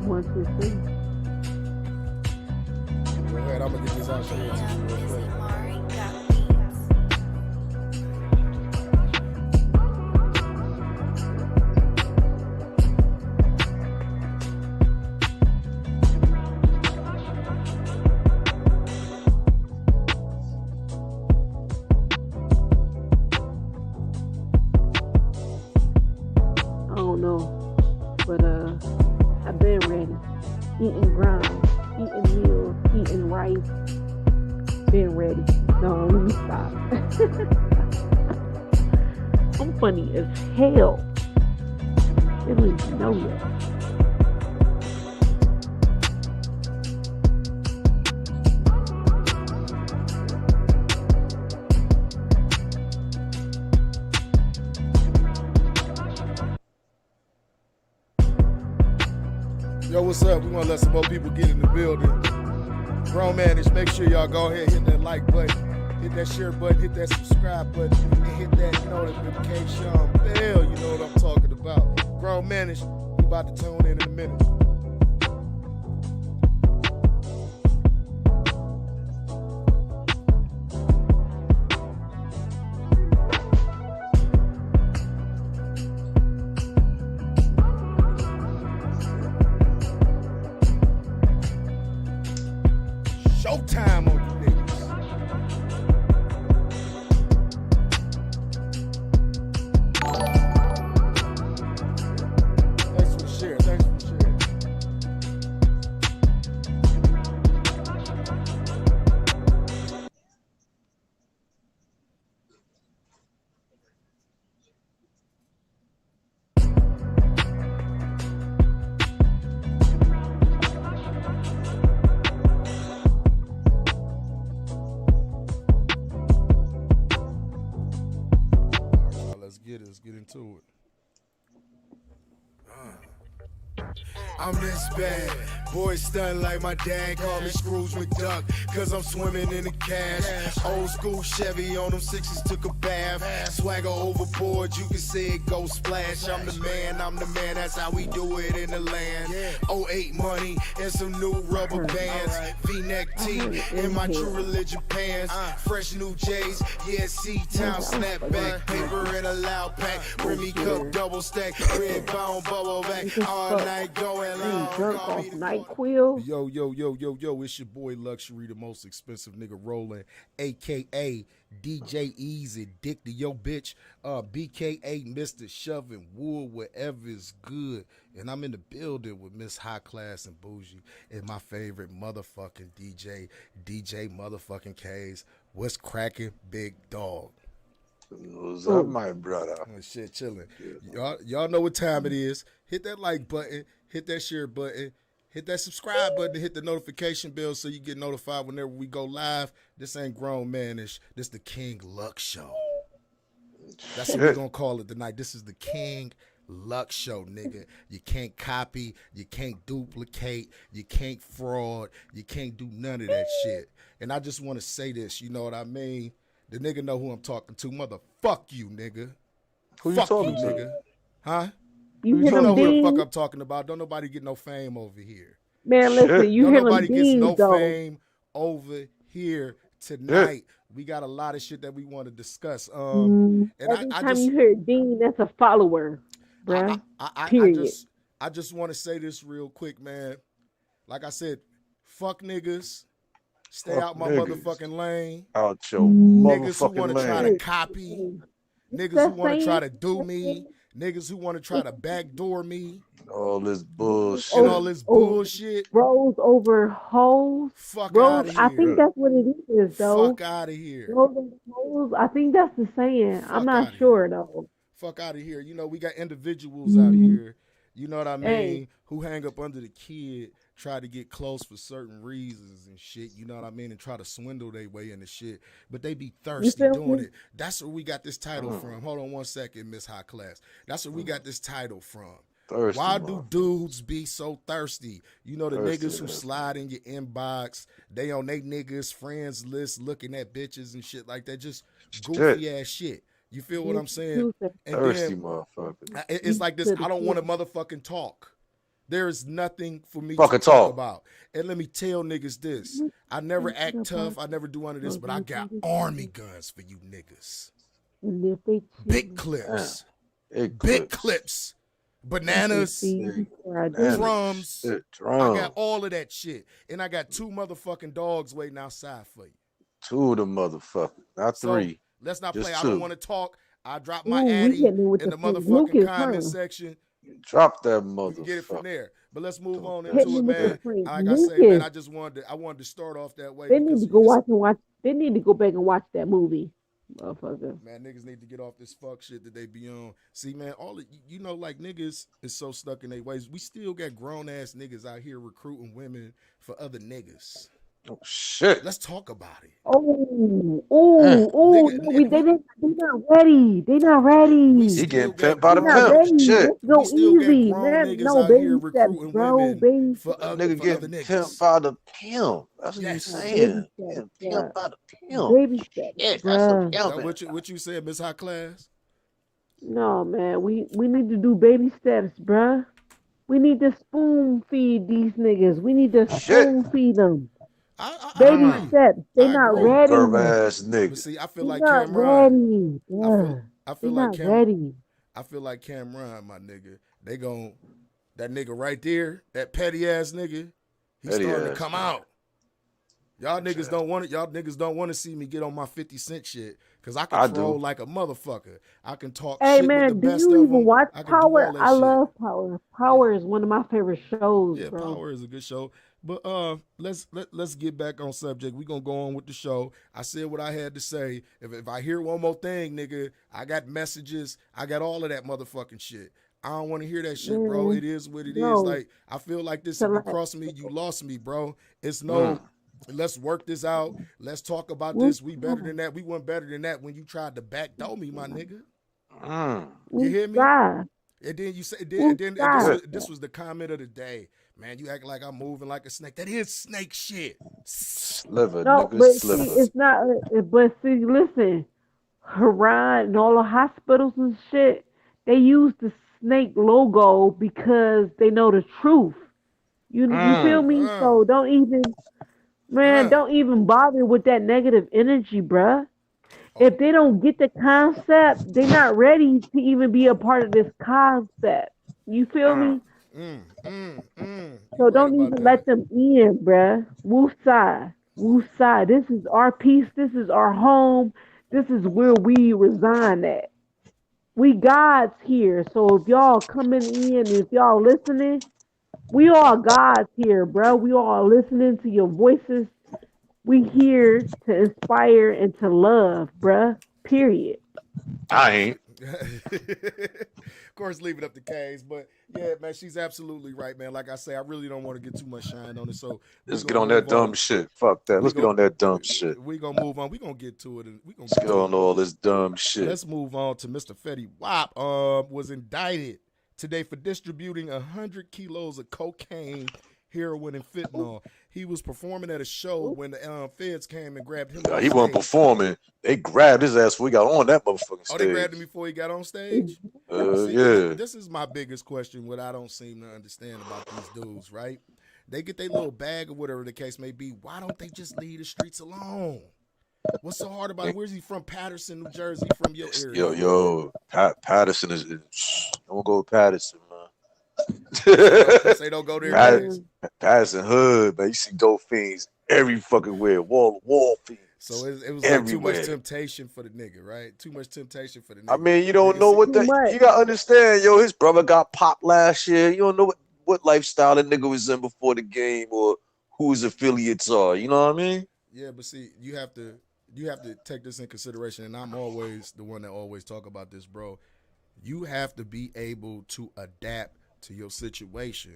1, 2, 3. Go ahead, I'm gonna get this out to you real quick. I don't know, but I've been ready. Eating ground, eating meals, eating rice. Been ready. No, let me stop. I'm funny as hell. They don't even know yet. Yo, what's up? We want to let some more people get in the building. Grownmanishh, make sure y'all go ahead, hit that like button, hit that share button, hit that subscribe button, and hit that notification bell. You know what I'm talking about. Grownmanishh, we about to tune in a minute. Showtime on you niggas. Thanks for the share. Thanks for the share. Let's get into it. I'm this bad. Boy stunned like my dad. Call me Scrooge McDuck, cause I'm swimming in the cash. Old school Chevy on them sixes, took a bath. Swagger overboard, you can see it go splash. I'm the man, that's how we do it in the land. 08 money and some new rubber bands. V-neck tee in my true religion pants. Fresh new J's, yeah, C-Town snapback. Paper in a loud pack. Remy cup double stack. Red bone bubble back. All night going long. Drunk off NyQuil. Yo, it's your boy Luxury, the most expensive nigga rolling, aka DJ Easy, Dick to yo bitch, BKA Mr. Shoving Wood, wherever is good. And I'm in the building with Miss High Class and Bougie and my favorite motherfucking DJ motherfucking K's. What's cracking, big dog? What's up, my brother? Shit, chilling. Y'all know what time it is. Hit that like button, hit that share button, hit that subscribe button, hit the notification bell so you get notified whenever we go live. This ain't Grownmanishh. This the King Lux Show. That's what we're gonna call it tonight. This is the King Lux Show, nigga. You can't copy, you can't duplicate, you can't fraud, you can't do none of that shit. And I just want to say this, you know what I mean? The nigga know who I'm talking to. Motherfuck you, nigga. Who Fuck you talking you, to? nigga. Huh? You You hear know them who the beans? fuck I'm talking about. Don't nobody get no fame over here. Man, listen, you Don't hear them nobody gets no beans, though. fame over here tonight. We got a lot of shit that we want to discuss. And Every I time just, you hear Dean, that's a follower, bruh. Period. I just want to say this real quick, man. Like I said, fuck niggas. Stay Fuck out my niggas. motherfucking lane. Out your Niggas who motherfucking want to try lane. to copy. Niggas who want to try to do me. Niggas who want to try to backdoor me. All this bullshit. And all this bullshit. Bros over hoes. Fuck Bros, out of I here. think that's what it is, though. Fuck out of here. Bros over hoes. I think that's the saying. Fuck I'm outta not sure, though. Fuck out of here. You know, we got individuals out here, you know what I mean, Hey. who hang up under the kid, try to get close for certain reasons and shit, you know what I mean, and try to swindle their way into shit. But they be thirsty feel doing me? it. That's where we got this title from. Hold on one second, Miss High Class. That's where we got this title from. Thirsty, Why do motherfucker. dudes be so thirsty? You know, the Thirsty, niggas who man. slide in your inbox, they on they niggas friends list looking at bitches and shit like that. Just goofy ass shit. You feel what I'm saying? And Thirsty then motherfucker. it's like this. I don't want to motherfucking talk. There's nothing for me Fuck to it talk all. about. And let me tell niggas this. I never act tough. I never do none of this, but I got army guns for you niggas. And if they Big cheat, Damn. clips. Big Big clips. clips. if they Bananas. see Big before I do, bananas. Drums. Shit, I got drum. all of that shit. And I got 2 motherfucking dogs waiting outside for you. 2 of them motherfuckers. Not So 3. let's not play. Just I don't 2. want to talk. I drop my ooh, we addy getting it with in the the St. motherfucking Lucas, comment huh? section. Drop that You can get it from motherfucker. there. But let's move Don't on Hit into me it, with the man. St. Like I say, man, Lucas. I wanted to start off that way They need because to go it's, watch. They need to go back and watch that movie, motherfucker. man, niggas need to get off this fuck shit that they be on. See, man, all of, you know, like niggas is so stuck in their ways. We still got grown ass niggas out here recruiting women for other niggas. Oh shit. Let's talk about it. Oh, Man, no, Nigga, we and they didn't. They not ready. They not ready. he getting still got pimped by They the not grown pimps. ready. Shit. Let's we go still got easy, grown man. niggas No out here baby steps, recruiting bro. women Baby for steps. other Nigga for other getting pimped niggas. by the pimp. That's what you Yes. Baby saying. steps, Getting bro. pimped by the pimp. Baby steps, Shit, that's some bro. That pimping. what you said, Miss High Class? No, man. We need to do baby steps, bro. We need to spoon feed these niggas. We need to Shit. spoon feed them. I Baby agree. Mm. steps. They I not agree. ready. Bum ass But nigga. see, I feel They like not Cameron. ready, I feel bro. I They feel like not ready. I feel like Cameron, my nigga. They gon' that nigga right there, that petty ass nigga, he's Petty starting to ass come nigga. out. Y'all niggas don't want it. Y'all niggas don't want to see me get on my 50 Cent shit. Cause I can I troll do. like a motherfucker. I can talk Hey shit with the man, do best you of even them. watch I can do Power? all that I shit. love Power. Yeah, Power is one of my favorite shows, yeah, bro. Power is a good show. But let's get back on subject. We gonna go on with the show. I said what I had to say. If I hear one more thing, nigga, I got messages. I got all of that motherfucking shit. I don't want to hear that shit, bro. Man, It is what it is. no, Like I feel like this. If you chillax. cross me, you lost me, bro. It's Mm. no. Let's work this out. Let's talk about Whoop, this. We better than that. We weren't better than that when you tried to backdoor me, my nigga. Mm. You whoop, hear me? side, And then you say, whoop, and this side. Shit. was this was the comment of the day, man. You act like I'm moving like a snake. That is snake shit. Sliver, No, nigga. but see, Sliver. it's not. But see, listen, Haran and all the hospitals and shit, they use the snake logo because they know the truth. You feel Mm. me? So uh. don't even bother with that negative energy, bruh. Oh, If they don't get the concept, they're not ready to even be a part of this concept. You feel Mm. me? You So right don't about even that. let them in, bruh. Woo side. Woo side. This is our peace. This is our home. This is where we reside at. We gods here. So if y'all coming in, if y'all listening, we all gods here, bruh. We all listening to your voices. We here to inspire and to love, bruh. Period. I ain't. Of course, leave it up to K's, but yeah, man, she's absolutely right, man. Like I say, I really don't want to get too much shine on it, so we Let's get gonna on that move dumb on. shit. Fuck that. We Let's get go, on that dumb shit. we gonna move on. We gonna get to it, and we gonna Let's get get to on it. all this dumb shit. Let's move on to Mr. Fetty Wap. Was indicted today for distributing 100 kilos of cocaine, heroin, and fentanyl. He was performing at a show when the feds came and grabbed him on He wasn't stage. performing. They grabbed his ass before he got on that motherfucking Oh, they grabbed him stage. before he got on stage? See, Yeah. this is my biggest question, what I don't seem to understand about these dudes, right? They get their little bag or whatever the case may be. Why don't they just leave the streets alone? What's so hard about it? Where's he from? Patterson, New Jersey, from your area? Patterson is. Don't go with Patterson, Say don't go there, man. K's. Patterson hood, man. You see dope fiends every fucking where. Wall to wall fiends. So it was like too much Everywhere. temptation for the nigga, right? Too much temptation for the nigga. I mean, you don't Nigga know see- what Too much. you gotta understand, yo. His brother got popped last year. You don't know what lifestyle the nigga was in before the game or who his affiliates are. You know what I mean? Yeah, but see, you have to take this in consideration, and I'm always the one that always talk about this, bro. You have to be able to adapt to your situation.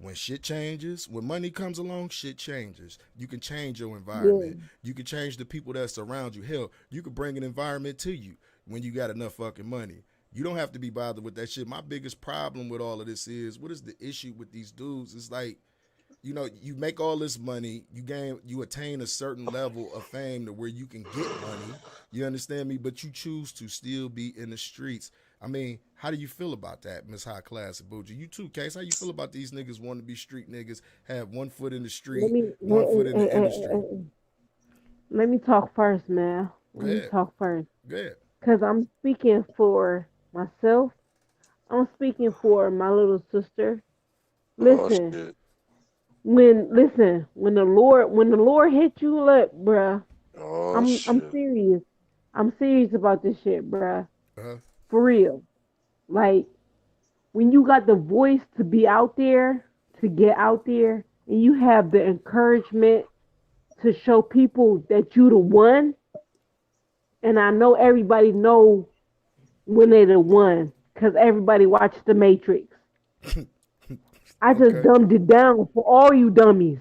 When shit changes, when money comes along, shit changes. You can change your environment. You can change the people that surround you. Hell, you can bring an environment to you when you got enough fucking money. You don't have to be bothered with that shit. My biggest problem with all of this is, what is the issue with these dudes? It's like, you know, you make all this money, you attain a certain level of fame to where you can get money. You understand me? But you choose to still be in the streets. I mean, how do you feel about that, Miss High Class and Bougie? You too, Case. How you feel about these niggas wanting to be street niggas, have one foot in the Let street, me one foot in the industry? let me talk first, man. Go Let me ahead. talk first, Go ahead. cause I'm speaking for myself. I'm speaking for my little sister. Oh Listen, shit. when the Lord hit you, look, bruh. Oh I'm shit. serious. I'm serious about this shit, bruh. Uh-huh. For real. Like when you got the voice to be out there, to get out there, and you have the encouragement to show people that you the one. And I know everybody know when they the one, cause everybody watched The Matrix. I just Okay. dumbed it down for all you dummies,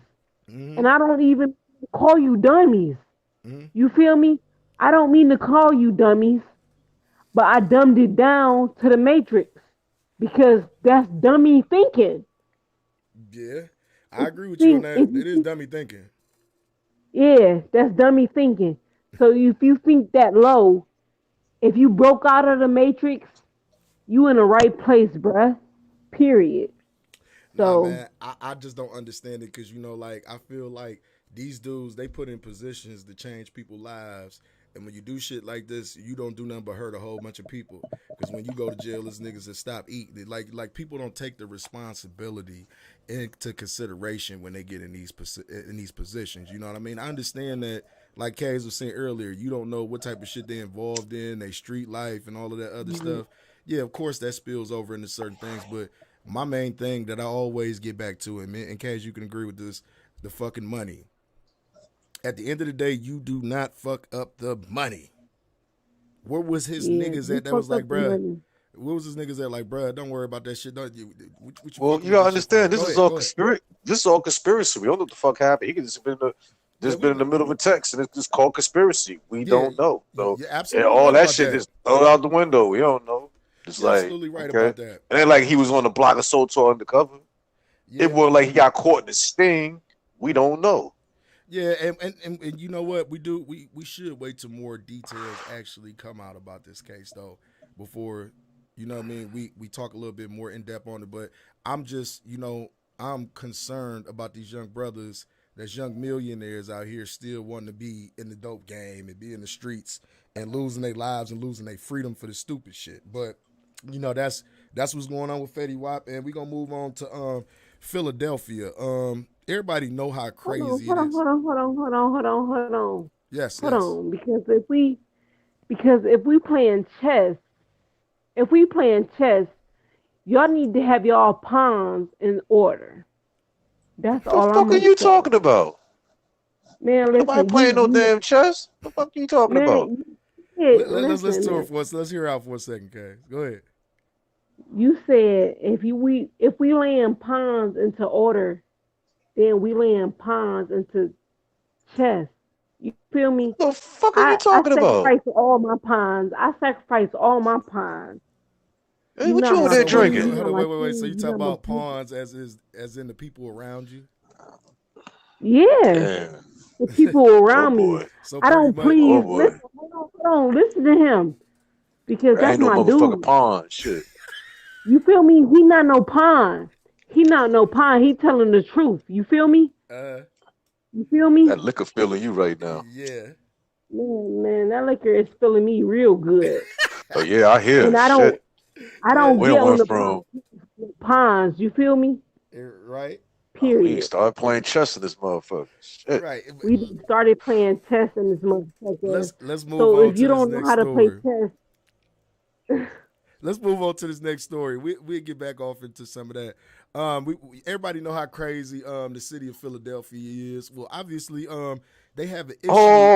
Mm-hmm. and I don't even call you dummies. Mm-hmm. You feel me? I don't mean to call you dummies, but I dumbed it down to The Matrix because that's dummy thinking. Yeah. I If agree you with you on think, that. if you It is think, dummy thinking. yeah, that's dummy thinking. So if you think that low, if you broke out of the Matrix, you in the right place, bruh. Period. Nah, So man, I just don't understand it because, like, I feel like these dudes, they put in positions to change people's lives. And when you do shit like this, you don't do nothing but hurt a whole bunch of people. Because when you go to jail, there's niggas that stop eating. Like people don't take the responsibility into consideration when they get in these positions. You know what I mean? I understand that, like Kaz was saying earlier, you don't know what type of shit they involved in, they street life and all of that other mhm. stuff. Yeah, of course that spills over into certain things, but my main thing that I always get back to, and in case you can agree with this, the fucking money. At the end of the day, you do not fuck up the money. Where was his Yeah, niggas you at that was fucked like, up the bruh? money. Where was his niggas at like, bruh? Don't worry about that shit. Don't you? What you Well, fucking you with gotta this shit for? understand. This Go is ahead. all Go ahead. conspiracy. This is all conspiracy. We don't know what the fuck happened. He could just been Yeah, just been in the middle of a text, and it's just called conspiracy. We yeah, don't know. So you're and absolutely all right that about shit that. just throw it out the window. We don't know. It's You're like absolutely right okay, about that. it ain't like he was on the block of Soto undercover. It Yeah. wasn't like he got caught in the sting. We don't know. Yeah, and you know what? We should wait till more details actually come out about this case though, before what I mean, we talk a little bit more in depth on it. But I'm just, I'm concerned about these young brothers, that's young millionaires out here still wanting to be in the dope game and be in the streets and losing their lives and losing their freedom for the stupid shit. But that's what's going on with Fetty Wap, and we gonna move on to Philadelphia. Everybody know how Hold on, crazy it hold on, is. hold on, hold on, hold on, hold on, hold on, Yes, hold yes. on. Because if we playing chess, if we playing chess, y'all need to have y'all pawns in order. That's The all I'm fuck are gonna you say. talking about? Man, Ain't nobody listen, playing no damn chess. The fuck are you talking about? man, you Let's listen listen, to her man. for us. Let's hear her out for a second, Kay. Go ahead. You said if we laying pawns into order, then we laying pawns into chess. You feel me? The fuck are you I talking about? sacrifice all my pawns. I sacrifice all my pawns. Hey, You're what you not over my there So wait, queen. drinking? You're hold not on, my wait. So you king. You're talk not my about prince. pawns as in the people around you. Yeah, Damn. the people Oh around me. boy. So I pretty don't much. Oh please. boy. Listen, hold on. Listen to him because I that's ain't no my motherfucking dude. pawn. Shit. You feel me? He not no pawn. He not no pawn. He telling the truth. You feel me? Uh, You feel me? That liquor feeling you right now. yeah. Man, that liquor is feeling me real good. Oh yeah, I hear. And I Shit. don't I Yeah. don't We get don't on went the from ponds. You feel me? Right. we Period. started playing chess in this motherfucker. Shit. Right. We done started playing chess in this motherfucker. Let's move So on if to you this don't know next how to play story. chess, Let's move on to this next story. We'll get back off into some of that. Everybody know how crazy the city of Philadelphia is. Well, obviously they have an issue.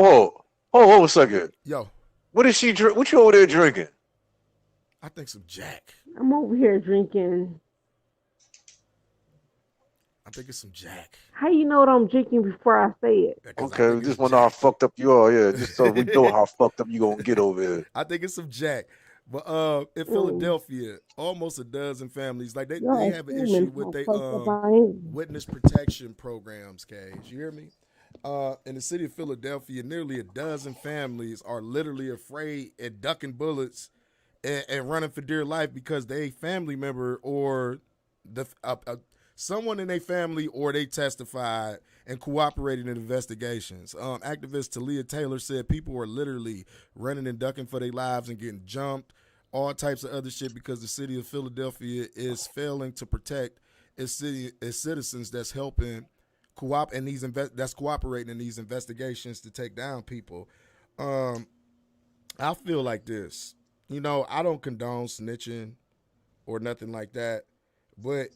Hold a second. Yo, What is she drink? What you over there drinking? I think some Jack. I'm over here drinking. I think it's some Jack. How you know what I'm drinking before I say it? Because I Okay, we think it's just want to know how Jack. fucked up you are. Yeah, just so we know how fucked up you gonna get over here. I think it's some Jack. But in Mm. Philadelphia, almost a dozen families like they Y'all have an issue assuming with how they fucked up I am. witness protection programs. Cage, you hear me? In the city of Philadelphia, nearly a dozen families are literally afraid and ducking bullets and running for dear life because they family member or the someone in their family or they testified and cooperated in investigations. Activist Talia Taylor said people were literally running and ducking for their lives and getting jumped, all types of other shit because the city of Philadelphia is failing to protect its citizens that's helping that's cooperating in these investigations to take down people. I feel like this. I don't condone snitching or nothing like that, but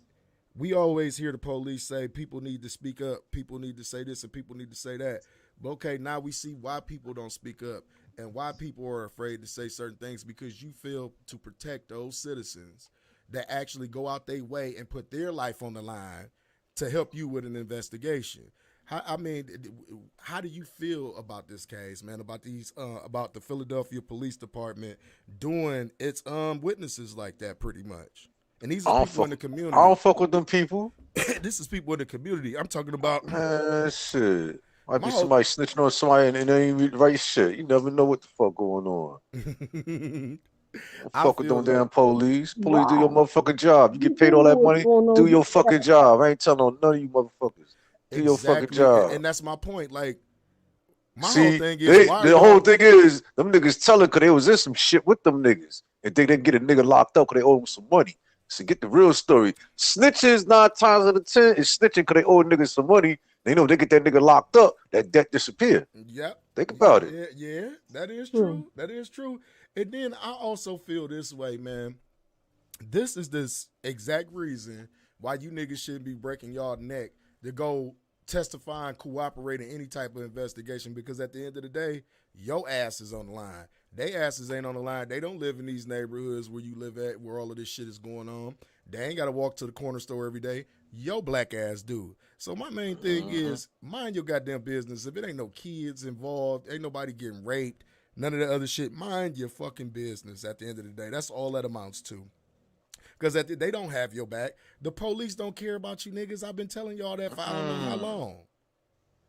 we always hear the police say people need to speak up, people need to say this, and people need to say that. But okay, now we see why people don't speak up and why people are afraid to say certain things, because you fail to protect those citizens that actually go out their way and put their life on the line to help you with an investigation. How do you feel about this case, man? About the Philadelphia Police Department doing its witnesses like that, pretty much? And these are people in the community. I don't fuck with them people. This is people in the community. I'm talking about. Shit. Might be somebody snitching on somebody and they ain't the right shit. You never know what the fuck going on. Fuck with them damn police. Police do your motherfucking job. You get paid all that money, do your fucking job. I ain't telling none of you motherfuckers. Do your fucking job. And that's my point. Like, whole thing is, the whole thing is, them niggas telling because they was in some shit with them niggas. And they didn't get a nigga locked up because they owe him some money. So get the real story. Snitches 9 times out of 10 is snitching because they owe niggas some money. They know they get that nigga locked up, that debt disappear. Yep. Think about it. Yeah, that is true. That is true. And then I also feel this way, man. This is this exact reason why you niggas shouldn't be breaking y'all neck to go testify and cooperate in any type of investigation, because at the end of the day, your ass is on the line. They asses ain't on the line. They don't live in these neighborhoods where you live at, where all of this shit is going on. They ain't got to walk to the corner store every day. Your black ass do. So my main thing is, mind your goddamn business. If it ain't no kids involved, ain't nobody getting raped, none of the other shit, mind your fucking business at the end of the day. That's all that amounts to. Because they don't have your back. The police don't care about you niggas. I've been telling y'all that for I don't know how long.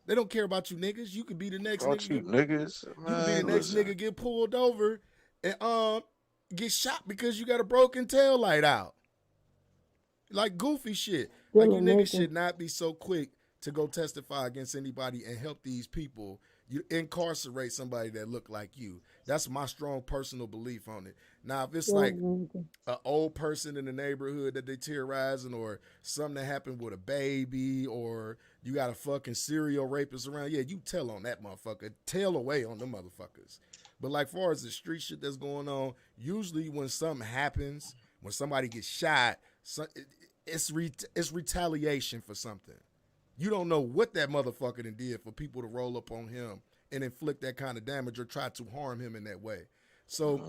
They don't care about you niggas. You could be the next nigga. You niggas. You could be the next nigga get pulled over and get shot because you got a broken tail light out. Like goofy shit. Like you niggas should not be so quick to go testify against anybody and help these people. You incarcerate somebody that look like you. That's my strong personal belief on it. Now, if it's like an old person in the neighborhood that they terrorizing, or something that happened with a baby, or you got a fucking serial rapist around, yeah, you tell on that motherfucker. Tell away on them motherfuckers. But like far as the street shit that's going on, usually when something happens, when somebody gets shot, it's retaliation for something. You don't know what that motherfucker done did for people to roll up on him and inflict that kind of damage or try to harm him in that way. So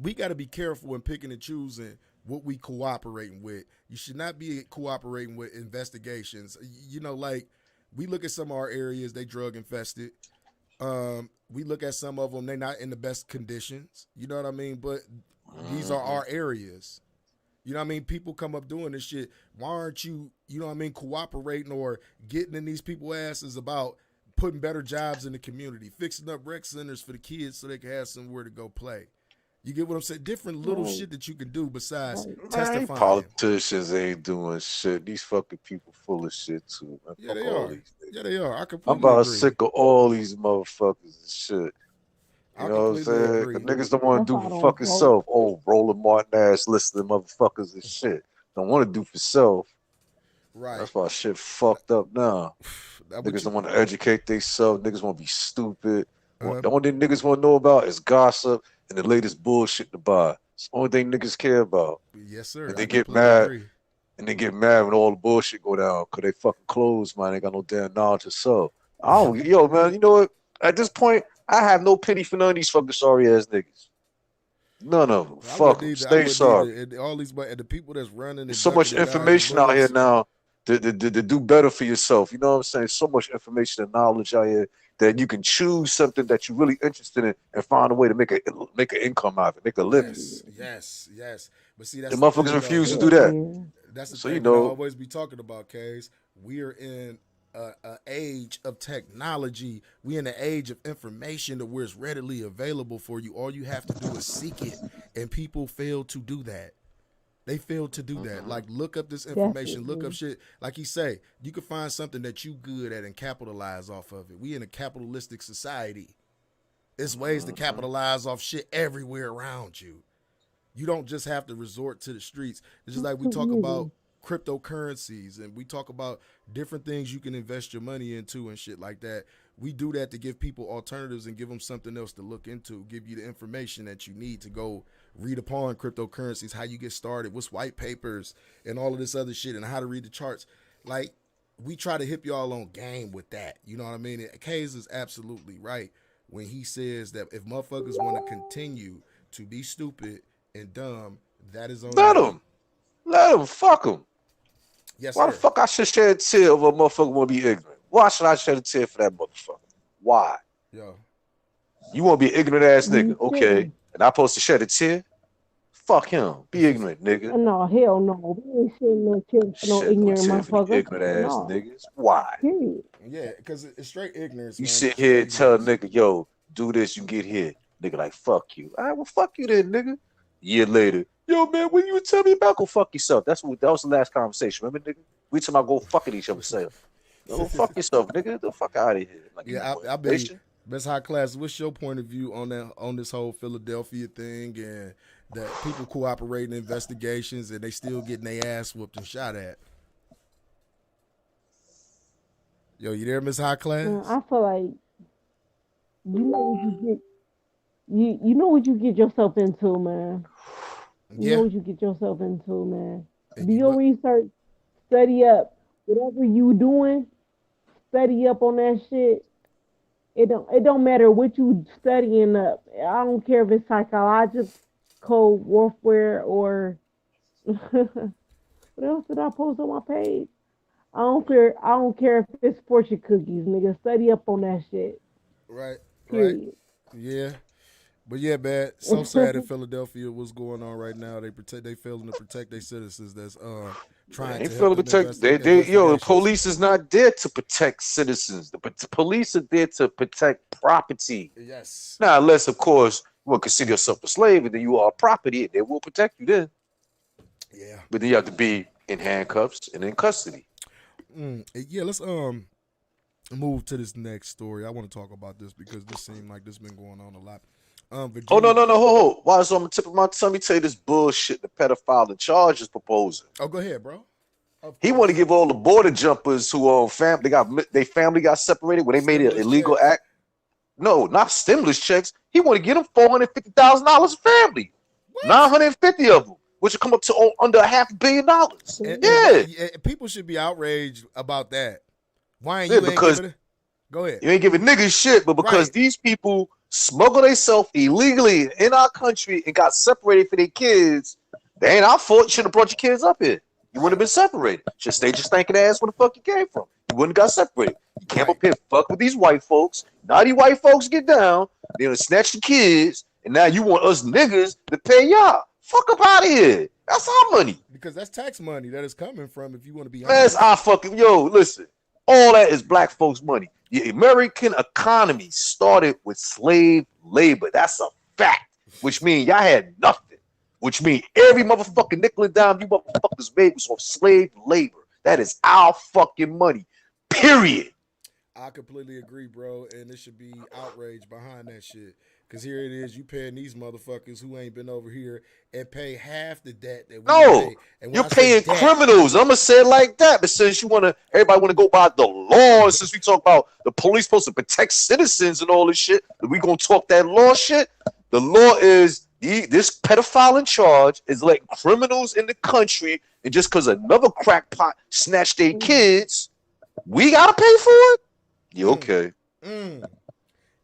we got to be careful in picking and choosing what we cooperating with. You should not be cooperating with investigations. Like we look at some of our areas, they drug infested. We look at some of them, they're not in the best conditions. You know what I mean? But these are our areas. You know what I mean? People come up doing this shit. Why aren't you, cooperating or getting in these people's asses about putting better jobs in the community, fixing up rec centers for the kids so they can have somewhere to go play? You get what I'm saying? Different little shit that you can do besides testifying. Politicians ain't doing shit. These fucking people full of shit too. Man. Yeah, they are. Yeah, they are. I completely I'm about agree. sick of all these motherfuckers and shit. You know what I'm saying? The niggas don't want to do for fucking self. Oh, Roland Martin ass listening motherfuckers and shit. Don't want to do for self. Right. That's why shit fucked up now. Niggas don't want to educate themselves. Niggas want to be stupid. The only thing niggas want to know about is gossip and the latest bullshit to buy. It's the only thing niggas care about. Yes, sir. And they get mad. And they get mad when all the bullshit go down because they fucking closed, man. They got no damn knowledge of self. Yo, man, you know what? At this point, I have no pity for none of these fucking sorry ass niggas. None of them. Fuck them. Stay sorry. All these, the people that's running. There's so much information out here now to do better for yourself. You know what I'm saying? So much information and knowledge out here that you can choose something that you're really interested in and find a way to make an income out of it, make a living. Yes. But see, that's the motherfuckers refuse to do that. That's the thing I always be talking about, K's. We are in a age of technology. We in the age of information to where it's readily available for you. All you have to do is seek it, and people fail to do that. They fail to do that. Like, look up this information, look up shit. Like he say, you can find something that you good at and capitalize off of it. We in a capitalistic society. It's ways to capitalize off shit everywhere around you. You don't just have to resort to the streets. It's just like we talk about cryptocurrencies and we talk about different things you can invest your money into and shit like that. We do that to give people alternatives and give them something else to look into, give you the information that you need to go read upon cryptocurrencies, how you get started, what's white papers and all of this other shit and how to read the charts. Like, we try to hip y'all on game with that. You know what I mean? And Kays is absolutely right when he says that if motherfuckers want to continue to be stupid and dumb, that is on Let them. Fuck them. Yes, Why sir. the fuck I should shed a tear over a motherfucker want to be ignorant? Why should I shed a tear for that motherfucker? Why? Yo. You want to be an ignorant ass nigga? Okay. And I'm supposed to shed a tear? Fuck him. Be ignorant, nigga. No, hell no. We ain't shedding no tears for no ignorant motherfucker. Ignorant ass niggas. Why? Period. Yeah, because it's straight ignorance. You man. sit here and tell a nigga, yo, do this, you get hit. Nigga like, fuck you. All right, well, fuck you then, nigga. Year later, yo, man, when you tell me about go fuck yourself. That was the last conversation. Remember, nigga? We talking about go fucking each other. Go fuck yourself, nigga. Get the fuck out of here. Like, yeah, I bet. Best High Class, what's your point of view on this whole Philadelphia thing and that people cooperating in investigations and they still getting their ass whooped and shot at? Yo, you there, Miss High Class? I feel like you know what you get yourself into, man. You know what you get yourself into, man. Do your research, study up. Whatever you doing, study up on that shit. It don't matter what you studying up. I don't care if it's psychological warfare or what else did I post on my page? I don't care if it's fortune cookies, nigga. Study up on that shit. Right. Period. Right. Yeah. But yeah, man, so sad in Philadelphia what's going on right now. They failing to protect their citizens that's trying to help them protect. The police is not there to protect citizens. The police are there to protect property. Yes. Now, unless of course you want to consider yourself a slave and then you are property, they will protect you then. Yeah. But then you have to be in handcuffs and in custody. Yeah, let's move to this next story. I want to talk about this because this seemed like this been going on a lot. Virginia, no. Why is on the tip of my tongue? Let me tell you this bullshit the pedophile in charge is proposing. Oh, go ahead, bro. He want to give all the border jumpers who family got separated when they made an illegal act. No, not stimulus checks. He want to get them $450,000 a family. What? 950 of them, which will come up to under $500 million. And people should be outraged about that. Why ain't you because giving it? Go ahead. You ain't giving niggas shit, but because these people smuggle themselves illegally in our country and got separated for their kids, they ain't our fault. You should have brought your kids up here. You wouldn't have been separated. Just stay just thinking ass where the fuck you came from. You wouldn't have got separated. You came up here, fuck with these white folks. Now these white folks get down. They're gonna snatch the kids, and now you want us niggas to pay y'all. Fuck up out of here. That's our money. Because that's tax money that is coming from. If you want to be honest. That's our fucking listen. All that is black folks' money. The American economy started with slave labor. That's a fact. Which means y'all had nothing. Which means every motherfucking nickel and dime you motherfuckers made was off slave labor. That is our fucking money. Period. I completely agree, bro. And there should be outrage behind that shit. Because here it is, you paying these motherfuckers who ain't been over here and pay half the debt that we pay. And you're paying criminals. I'm going to say it like that. But since everybody want to go by the law, since we talk about the police supposed to protect citizens and all this shit, we going to talk that law shit. The law is this pedophile in charge is letting criminals in the country, and just because another crackpot snatched their kids, we got to pay for it? You okay.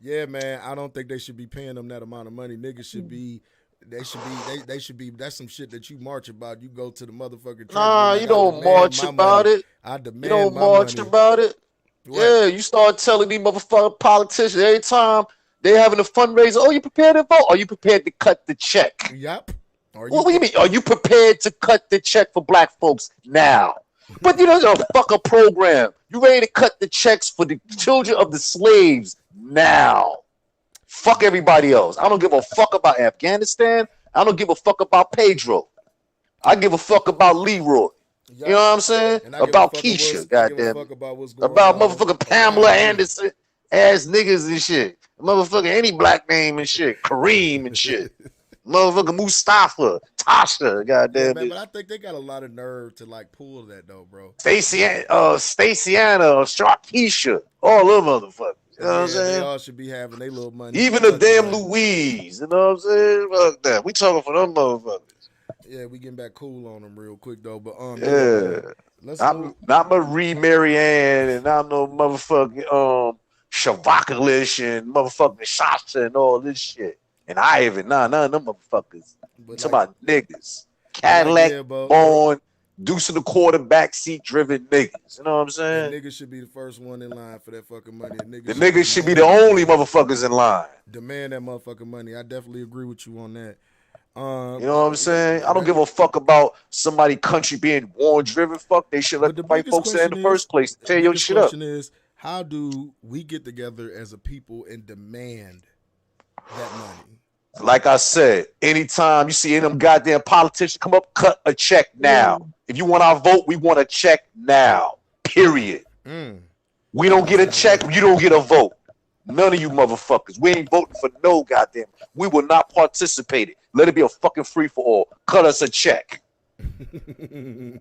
Yeah, man, I don't think they should be paying them that amount of money. Niggas should be, they should be, that's some shit that you march about. You go to the motherfucking Nah, you don't march about it. I demand you don't march about it. What? Yeah, you start telling these motherfucking politicians every time they having a fundraiser, oh, you prepared to vote? Are you prepared to cut the check? Yep. What do you mean? Are you prepared to cut the check for black folks now? But you know, a fucking program. You ready to cut the checks for the children of the slaves now? Fuck everybody else. I don't give a fuck about Afghanistan. I don't give a fuck about Pedro. I give a fuck about Leroy. You know what I'm saying? About Keisha, goddamn. About motherfucking Pamela Anderson ass niggas and shit. Motherfucking any black name and shit. Kareem and shit. Motherfucking Mustafa, Tasha, goddamn. Yeah, man, but I think they got a lot of nerve to like pull that though, bro. Staceyana, Sharkeisha, all them motherfuckers. You know what I'm saying? They all should be having their little money. Even the damn Louise. You know what I'm saying? Fuck that. We talking for them motherfuckers. Yeah, we getting back cool on them real quick though. But not Marie Marianne and not no motherfucking Shavakalish and motherfucking Shasha and all this shit. And Ivan, none of them motherfuckers. It's about niggas. Cadillac born, deuce in the quarterback seat driven niggas. You know what I'm saying? Niggas should be the first one in line for that fucking money. The niggas should be the only motherfuckers in line. Demand that motherfucking money. I definitely agree with you on that. You know what I'm saying? I don't give a fuck about somebody country being war driven. Fuck, they should let the white folks in the first place. Tear your shit up. The question is, how do we get together as a people and demand that money? Like I said, anytime you see any of them goddamn politicians come up, cut a check now. If you want our vote, we want a check now. Period. We don't get a check, you don't get a vote. None of you motherfuckers. We ain't voting for no goddamn. We will not participate. Let it be a fucking free for all. Cut us a check.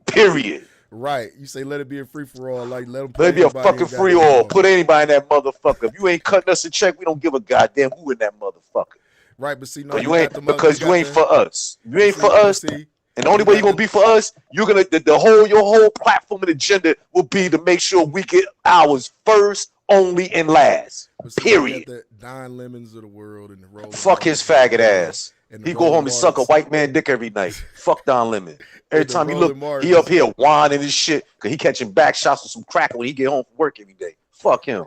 Period. Right. You say let it be a free for all. Like let it be a fucking free all. Put anybody in that motherfucker. If you ain't cutting us a check, we don't give a goddamn who in that motherfucker. Right, but see, no, you ain't because you ain't for us. You ain't for us. And the only way you're gonna be for us, you're gonna your whole platform and agenda will be to make sure we get ours first, only, and last. Period. The Don Lemons of the world and the roll. Fuck his faggot ass. He go home and suck a white man dick every night. Fuck Don Lemon. Every time he look, he up here whining his shit because he catching back shots with some cracker when he get home from work every day. Fuck him.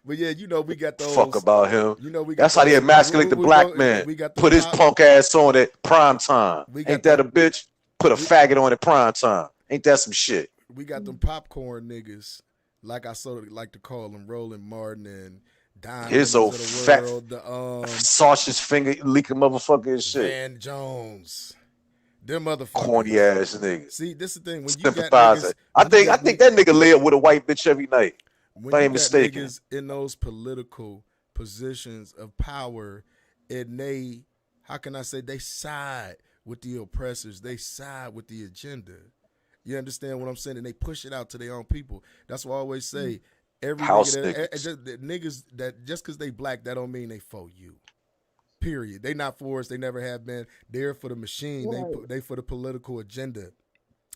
But yeah, you know we got those. Fuck about him. You know we got that's how they emasculate the black man. Put his punk ass on at prime time. Ain't that a bitch? Put a faggot on at prime time. Ain't that some shit? We got them popcorn niggas, like I sort of like to call them, Roland Martin and Don. His old fat sausage finger leaking motherfucker and shit. Van Jones. Them motherfuckers. Corny ass niggas. See, this is the thing. When sympathizer. I think that nigga lay up with a white bitch every night. When you got niggas in those political positions of power, and they, how can I say, they side with the oppressors. They side with the agenda. You understand what I'm saying? And they push it out to their own people. That's why I always say, every niggas that just because they black, that don't mean they for you. Period. They not for us. They never have been. They're for the machine. Right. They for the political agenda.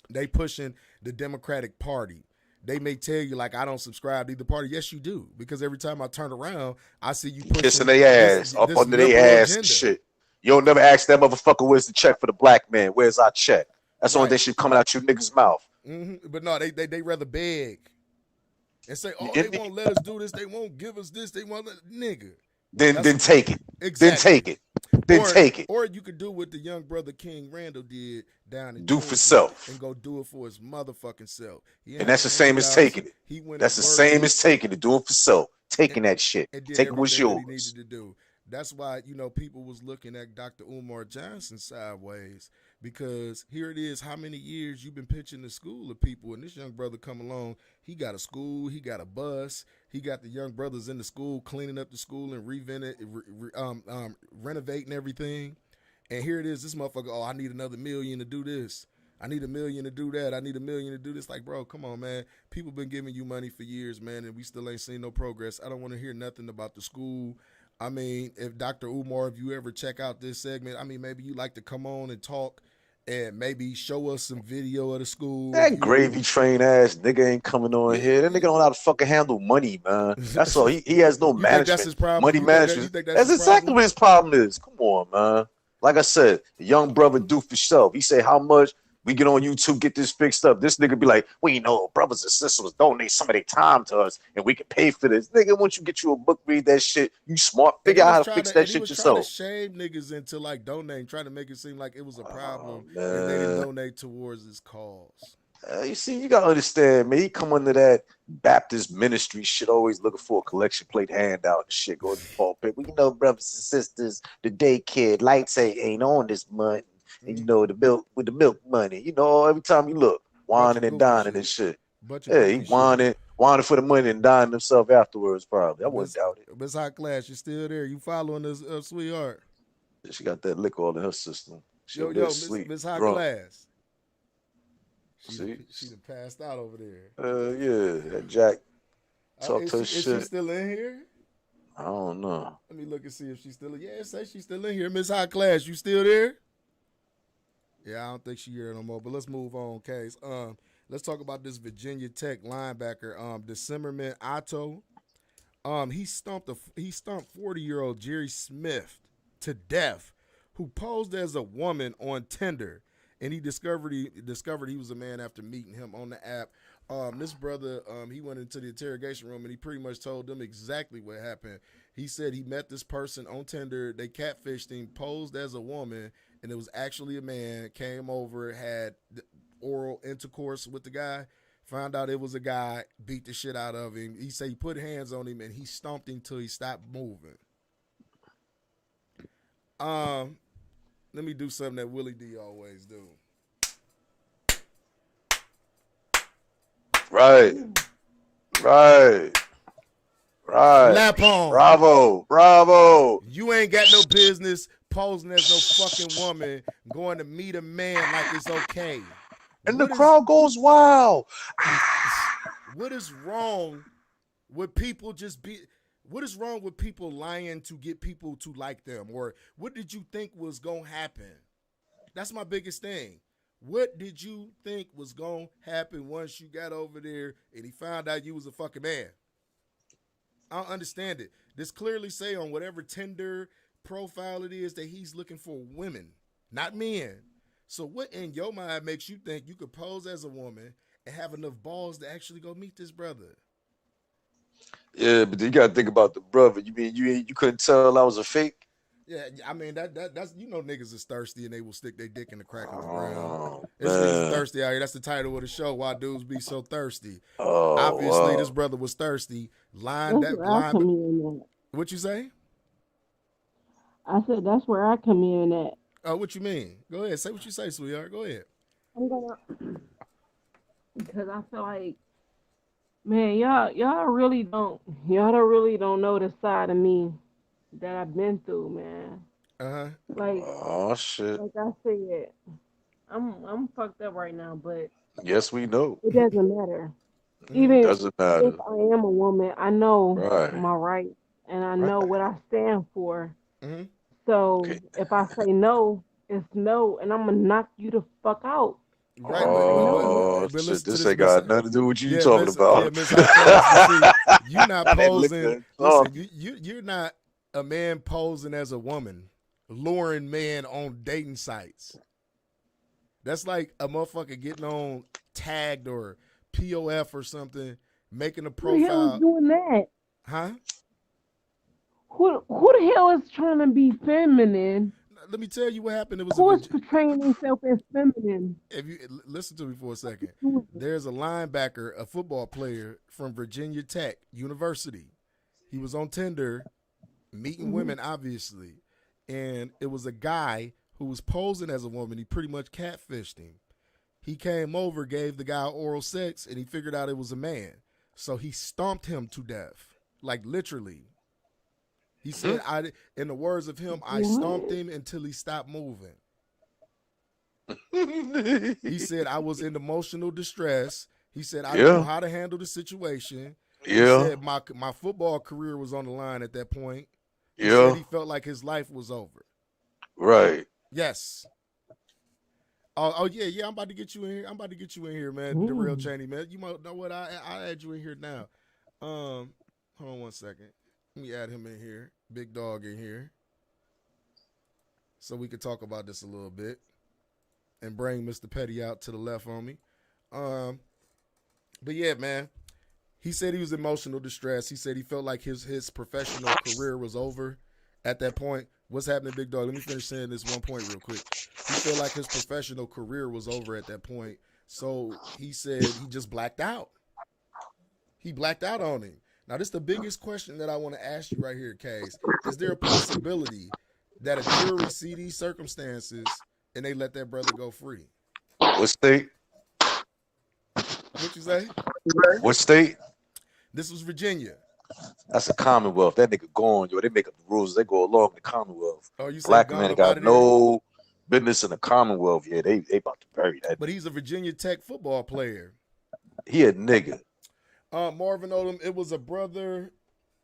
They pushing the Democratic Party. They may tell you, like, I don't subscribe to either party. Yes, you do. Because every time I turn around, I see you pushing kissing their ass, up under their ass and shit. You don't never ask that motherfucker, where's the check for the black man? Where's our check? That's the only thing shit coming out your niggas' mouth. Mm-hmm. But no, they rather beg and say, oh, they won't let us do this. They won't give us this. They won't let nigga. Then take it. Exactly. Then take it. Then take it. Or you could do what the young brother King Randall did down in do for self and go do it for his motherfucking self. And that's the same as taking it. That's the same as taking it. Doing for self. Taking that shit. Taking what's yours. He needed to do. That's why, you know, people was looking at Dr. Umar Johnson sideways, because here it is, how many years you've been pitching the school of people, and this young brother come along, he got a school, he got a bus, he got the young brothers in the school cleaning up the school and renovating everything, and here it is, this motherfucker, oh, I need another $1 million to do this. I need $1 million to do that. I need $1 million to do this. Like, bro, come on, man. People been giving you money for years, man, and we still ain't seen no progress. I don't want to hear nothing about the school. I mean, if Dr. Umar, if you ever check out this segment, I mean, maybe you like to come on and talk and maybe show us some video of the school. That gravy train ass nigga ain't coming on here. That nigga don't know how to fucking handle money, man. That's all. He has no management. That's his problem? Money management. That's exactly what his problem is. Come on, man. Like I said, the young brother do for self. He say how much We get on YouTube, get this fixed up. This nigga be like, well, brothers and sisters donate some of their time to us, and we can pay for this. Nigga, once you get you a book, read that shit. You smart. Figure out how to fix that shit yourself. He was trying to shame niggas into like donating, trying to make it seem like it was a problem if they didn't donate towards this cause. You see, you gotta understand, man. He come under that Baptist ministry shit, always looking for a collection plate handout and shit. Go to the pulpit. Well, brothers and sisters, the daycare lights ain't on this month. And the milk with the milk money, every time you look, whining and dining and shit. Yeah, he whining for the money and dining himself afterwards, probably. I wouldn't doubt it. Miss High Class, you still there? You following this sweetheart? She got that liquor all in her system. Miss High Class. She done passed out over there. Yeah, that Jack talk to her shit. Is she still in here? I don't know. Let me look and see if she's still in. Yeah, it says she's still in here. Miss High Class, you still there? Yeah, I don't think she's here no more, but let's move on, Case. Let's talk about this Virginia Tech linebacker, Decemberman Otto. He stumped 40-year-old Jerry Smith to death, who posed as a woman on Tinder, and he discovered he was a man after meeting him on the app. This brother, he went into the interrogation room and he pretty much told them exactly what happened. He said he met this person on Tinder, they catfished him, posed as a woman, and it was actually a man, came over, had oral intercourse with the guy, found out it was a guy, beat the shit out of him. He said he put hands on him and he stomped him till he stopped moving. Let me do something that Willie D always do. Right. Lap on. Bravo. You ain't got no business posing as no fucking woman, going to meet a man like it's okay. And the crowd goes wild. What is wrong with people what is wrong with people lying to get people to like them? Or what did you think was going to happen? That's my biggest thing. What did you think was going to happen once you got over there and he found out you was a fucking man? I don't understand it. This clearly say on whatever Tinder profile it is that he's looking for women, not men. So what in your mind makes you think you could pose as a woman and have enough balls to actually go meet this brother? Yeah, but you gotta think about the brother. You mean you couldn't tell I was a fake? Yeah, I mean that's niggas is thirsty and they will stick their dick in the crack of the ground. It's niggas thirsty out here. That's the title of the show. Why dudes be so thirsty? Obviously, this brother was thirsty. What you say? I said that's where I come in at. Oh, what you mean? Go ahead. Say what you say, sweetheart. Go ahead. Because I feel like, man, y'all really don't know the side of me that I've been through, man. Like, oh shit. Like I said, I'm fucked up right now, but yes, we know. It doesn't matter. Even doesn't matter. If I am a woman, I know my rights and I know what I stand for. Mm-hmm. So if I say no, it's no, and I'm gonna knock you the fuck out. Right, but this ain't got nothing to do with you talking about. You're not posing. Listen, you're not a man posing as a woman, luring men on dating sites. That's like a motherfucker getting on Tagged or POF or something, making a profile. Who the hell is doing that? Huh? Who the hell is trying to be feminine? Let me tell you what happened. It was who's portraying himself as feminine. If you listen to me for a second, there's a linebacker, a football player from Virginia Tech University. He was on Tinder, meeting women, obviously, and it was a guy who was posing as a woman. He pretty much catfished him. He came over, gave the guy oral sex, and he figured out it was a man. So he stomped him to death, like literally. He said, in the words of him, I stomped him until he stopped moving. He said, I was in emotional distress. He said, I didn't know how to handle the situation. He said, my football career was on the line at that point. He said he felt like his life was over. Right. Yes. Oh yeah. I'm about to get you in here. Man. The real Cheney, man. You might know what? I add you in here now. Hold on one second. Let me add him in here. Big Dog in here. So we could talk about this a little bit. and bring Mr. Petty out to the left on me. But yeah, man, he said he was emotional distress. He said he felt like his professional career was over at that point. What's happening, Big Dog? Let me finish saying this one point real quick. He felt like his professional career was over at that point. So he said he just blacked out. He blacked out on him. Now, this is the biggest question that I want to ask you right here, Case. Is there a possibility that a jury see these circumstances and they let that brother go free? What state? What you say? What state? This was Virginia. That's a Commonwealth. That nigga gone, yo. They make up the rules. They go along the Commonwealth. Oh, you said black gone men up got outta there? no business in the Commonwealth. Yeah, they about to bury that. But he's a Virginia Tech football player. He a nigga. Marvin Odom, it was a brother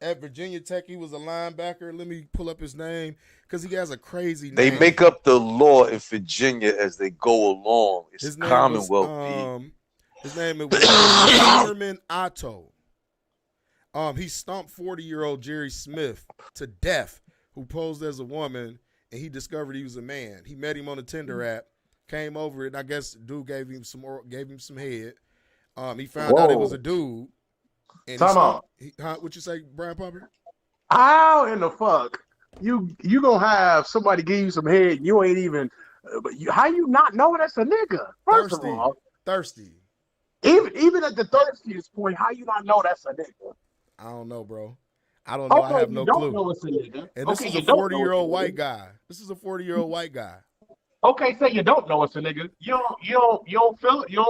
at Virginia Tech. He was a linebacker. Let me pull up his name because he has a crazy name. They make up the law in Virginia as they go along. It's His name Commonwealth. was, his name was Herman Otto. He stomped 40-year-old Jerry Smith to death, who posed as a woman, and he discovered he was a man. He met him on the Tinder app, came over, and I guess dude gave him some head. He found out it was a dude. And Time out. What you say, Brian Pumper? How in the fuck you gonna have somebody give you some head? You ain't even. How you not know that's a nigga? First of all, thirsty. Even at the thirstiest point, how you not know that's a nigga? I don't know, bro. I don't know. Okay, I have no you don't clue. know it's a nigga. And this Okay, is you a don't know 40-year-old it's a white nigga. guy. This is a 40-year-old white guy. Okay, say you don't know it's a nigga. You don't feel it. You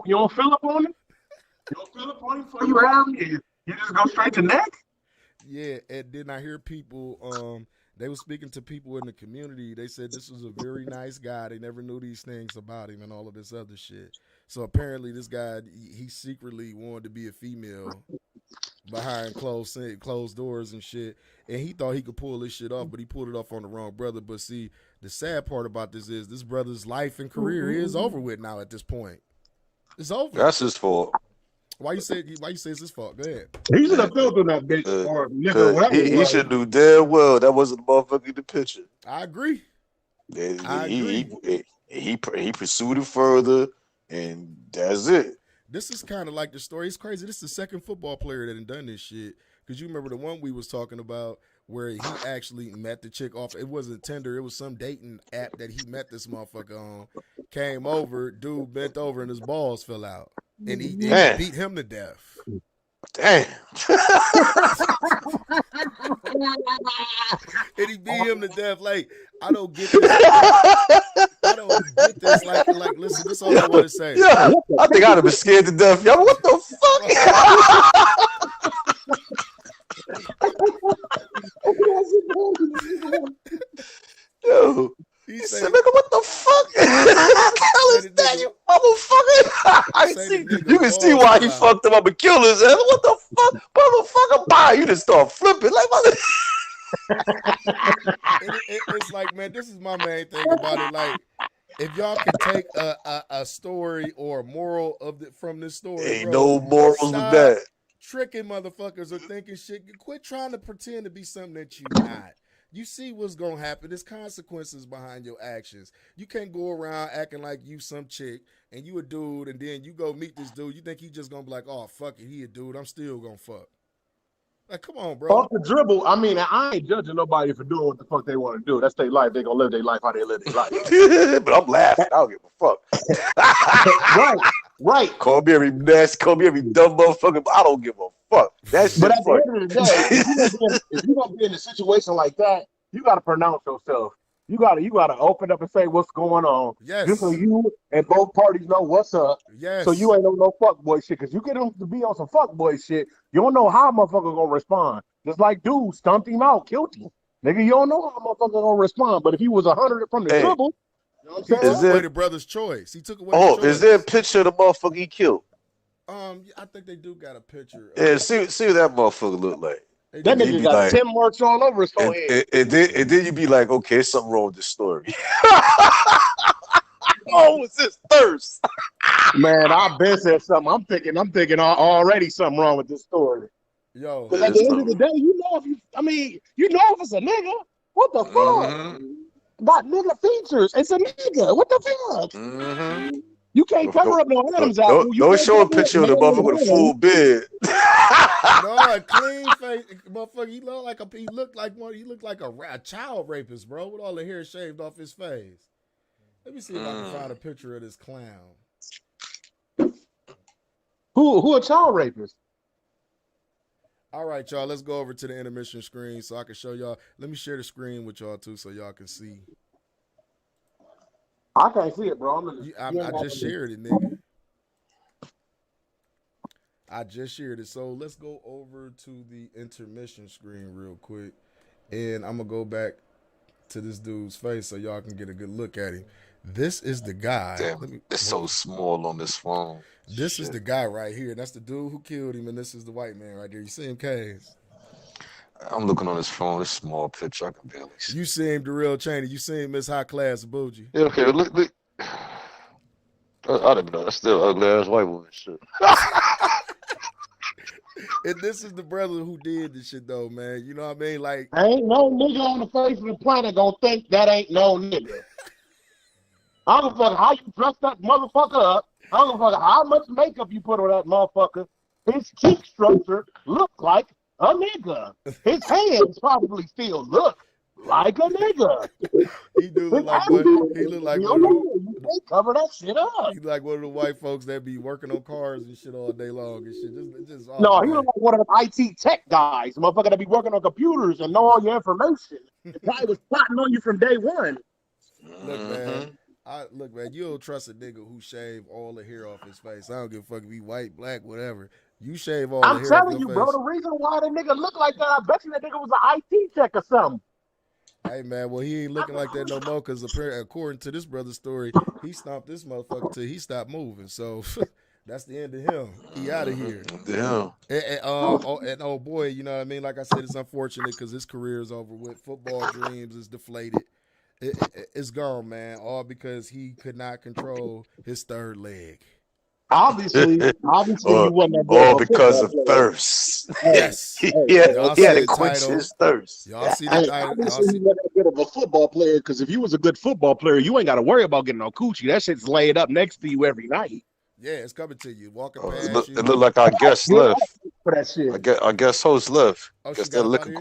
don't feel up on it. You don't feel up on it before you have him. You just go straight to neck. Yeah, and then I hear people, they were speaking to people in the community. They said this was a very nice guy. They never knew these things about him and all of this other shit. So apparently this guy, he secretly wanted to be a female behind closed doors and shit. And he thought he could pull this shit off, but he pulled it off on the wrong brother. But see, the sad part about this is this brother's life and career is over with now at this point. It's over. That's his fault. Why you say it's his fault? Go ahead. He should have felt on that bitch or nigga, whatever. He should do damn well that wasn't the motherfucker in the picture. I agree. He pursued it further, and that's it. This is kind of like the story. It's crazy. This is the second football player that done this shit. Because you remember the one we was talking about where he actually met the chick off. It wasn't Tinder. It was some dating app that he met this motherfucker on. Came over, dude bent over, and his balls fell out. And he beat him to death. Damn. And he beat him to death. Like, I don't get this. I don't get this. Like, listen, this is all I want to say. Yeah, I think I'd have been scared to death. Yo, what the fuck? Yo. He said, nigga, what the fuck? Hell is that, you motherfucker? You can see why he fucked him up and killed his ass. What the fuck? Motherfucker, bye. You just start flipping. Like, it's like, man, this is my main thing about it. Like, if y'all could take a story or a moral from this story, ain't no morals with that. Tricking motherfuckers or thinking shit. Quit trying to pretend to be something that you're not. You see what's gonna happen. There's consequences behind your actions. You can't go around acting like you some chick and you a dude, and then you go meet this dude. You think he just gonna be like, oh fuck it, he a dude. I'm still gonna fuck. Like, come on, bro. Off the dribble. I mean, I ain't judging nobody for doing what the fuck they want to do. That's their life. They gonna live their life how they live their life. But I'm laughing. I don't give a fuck. Right. Call me every dumb motherfucker, but I don't give a fuck. That shit. But at the end of the day, if you're gonna be in a situation like that, you gotta pronounce yourself. You gotta open up and say what's going on. Yes. Just so you and both parties know what's up. Yes. So you ain't on no fuckboy shit. Cause you get them to be on some fuckboy shit, you don't know how a motherfucker gonna respond. Just like dude stumped him out, killed him. Nigga, you don't know how a motherfucker gonna respond. But if he was 100 from the dribble, you know what I'm saying? He took away the brother's choice. He took away the choice. Is there a picture of the motherfucker he killed? I think they do got a picture. Yeah, see what that motherfucker look like. That nigga got like, 10 marks all over his forehead. And then you be like, okay, something wrong with this story. Oh, it's this thirst. Man, I've been said something. I'm thinking already something wrong with this story. Yo, because at the end of the day, you know if it's a nigga. What the fuck? got nigga features. It's a nigga. What the fuck? Mm-hmm. You can't cover up no Adam's apple. You Don't can't show a cover up picture of the no motherfucker with a full beard. No, a clean face, motherfucker. He looked like a child rapist, bro, with all the hair shaved off his face. Let me see if I can find a picture of this clown. Who a child rapist? All right, y'all. Let's go over to the intermission screen so I can show y'all. Let me share the screen with y'all too, so y'all can see. I can't see it, bro. I just shared it, nigga. I just shared it. So let's go over to the intermission screen real quick. And I'm going to go back to this dude's face so y'all can get a good look at him. This is the guy. Damn, it's so small on this phone. This is the guy right here. That's the dude who killed him, and this is the white man right there. You see him, K's? I'm looking on his phone. This small picture, I can barely see. You see him, Darrell Cheney. You see him, Miss High Class Bougie. Yeah, okay, look. I don't know. That's still ugly ass white woman shit. And this is the brother who did this shit, though, man. You know what I mean? Like, ain't no nigga on the face of the planet gonna think that ain't no nigga. I don't fuck how you dress that motherfucker up. I don't fuck how much makeup you put on that motherfucker. His cheek structure looks like a nigga. His hands probably still look like a nigga. he do look like what? He look like one of you can't cover that shit up. He like one of the white folks that be working on cars and shit all day long and shit. Just no, he look like one of them IT tech guys, motherfucker that be working on computers and know all your information. The guy was plotting on you from day one. Look, man, you don't trust a nigga who shave all the hair off his face. I don't give a fuck if he white, black, whatever. You shave all the hair off your face. I'm telling you, bro, the reason why the nigga look like that, I bet you that nigga was an IT tech or something. Hey, man, well, he ain't looking like that no more because according to this brother's story, he stomped this motherfucker till he stopped moving. So that's the end of him. He out of here. Damn. And oh, boy, you know what I mean? Like I said, it's unfortunate because his career is over with. Football dreams is deflated. It's gone, man, all because he could not control his third leg. Obviously, he wasn't that good. All because of thirst. Yes. he had to quench his thirst. Y'all see the title? Obviously, he wasn't that good of a football player because if you was a good football player, you ain't got to worry about getting no coochie. That shit's laid up next to you every night. Yeah, it's coming to you. Walking past you. It looked like our guest left. For that shit. I guess host left. Oh, guess that liquor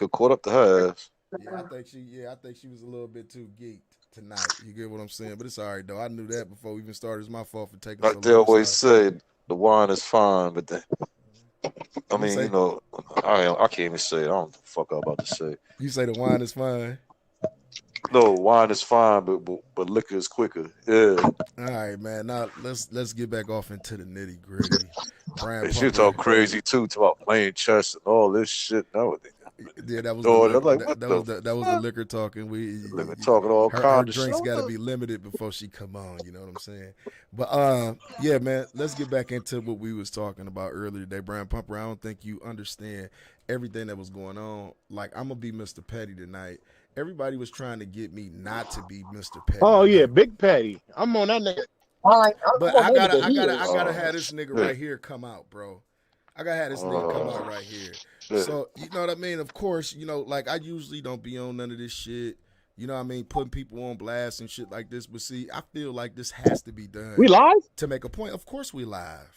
caught up to her ass. Yeah, I think she was a little bit too geeked tonight. You get what I'm saying? But it's all right though. I knew that before we even started. It's my fault for taking. Like they always say, the wine is fine, but I mean, you know, I can't even say it. I don't know what the fuck I'm about to say. You say the wine is fine. No, wine is fine, but liquor is quicker. Yeah. All right, man. Now let's get back off into the nitty gritty. She talk crazy too, about playing chess and all this shit. Yeah, that was the liquor talking. Liquor talking all kinds her of drinks shit. got to be limited before she come on. You know what I'm saying? But yeah, man. Let's get back into what we was talking about earlier today, Brian Pumper. I don't think you understand everything that was going on. Like I'm gonna be Mr. Petty tonight. Everybody was trying to get me not to be Mr. Petty. Oh yeah, Big Petty. I'm on that nigga. But I gotta have this nigga right here come out, bro. I gotta have this nigga come out right here. So, you know what I mean? Of course, you know, like I usually don't be on none of this shit. You know what I mean? Putting people on blast and shit like this. But see, I feel like this has to be done. We live? To make a point. Of course we live.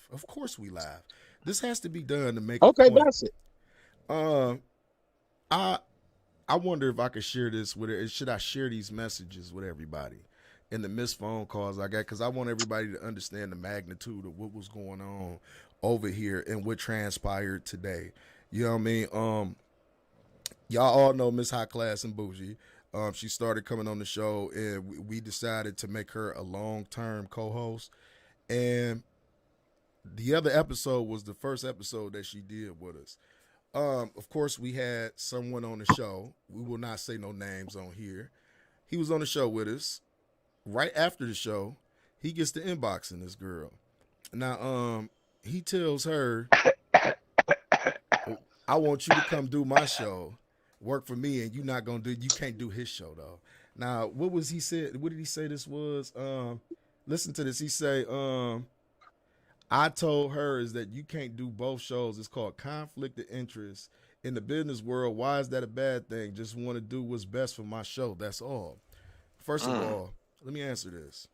This has to be done to make a point. Okay, that's it. I wonder if I could share this with her. Should I share these messages with everybody? And the missed phone calls I got, because I want everybody to understand the magnitude of what was going on over here and what transpired today. You know what I mean? Y'all all know Miss High Class and Bougie. She started coming on the show, and we decided to make her a long-term co-host. And the other episode was the first episode that she did with us. Of course, we had someone on the show. We will not say no names on here. He was on the show with us. Right after the show, he gets to inboxing this girl. Now, he tells her, I want you to come do my show, work for me, and you can't do his show though. Now, what was he said? What did he say this was? Listen to this. He say, I told her is that you can't do both shows. It's called conflict of interest. in the business world, why is that a bad thing? Just want to do what's best for my show. That's all. First of all, let me answer this.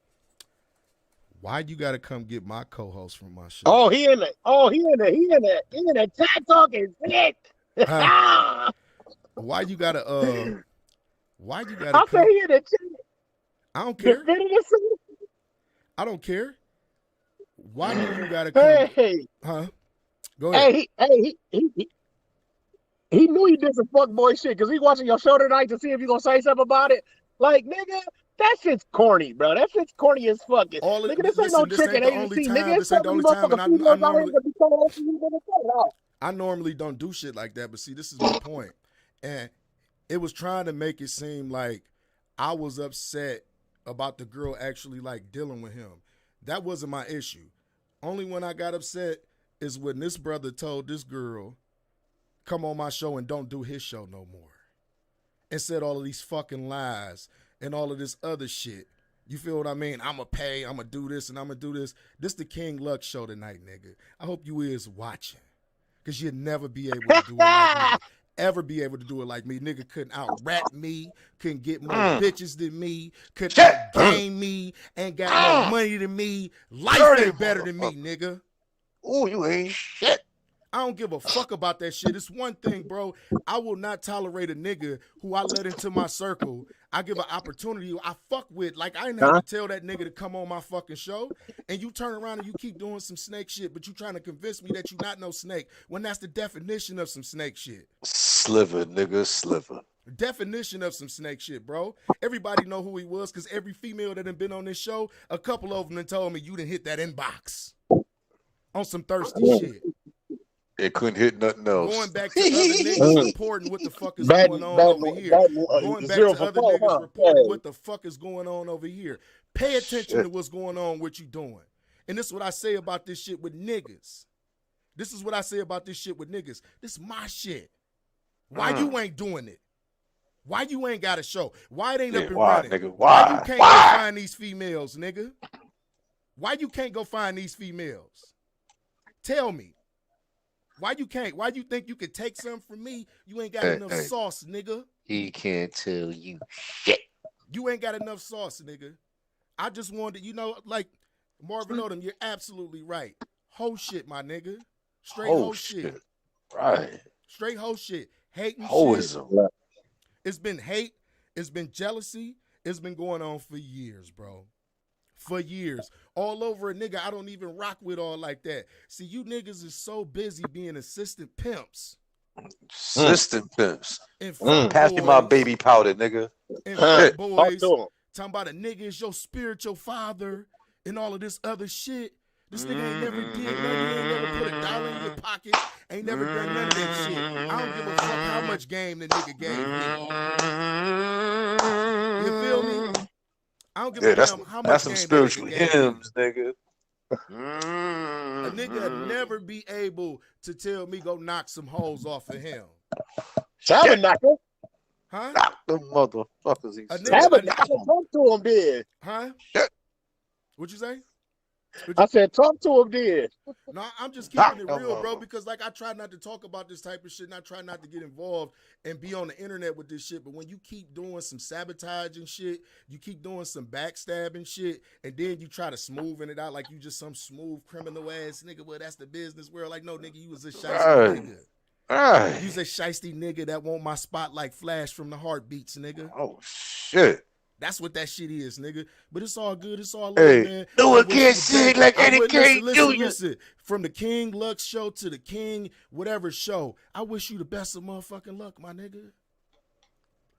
Why you got to come get my co-host from my show? Oh, he in the chat talking shit. Why you gotta I say he in the chat. I don't care. I don't care. Why do you gotta come? Hey, Huh? Go ahead. He knew he did some fuckboy shit because he watching your show tonight to see if you gonna say something about it. Like, nigga, that shit's corny, bro. That shit's corny as fuck. Nigga, this ain't no trick and agency, nigga. This ain't the only time, and I normally don't do shit like that, but see, this is my point. And it was trying to make it seem like I was upset about the girl actually like dealing with him. That wasn't my issue. Only when I got upset is when this brother told this girl, come on my show and don't do his show no more. And said all of these fucking lies and all of this other shit. You feel what I mean? I'm going to pay, I'm going to do this, and I'm going to do this. This the King Lux show tonight, nigga. I hope you is watching. Because you'll never be able to do it like me. Ever be able to do it like me. Nigga couldn't out-rap me, couldn't get more bitches than me, couldn't out-game me, ain't got more money than me. Life ain't better than me, nigga. Oh, you ain't shit. I don't give a fuck about that shit. It's one thing, bro. I will not tolerate a nigga who I let into my circle. I give an opportunity I fuck with. Like, I ain't have to tell that nigga to come on my fucking show. And you turn around and you keep doing some snake shit, but you trying to convince me that you not no snake when that's the definition of some snake shit. Sliver, nigga, sliver. Definition of some snake shit, bro. Everybody know who he was because every female that done been on this show, a couple of them done told me you done hit that inbox on some thirsty shit. It couldn't hit nothing else. Going back to other niggas reporting what the fuck is going on over here. Going back to other niggas reporting what the fuck is going on over here. Pay attention to what's going on, what you doing. And this is what I say about this shit with niggas. This is what I say about this shit with niggas. This is my shit. Why you ain't doing it? Why you ain't got a show? Why it ain't up and running? Nigga, why you can't go find these females, nigga? Why you can't go find these females? Tell me. Why you can't? Why you think you could take something from me? You ain't got enough sauce, nigga. He can't tell you shit. You ain't got enough sauce, nigga. I just wanted, like Marvin Odom, you're absolutely right. Whole shit, my nigga. Straight whole shit. Right. Straight whole shit. Hating Hoism. shit. It's been hate. It's been jealousy. It's been going on for years, bro. For years. All over a nigga I don't even rock with all like that. See, you niggas is so busy being assistant pimps. Assistant pimps. And pass me my baby powder, nigga. And boys talking about a nigga is your spiritual father and all of this other shit. This nigga ain't never did nothing. Ain't never put $1 in your pocket. Ain't never done none of that shit. I don't give a fuck how much game the nigga gave me. You feel me? I don't give a damn how much. That's some spiritual hymns, nigga. A nigga never be able to tell me go knock some hoes off of him. Tabernacle. Huh? Knock them motherfuckers. Tabernacle. Talk to him, then. Huh? What'd you say? I said, talk to him, then. No, I'm just keeping it real, bro, because like I try not to talk about this type of shit and I try not to get involved and be on the internet with this shit. But when you keep doing some sabotaging shit, you keep doing some backstabbing shit, and then you try to smoothen it out like you just some smooth criminal ass nigga. Well, that's the business world. Like, no, nigga, you was a shiesty nigga. You was a shiesty nigga that want my spot like Flash from the Heartbeats, nigga. Oh, shit. That's what that shit is, nigga. But it's all good. It's all love, man. No one can't sing like Eddie King Jr. Listen. From the King Lux show to the King whatever show, I wish you the best of motherfucking luck, my nigga.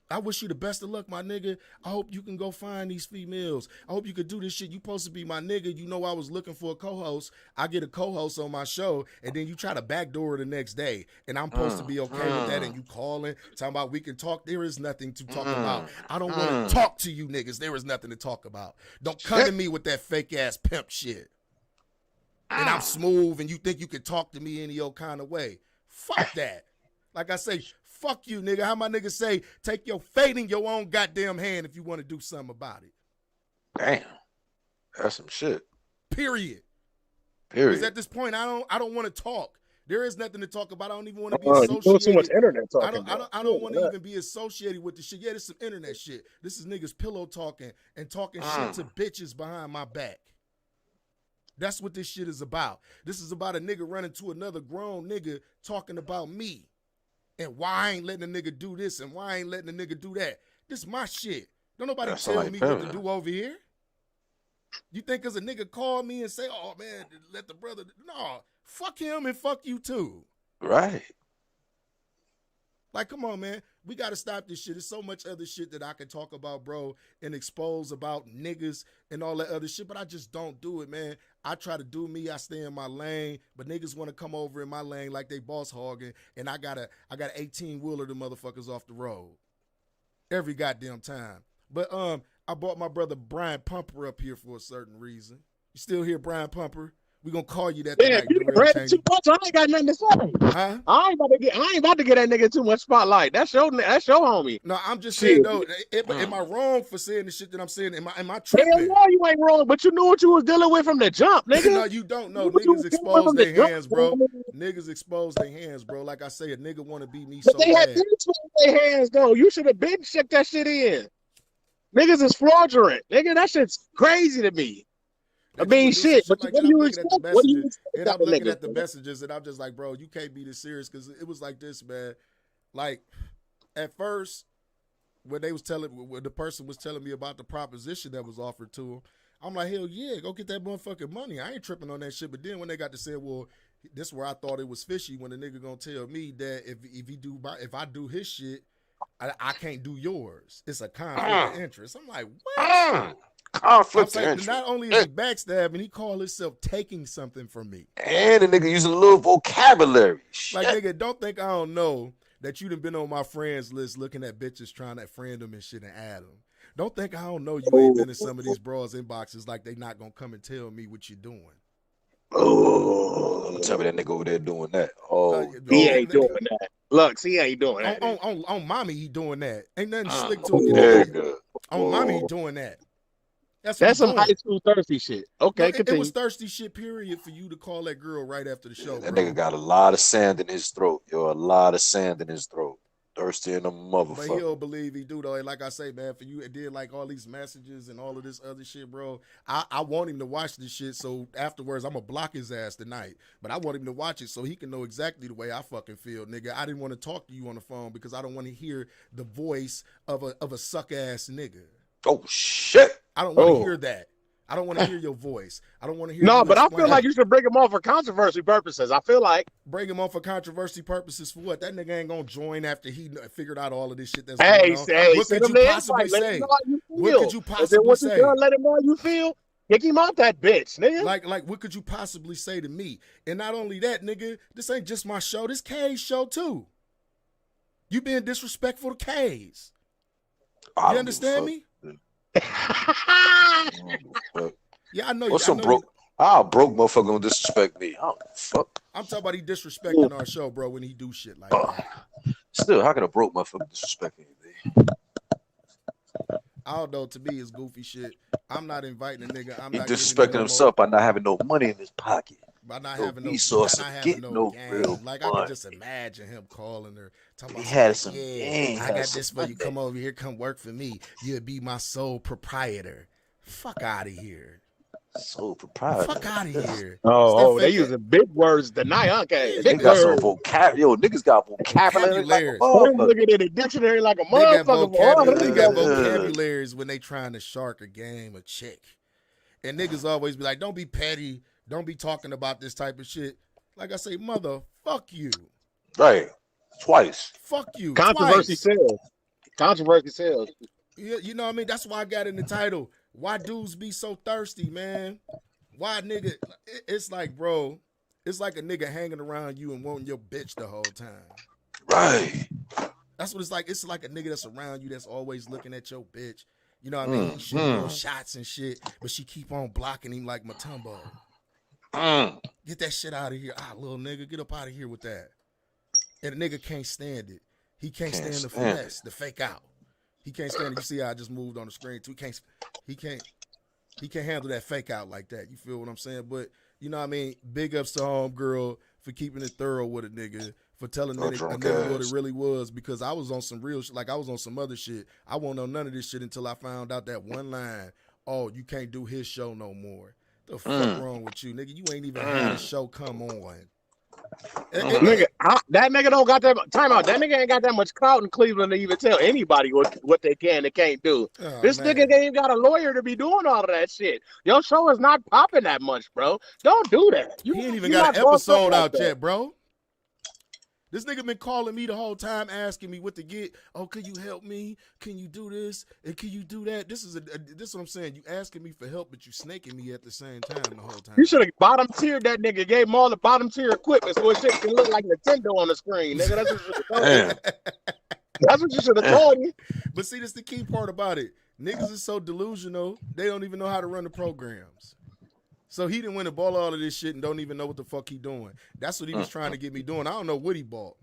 I wish you the best of luck, my nigga. I hope you can go find these females. I hope you could do this shit. You supposed to be my nigga. You know I was looking for a co-host. I get a co-host on my show, and then you try to backdoor the next day, and I'm supposed to be okay with that, and you calling, talking about we can talk. There is nothing to talk about. I don't want to talk to you niggas. There is nothing to talk about. Don't come to me with that fake-ass pimp shit. And I'm smooth, and you think you can talk to me any old kind of way. Fuck that. Like I say, fuck you, nigga. How my niggas say, take your fate in your own goddamn hand if you want to do something about it. Damn. That's some shit. Period. Period. Because at this point, I don't want to talk. There is nothing to talk about. I don't even want to be You doing too much associated. internet I talking. don't want to even be associated with the shit. Yeah, this is some internet shit. This is niggas pillow talking and talking shit to bitches behind my back. That's what this shit is about. This is about a nigga running to another grown nigga talking about me. And why I ain't letting a nigga do this and why I ain't letting a nigga do that. This is my shit. Don't nobody tell me what to do over here. You think because a nigga call me and say, oh, man, let the brother. No, fuck him and fuck you too. Right. Like, come on, man. We got to stop this shit. There's so much other shit that I can talk about, bro, and expose about niggas and all that other shit, but I just don't do it, man. I try to do me. I stay in my lane, but niggas want to come over in my lane like they boss hogging, and I got 18-wheeler the motherfuckers off the road every goddamn time. But I brought my brother Brian Pumper up here for a certain reason. You still here, Brian Pumper? We gonna call you that tonight. You read too much. I ain't got nothing to say. Huh? I ain't about to get that nigga too much spotlight. That's your homie. No, I'm just saying though. Am I wrong for saying the shit that I'm saying? Am I tripping? Hell no, you ain't wrong. But you knew what you was dealing with from the jump, nigga. No, you don't know. Niggas expose their hands, bro. Niggas expose their hands, bro. Like I say, a nigga want to be me so they had bad. their hands though. You should have been checked that shit in. Niggas is fraudulent, nigga. That shit's crazy to me. I mean, shit. But like what do you expect? What do you expect? And I'm looking at the messages, and I'm just like, bro, you can't be this serious because it was like this, man. Like at first, when the person was telling me about the proposition that was offered to him, I'm like, hell yeah, go get that motherfucking money. I ain't tripping on that shit. But then when they got to say, well, this is where I thought it was fishy when the nigga gonna tell me that if I do his shit, I can't do yours. It's a conflict of interest. I'm like, what? Conflict of interest. Not only is he backstabbing, he called himself taking something from me. And the nigga using a little vocabulary. Like, nigga, don't think I don't know that you done been on my friends list looking at bitches trying to friend them and shit and add them. Don't think I don't know you ain't been in some of these bras inboxes like they not gonna come and tell me what you're doing. Oh, tell me that nigga over there doing that. He ain't doing that. Look, he ain't doing that. On mommy, he doing that. Ain't nothing slick to him. On mommy, he doing that. That's some high school thirsty shit. Okay, no, it was thirsty shit, period, for you to call that girl right after the show. That nigga got a lot of sand in his throat, yo. A lot of sand in his throat. Thirsty in a motherfucker. But he don't believe he do, though. And like I say, man, for you, it did like all these messages and all of this other shit, bro. I want him to watch this shit, so afterwards I'm going to block his ass tonight. But I want him to watch it so he can know exactly the way I fucking feel, nigga. I didn't want to talk to you on the phone because I don't want to hear the voice of a suck-ass nigga. Oh, shit. I don't want to hear that. I don't want to hear your voice. I don't want to hear. No, but I feel like you should bring him on for controversy purposes. I feel like bring him on for controversy purposes for what? That nigga ain't gonna join after he figured out all of this shit that's going on. What could you possibly say? What could you possibly say? Let him know how you feel. Kick him out that bitch, nigga. Like, what could you possibly say to me? And not only that, nigga, this ain't just my show. This K's show too. You being disrespectful to K's. You understand me? Yeah, I know. What's some broke? How broke motherfucker gonna disrespect me? I don't fuck. I'm talking about he disrespecting our show, bro. When he do shit like that. Still, how can a broke motherfucker disrespect me? I don't know. To me, it's goofy shit. I'm not inviting a nigga. I'm not disrespecting himself by not having no money in his pocket. By not having no resources, no real like I can just imagine him calling her, talking about, he had some. Yeah, I got this for you. Come over here, come work for me. You'll be my sole proprietor. Fuck out of here. Sole proprietor. Fuck out of here. Oh, they using big words tonight, huh? They got some vocabulary. Yo, niggas got vocabulary. Looking at the dictionary like a motherfucker. They got vocabularies when they trying to shark a game, a chick. And niggas always be like, don't be petty. Don't be talking about this type of shit. Like I say, mother, fuck you. Right. Twice. Fuck you. Controversy sells. Controversy sells. You know what I mean? That's why I got in the title. Why dudes be so thirsty, man? Why nigga? It's like, bro, it's like a nigga hanging around you and wanting your bitch the whole time. Right. That's what it's like. It's like a nigga that's around you that's always looking at your bitch. You know what I mean? Shooting shots and shit, but she keep on blocking him like Matumbo. Get that shit out of here. Little nigga, get up out of here with that. And the nigga can't stand it. He can't stand the finesse, the fake out. He can't stand it. You see how I just moved on the screen too. He can't handle that fake out like that. You feel what I'm saying? But you know what I mean? Big ups to homegirl for keeping it thorough with a nigga, for telling a drunk nigga what ass. it really was, because I was on some real shit. Like, I was on some other shit. I won't know none of this shit until I found out that one line, oh, you can't do his show no more. The fuck wrong with you, nigga? You ain't even had a show come on. Nigga, that nigga don't got that time out. That nigga ain't got that much clout in Cleveland to even tell anybody what they can and can't do. Oh, this man. nigga ain't got a lawyer to be doing all of that shit. Your show is not popping that much, bro. Don't do that. He ain't even got an episode out yet, bro. This nigga been calling me the whole time, asking me what to get. Oh, can you help me? Can you do this? And can you do that? This is what I'm saying. You asking me for help, but you snaking me at the same time the whole time. You should have bottom tiered that nigga, gave him all the bottom tier equipment so it shit can look like Nintendo on the screen, nigga. That's what you should have told him. That's what you should have told him. But see, that's the key part about it. Niggas is so delusional, they don't even know how to run the programs. So he didn't win and bought all of this shit and don't even know what the fuck he doing. That's what he was trying to get me doing. I don't know what he bought,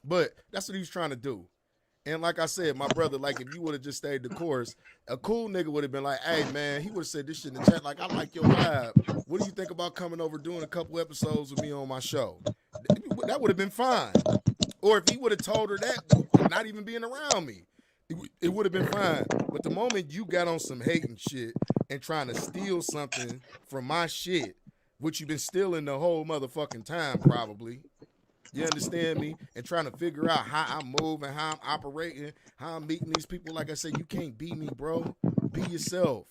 but that's what he was trying to do. And like I said, my brother, like, if you would have just stayed the course, a cool nigga would have been like, hey, man, he would have said this shit in the chat. Like, I like your vibe. What do you think about coming over doing a couple episodes with me on my show? That would have been fine. Or if he would have told her that, not even being around me, it would have been fine. But the moment you got on some hating shit and trying to steal something from my shit, which you've been stealing the whole motherfucking time probably, you understand me? And trying to figure out how I'm moving, how I'm operating, how I'm meeting these people. Like I said, you can't be me, bro. Be yourself.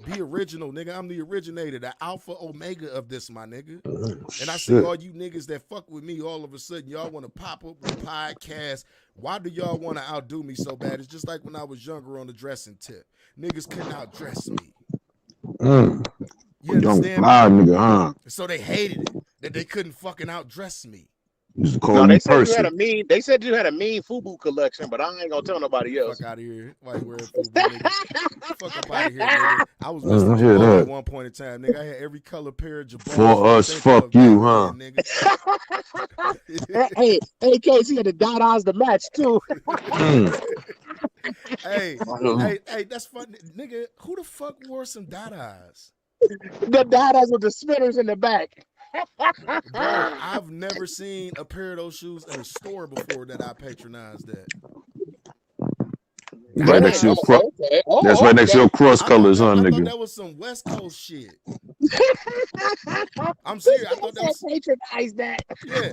Be original, nigga. I'm the originator, the alpha omega of this, my nigga. And I see all you niggas that fuck with me, all of a sudden, y'all want to pop up with a podcast. Why do y'all want to outdo me so bad? It's just like when I was younger on the dressing tip. Niggas couldn't outdress me. You understand me? Nigga, huh? So they hated it, that they couldn't fucking outdress me. No, they said you had a mean. They said you had a mean FUBU collection, but I ain't gonna tell nobody else. Fuck out of here! Why you wearing FUBU, nigga? Fuck up out of here, nigga. I was Mr. Jabbar at one point in time, nigga. I had every color pair of Jabbar. For us, fuck you, huh? Hey, KC had the Dadas to match too. hey, that's funny, nigga. Who the fuck wore some Dadas? The Dadas with the spinners in the back. Bro, I've never seen a pair of those shoes in a store before that I patronized that. Right next to your cross. That's right next to your cross colors, huh, nigga? I thought that was some West Coast shit. I'm serious. I thought that was patronize that. Yeah,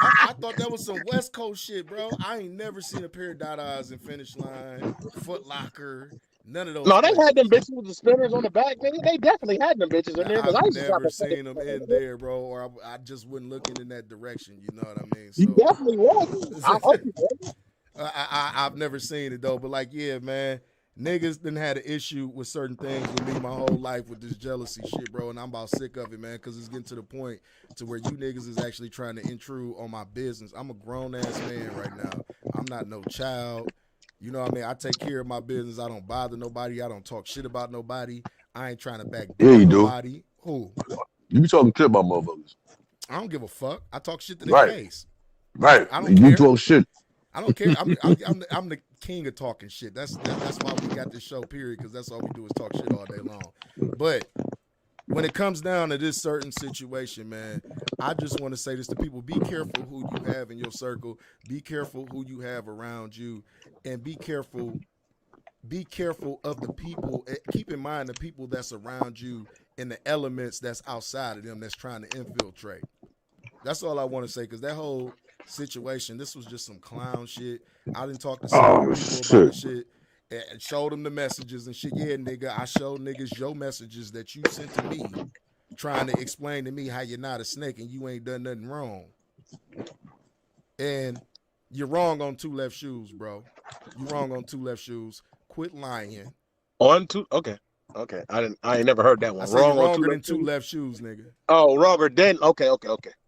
I thought that was some West Coast shit, bro. I ain't never seen a pair of Dadas in Finish Line, Foot Locker. None of those. No, they had them bitches with the spinners on the back, nigga. They definitely had them bitches in there. I've never seen them in there, bro, or I just wasn't looking in that direction. You know what I mean? So, you definitely was. I hope you was. I've never seen it though, but like, yeah, man, niggas done had an issue with certain things with me my whole life with this jealousy shit, bro, and I'm about sick of it, man, because it's getting to the point to where you niggas is actually trying to intrude on my business. I'm a grown ass man right now. I'm not no child. You know what I mean? I take care of my business. I don't bother nobody. I don't talk shit about nobody. I ain't trying to back down nobody. Who? You be talking shit about motherfuckers. I don't give a fuck. I talk shit to their face. Right. I don't care. You talk shit. I don't care. I'm the king of talking shit. That's why we got this show, period, because that's all we do is talk shit all day long. But when it comes down to this certain situation, man, I just want to say this to people. Be careful who you have in your circle. Be careful who you have around you. And be careful of the people. Keep in mind the people that's around you and the elements that's outside of them that's trying to infiltrate. That's all I want to say, because that whole situation, this was just some clown shit. I didn't talk to some people about the shit and showed them the messages and shit. Yeah, nigga, I showed niggas your messages that you sent to me, trying to explain to me how you're not a snake and you ain't done nothing wrong. And you're wrong on two left shoes, bro. You're wrong on two left shoes. Quit lying. On two? Okay. I ain't never heard that one. I said wrong, you're wronger than two left shoes, nigga. Oh, wronger than okay. You're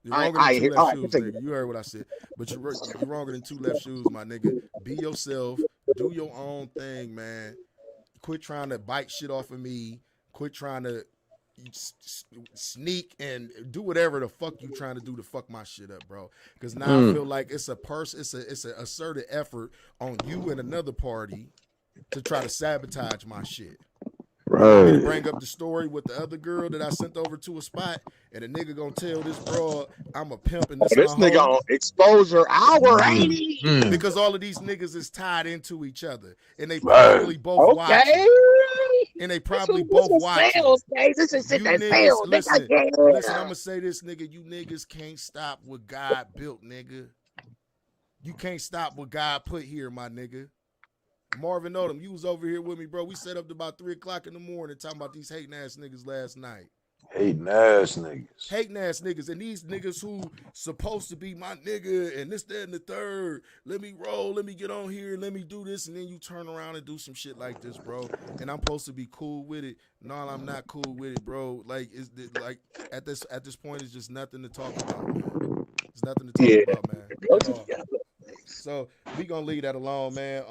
wronger than two left shoes, nigga. You heard what I said. But you're wronger than two left shoes, my nigga. Be yourself. Do your own thing, man. Quit trying to bite shit off of me. Quit trying to sneak and do whatever the fuck you trying to do to fuck my shit up, bro. Because now I feel like it's an asserted effort on you and another party to try to sabotage my shit. want me to bring up the story with the other girl that I sent over to a spot, and a nigga gonna tell this broad I'm a pimp and this nigga on exposure hour, ain't he? Because all of these niggas is tied into each other, and they probably both watching. And they probably both watching. This is shit that sales. Listen, I'm gonna say this, nigga. You niggas can't stop what God built, nigga. You can't stop what God put here, my nigga. Marvin Odom, you was over here with me, bro. We set up to about 3 o'clock in the morning talking about these hating ass niggas last night. Hating ass niggas. Hating ass niggas. And these niggas who supposed to be my nigga and this, that, and the third. Let me roll. Let me get on here. Let me do this. And then you turn around and do some shit like this, bro. And I'm supposed to be cool with it. No, I'm not cool with it, bro. Like, at this point, it's just nothing to talk about, man. It's nothing to talk about, man. So we gonna leave that alone, man.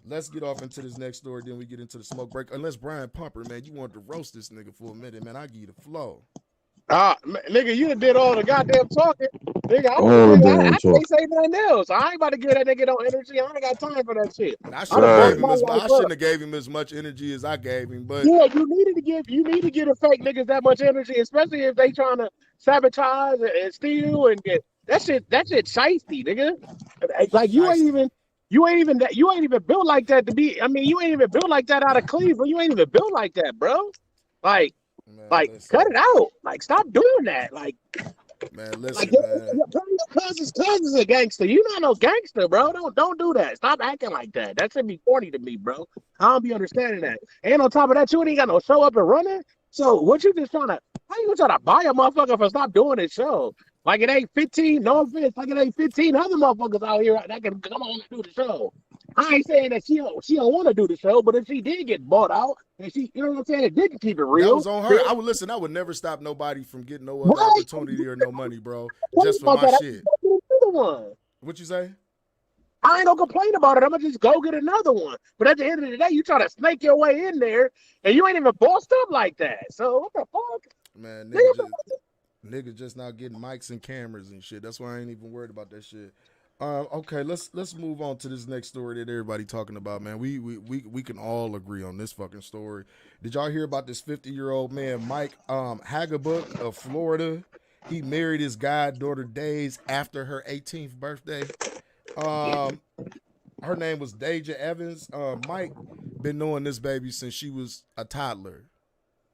Let's get off into this next story, then we get into the smoke break. Unless Brian Pumper, man, you wanted to roast this nigga for a minute, man. I give you the flow. Nigga, you done did all the goddamn talking. Nigga, I can't say nothing else. I ain't about to give that nigga no energy. I ain't got time for that shit. I shouldn't have gave him as much energy as I gave him, but yeah, you need to give the fake niggas that much energy, especially if they trying to sabotage and steal and get that shit shiesty, nigga. Like you ain't even built like that to be. I mean, you ain't even built like that out of Cleveland. You ain't even built like that, bro. Like, cut it out. Like, stop doing that. Like, man, listen, man. Your cousin's a gangster. You not no gangster, bro. Don't do that. Stop acting like that. That should be corny to me, bro. I don't be understanding that. And on top of that, you ain't got no show up and running. So what you just trying to? How you trying to buy a motherfucker for stop doing his show? Like it ain't 15, no offense, like it ain't 15 other motherfuckers out here that can come on and do the show. I ain't saying that she don't want to do the show, but if she did get bought out and she, you know what I'm saying, it didn't keep it real. That was on her. I would never stop nobody from getting no other opportunity or no money, bro. Just for my shit. What you say? I ain't gonna complain about it. I'm gonna just go get another one. But at the end of the day, you try to snake your way in there and you ain't even bossed up like that. So what the fuck? Man, nigga just not getting mics and cameras and shit. That's why I ain't even worried about that shit. Okay, let's move on to this next story that everybody talking about, man. We can all agree on this fucking story. Did y'all hear about this 50-year-old man, Mike Hagabook of Florida? He married his goddaughter days after her 18th birthday. Her name was Deja Evans. Mike been knowing this baby since she was a toddler.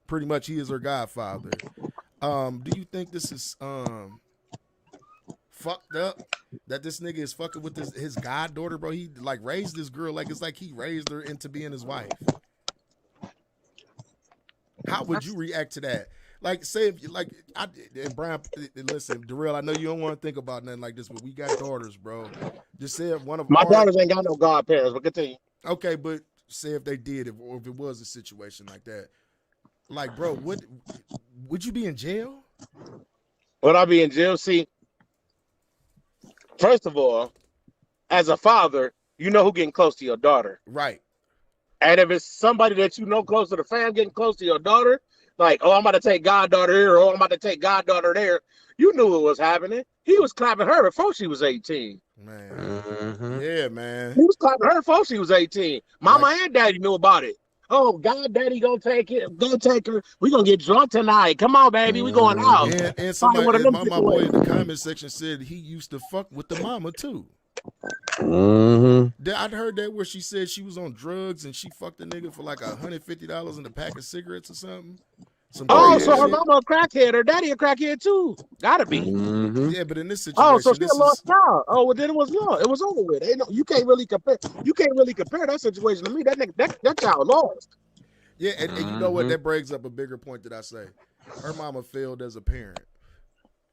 Pretty much, he is her godfather. Do you think this is fucked up that this nigga is fucking with his goddaughter, bro? He like raised this girl like it's like he raised her into being his wife. How would you react to that? Like, say if you like, and Brian, listen, Darrell, I know you don't want to think about nothing like this, but we got daughters, bro. Just say if one of my daughters ain't got no godparents, but continue. Okay, but say if they did, or if it was a situation like that, like, bro, would you be in jail? Would I be in jail? See, first of all, as a father, you know who getting close to your daughter, right? And if it's somebody that you know close to the fam getting close to your daughter, like, oh, I'm about to take goddaughter here, or I'm about to take goddaughter there. You knew what was happening. He was clapping her before she was 18. Man, yeah, man. He was clapping her before she was 18. Mama and daddy knew about it. Oh, God, daddy gonna take her. We gonna get drunk tonight. Come on, baby, we going out. And somebody, my boy in the comment section said he used to fuck with the mama too. I'd heard that where she said she was on drugs and she fucked a nigga for like $150 in a pack of cigarettes or something. So her mama a crackhead, her daddy a crackhead too. Gotta be. Yeah, but in this situation, oh, so she a lost child. Oh, well, then it was long. It was over with. You can't really compare. You can't really compare that situation to me. That nigga, that child lost. Yeah, and you know what? That brings up a bigger point that I say. Her mama failed as a parent.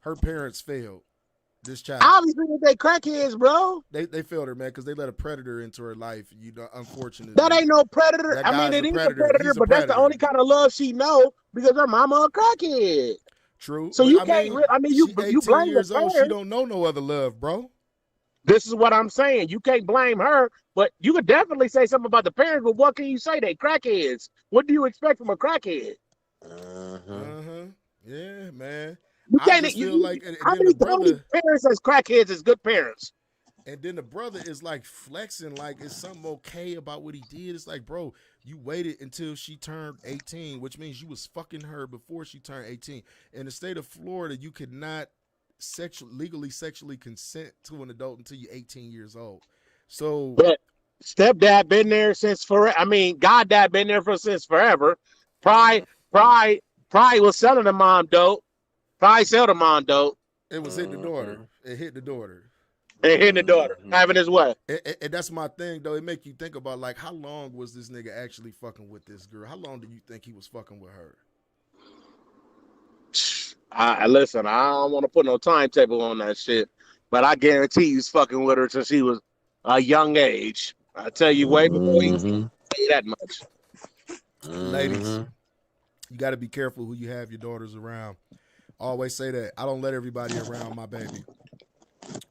Her parents failed this child. Obviously, they crackheads, bro. They failed her, man, because they let a predator into her life. You know, unfortunately. That ain't no predator. I mean, it is a predator, but that's the only kind of love she know because her mama a crackhead. True. So you can't. You blame years the old. parents. She don't know no other love, bro. This is what I'm saying. You can't blame her, but you could definitely say something about the parents. But what can you say? They crackheads. What do you expect from a crackhead? Yeah, man. You can't. How many parents as crackheads as good parents? And then the brother is like flexing, like it's something okay about what he did. It's like, bro, You waited until she turned 18, which means you was fucking her before she turned 18. In the state of Florida, you could not legally sexually consent to an adult until you're 18 years old. So, but stepdad been there since forever. I mean, goddad been there since forever. Probably was selling the mom dope. Probably sell the mom dope. It was hitting the daughter. It hit the daughter. And hitting the daughter, having his way. And that's my thing, though. It make you think about, like, how long was this nigga actually fucking with this girl? How long do you think he was fucking with her? Listen, I don't want to put no timetable on that shit, but I guarantee he's fucking with her since he was a young age. I tell you, way before he say that much. Ladies, you got to be careful who you have your daughters around. I always say that. I don't let everybody around my baby.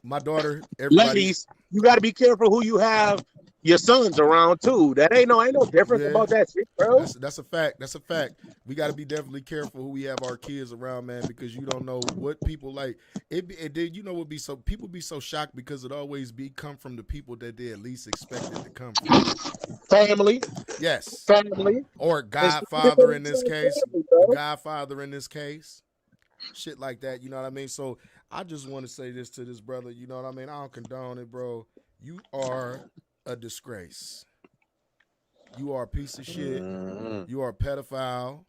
My daughter, everybody. Ladies, you got to be careful who you have your sons around too. That ain't no difference about that shit, bro. That's a fact. That's a fact. We got to be definitely careful who we have our kids around, man, because you don't know what people like. You know, people be so shocked because it always come from the people that they at least expected to come from. Family. Yes. Family. Or Godfather in this case. Godfather in this case. Shit like that. You know what I mean? So I just want to say this to this brother. You know what I mean? I don't condone it, bro. You are a disgrace. You are a piece of shit. You are a pedophile.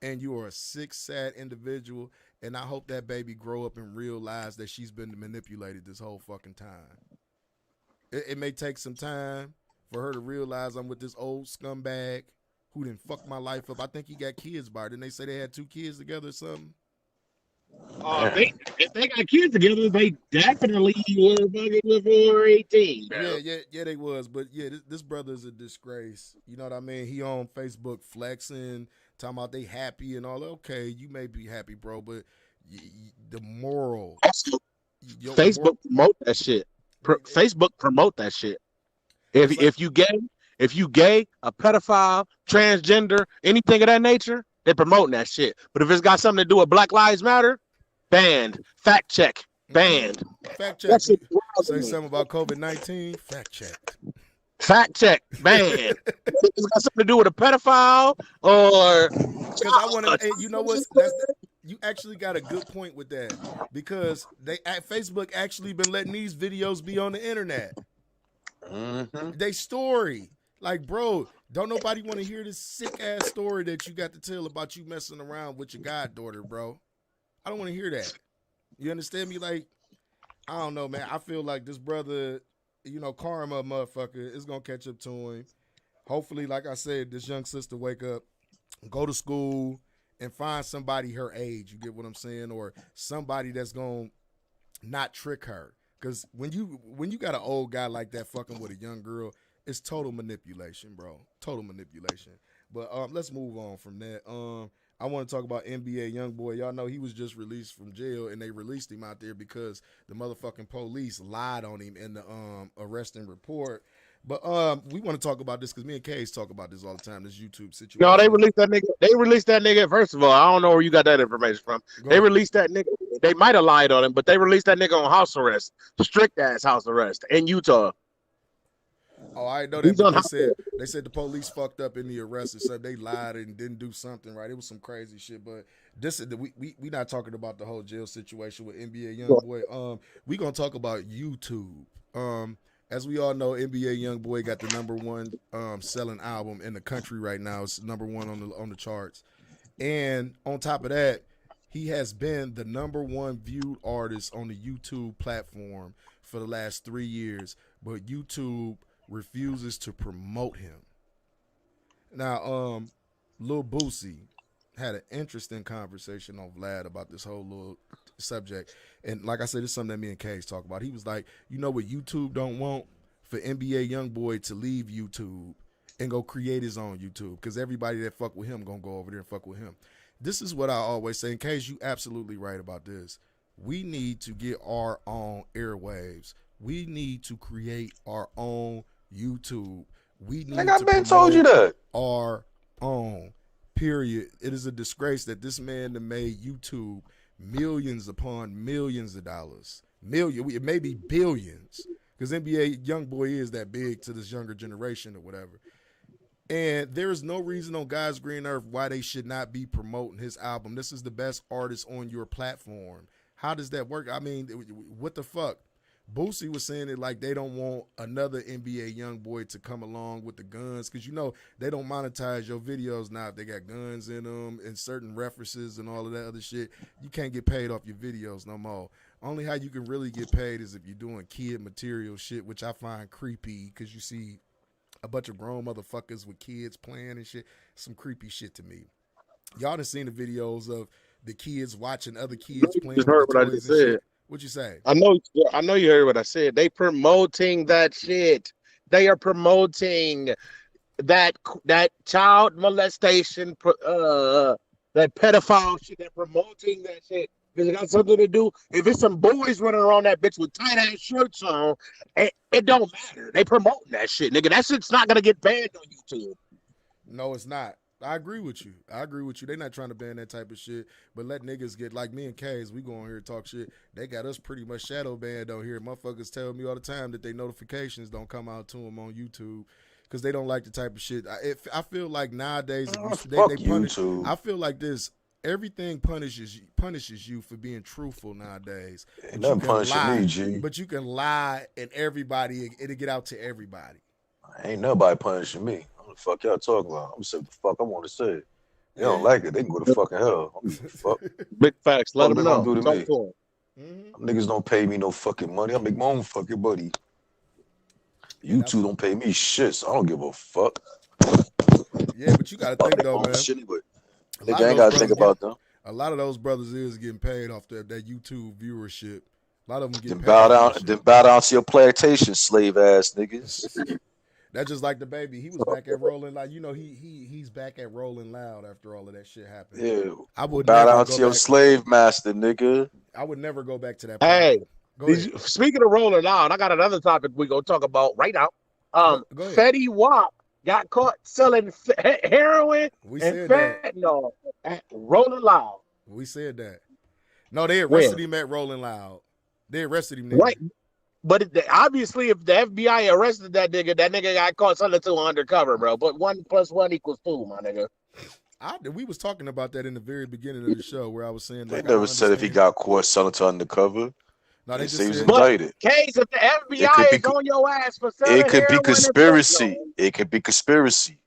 And you are a sick, sad individual. And I hope that baby grow up and realize that she's been manipulated this whole fucking time. It may take some time for her to realize I'm with this old scumbag who didn't fuck my life up. I think he got kids by her. Didn't they say they had 2 kids together or something? If they got kids together, they definitely were fucking before 18. Bro. Yeah, they was. But yeah, this brother is a disgrace. You know what I mean? He on Facebook flexing, talking about they happy and all. Okay, you may be happy, bro, but the moral. Facebook promote that shit. Facebook promote that shit. If you gay, a pedophile, transgender, anything of that nature, they're promoting that shit. But if it's got something to do with Black Lives Matter, banned. Fact check. Banned. Fact check. Say something about COVID-19. Fact check. Fact check. Banned. If it's got something to do with a pedophile or because I want to. You know what? You actually got a good point with that because Facebook actually been letting these videos be on the internet. They story. Like, bro, don't nobody want to hear this sick ass story that you got to tell about you messing around with your goddaughter, bro. I don't want to hear that. You understand me? Like, I don't know, man. I feel like this brother, you know, karma motherfucker is gonna catch up to him. Hopefully, like I said, this young sister wake up, go to school, and find somebody her age. You get what I'm saying? Or somebody that's gonna not trick her. Because when you got an old guy like that fucking with a young girl, it's total manipulation, bro. Total manipulation. But let's move on from that. I want to talk about NBA YoungBoy. Y'all know he was just released from jail, and they released him out there because the motherfucking police lied on him in the arresting report. But we want to talk about this because me and Case talk about this all the time, this YouTube situation. No, they released that nigga. They released that nigga. First of all, I don't know where you got that information from. They released that nigga. They might have lied on him, but they released that nigga on house arrest, strict ass house arrest in Utah. Oh, I know that. They said the police fucked up in the arrest and said they lied and didn't do something right. It was some crazy shit. But this is we not talking about the whole jail situation with NBA YoungBoy. We gonna talk about YouTube. As we all know, NBA YoungBoy got the #1 selling album in the country right now. It's #1 on the charts. And on top of that, he has been the #1 viewed artist on the YouTube platform for the last 3 years. But YouTube refuses to promote him. Now, Lil Boosie had an interesting conversation on Vlad about this whole little subject. And like I said, it's something that me and Case talk about. He was like, you know what YouTube don't want? For NBA YoungBoy to leave YouTube and go create his own YouTube. Because everybody that fuck with him gonna go over there and fuck with him. This is what I always say. In case you absolutely right about this. We need to get our own airwaves. We need to create our own YouTube. We need I've been told you that. Our own. Period. It is a disgrace that this man that made YouTube millions upon millions of dollars. It may be billions. Because NBA YoungBoy is that big to this younger generation or whatever. And there is no reason on God's green earth why they should not be promoting his album. This is the best artist on your platform. How does that work? I mean, what the fuck? Boosie was saying it like they don't want another NBA young boy to come along with the guns because, you know, they don't monetize your videos now if they got guns in them and certain references and all of that other shit. You can't get paid off your videos no more. Only how you can really get paid is if you're doing kid material shit, which I find creepy because you see a bunch of grown motherfuckers with kids playing and shit. Some creepy shit to me. Y'all done seen the videos of the kids watching other kids playing with heard the what I toys just and said. shit. What'd you say? I know you heard what I said. They promoting that shit. They are promoting that child molestation, that pedophile shit. They're promoting that shit because it got something to do. If it's some boys running around that bitch with tight ass shirts on, it don't matter. They promoting that shit, nigga. That shit's not gonna get banned on YouTube. No, it's not. I agree with you. They're not trying to ban that type of shit, but let niggas get, like me and K's, we go on here and talk shit. They got us pretty much shadow banned on here. Motherfuckers tell me all the time that their notifications don't come out to them on YouTube because they don't like the type of shit. I feel like nowadays, they punish. YouTube. I feel like this. Everything punishes you for being truthful nowadays. Ain't nothing punishing me, G. But you can lie and it'll get out to everybody. Ain't nobody punishing me. What the fuck y'all talking about? I'm gonna say what the fuck I want to say. They don't like it. They can go to fucking hell. I don't give a fuck. Big facts. Let them know. Do to me. To Niggas don't pay me no fucking money. I make my own fucking money. YouTube don't pay me shit, so I don't give a fuck. Yeah, but you gotta think though, man. Shit anyway. Nigga ain't gotta think about them. A lot of those brothers is getting paid off that YouTube viewership. A lot of them getting paid. Then bow down to your plantation, slave ass niggas. That's just like the baby. He was back at Rolling Loud. You know, he's back at Rolling Loud after all of that shit happened. Yeah. I would bow down to your slave master, nigga. I would never go back to that. Hey, speaking of Rolling Loud, I got another topic we gonna talk about right now. Fetty Wap got caught selling heroin and fentanyl at Rolling Loud. We said that. No, they arrested him at Rolling Loud. They arrested him there. Right. But obviously, if the FBI arrested that nigga got caught selling to undercover, bro. But 1 + 1 = 2, my nigga. We was talking about that in the very beginning of the show where I was saying they never said if he got caught selling to undercover. No, they just said he was said, indicted. Case if the FBI is on your ass for selling, it could be conspiracy. It could be conspiracy.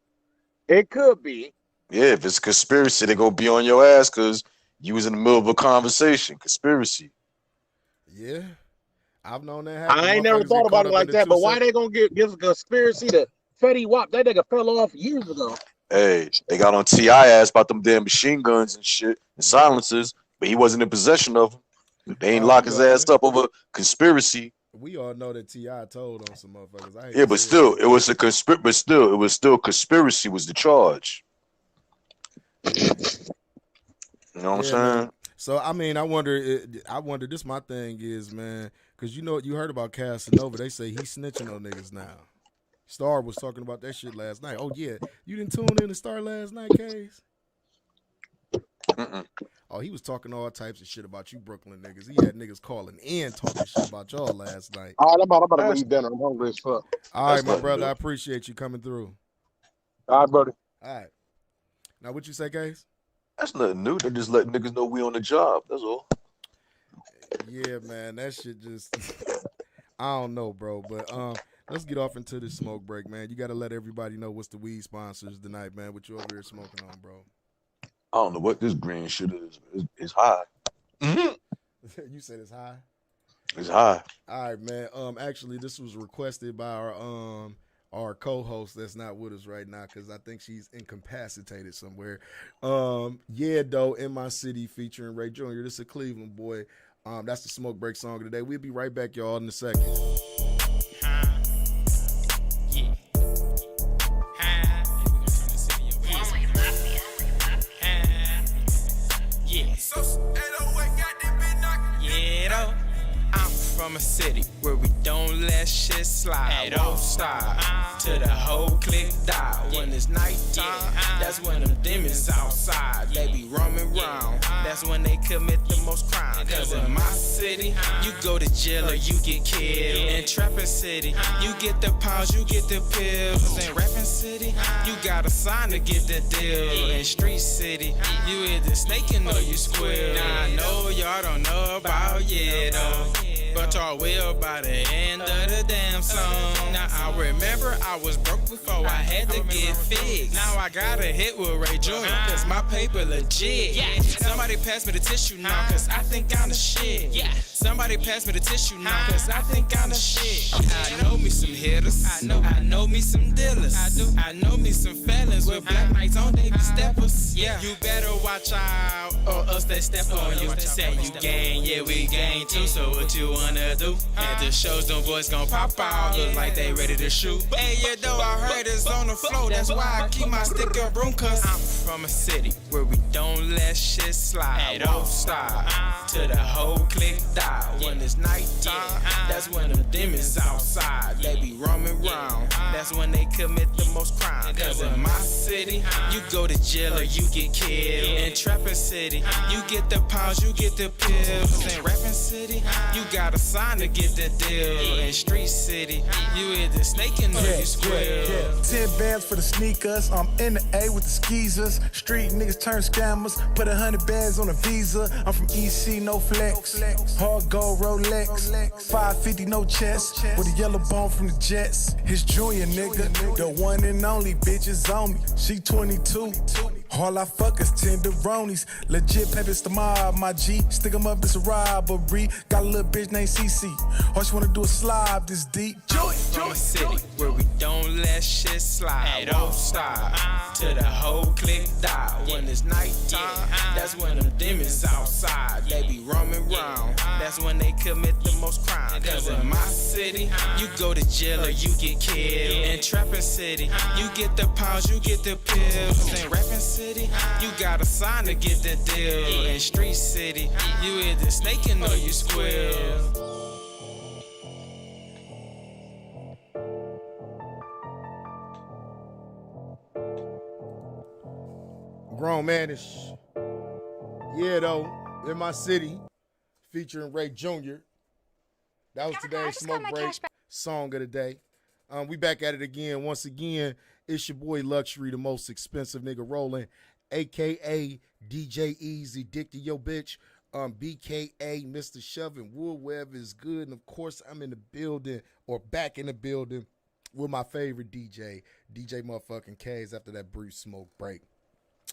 It could be. Yeah, if it's conspiracy, they gonna be on your ass because you was in the middle of a conversation. Conspiracy. Yeah. I've known that happen. I ain't never thought about it like that, but why they gonna give a conspiracy to Fetty Wap? That nigga fell off years ago. Hey, they got on T.I. ass about them damn machine guns and shit and silencers, but he wasn't in possession of them. They ain't lock his ass up over conspiracy. We all know that T.I. told on some motherfuckers. Yeah, but still, it was a conspiracy. But still, it was still conspiracy was the charge. You know what I'm saying? Man. So I mean, I wonder. This my thing is, man, because you know you heard about Casanova. They say he's snitching on niggas now. Star was talking about that shit last night. Oh yeah, you didn't tune in to Star last night, Case? Oh, he was talking all types of shit about you Brooklyn niggas. He had niggas calling in talking shit about y'all last night. All right, I'm about to go eat dinner. I'm hungry as fuck. All right, my brother. I appreciate you coming through. All right, buddy. All right. Now, what you say, Case? That's nothing new. They just letting niggas know we on the job. That's all. Yeah, man. That shit just I don't know, bro. But let's get off into this smoke break, man. You gotta let everybody know what's the weed sponsors tonight, man. What you over here smoking on, bro? I don't know what this green shit is. It's high. You said it's high? It's high. All right, man. Actually, this was requested by our co-host that's not with us right now because I think she's incapacitated somewhere. Yeah, though, in my city featuring Ray Jr. This is a Cleveland boy. That's the smoke break song of the day. We'll be right back, y'all, in a second. from a city where we don't let shit slide. Don't stop till the whole clique die. When it's nighttime, that's when them demons outside. They be roaming round, that's when they commit the most crime. Cause in my city, you go to jail or you get killed. In trapping city, you get the pounds, you get the pills. In rapping city, you got a sign to get the deal. In street city, you either snaking or you squeal. Now I know y'all don't know about though, but y'all will by the end of the damn song. Now I remember I was broke before I had to get fixed. Now I got a hit with Ray Jr. cause my paper legit. Somebody pass me the tissue now cause I think I'm the shit. Somebody pass me the tissue now cause I think I'm the shit. I know me some hitters, I know me some dealers, I know me some felons with black nights on, they be steppers. You better watch out or else they step on you. Say you gang, yeah we gang too, so what you wanna do? At the shows, them boys gon' pop out, look like they ready to shoot. Hey, you know I heard it's on the floor, that's why I keep my stick up room, cause I'm from a city where we don't let shit slide. Don't stop till the whole clique die. When it's nighttime, that's when them demons outside. They be roaming round, that's when they commit the most crime. Cause in my city, you go to jail or you get killed. In trapping city, you get the pounds, you get the pills. In rapping city, you got a sign to get the deal. In street city, you either snaking or you squeal. 10 bands for the sneakers, I'm in the A with the skeezers. Street niggas turn scammers, put 100 bands on a visa. I'm from EC, no flex, hard gold Rolex, 550 no chest, with a yellow bone from the Jets. His Julia nigga, the one and only bitches on me. She 22, all I fuck is tenderonis. Legit peppers the mob, my G. Stick 'em up, this a robbery. Got a little bitch named CC. All she wanna do is slob this deep. From a city where we don't let shit slide. Don't stop till the whole clique die. When it's nighttime, that's when them demons outside. They be roaming round, that's when they commit the most crime. Cause in my city, you go to jail or you get killed. In trapping city, you get the pounds, you get the pills. In rapping city, you got a sign to get the deal. In street city, you either snaking or you squeal. Grownmanishh. Yeah, though, in my city, featuring Ray Jr. That was today's smoke break song of the day. We back at it again. Once again, it's your boy Luxury, the most expensive nigga rolling, aka DJ Easy, Dick to Yo Bitch, BKA Mr. Shovin' Wood, wherever is good. And of course, I'm in the building or back in the building with my favorite DJ motherfucking K's after that brief smoke break.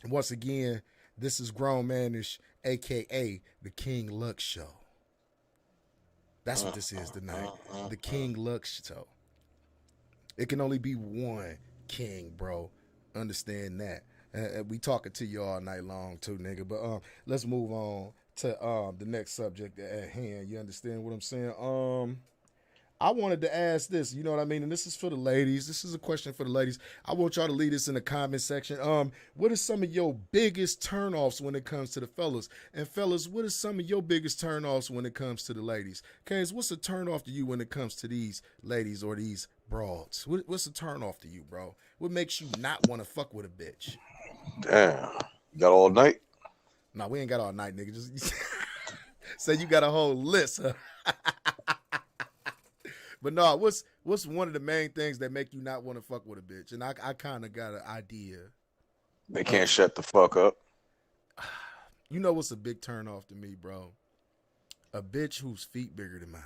Once again, this is Grownmanishh, a.k.a. the King Lux Show. That's what this is tonight. The King Lux Show. It can only be one king, bro. Understand that. We talking to you all night long, too, nigga. But let's move on to the next subject at hand. You understand what I'm saying? I wanted to ask this, you know what I mean? And this is for the ladies. This is a question for the ladies. I want y'all to leave this in the comment section. What are some of your biggest turnoffs when it comes to the fellas? And fellas, what are some of your biggest turnoffs when it comes to the ladies? Cause what's a turnoff to you when it comes to these ladies or these broads? What's a turnoff to you, bro? What makes you not want to fuck with a bitch? Damn. You got all night? Nah, we ain't got all night, nigga. Just say you got a whole list, huh? But no, what's one of the main things that make you not want to fuck with a bitch? And I kind of got an idea. They can't shut the fuck up. You know what's a big turn off to me, bro? A bitch whose feet bigger than mine.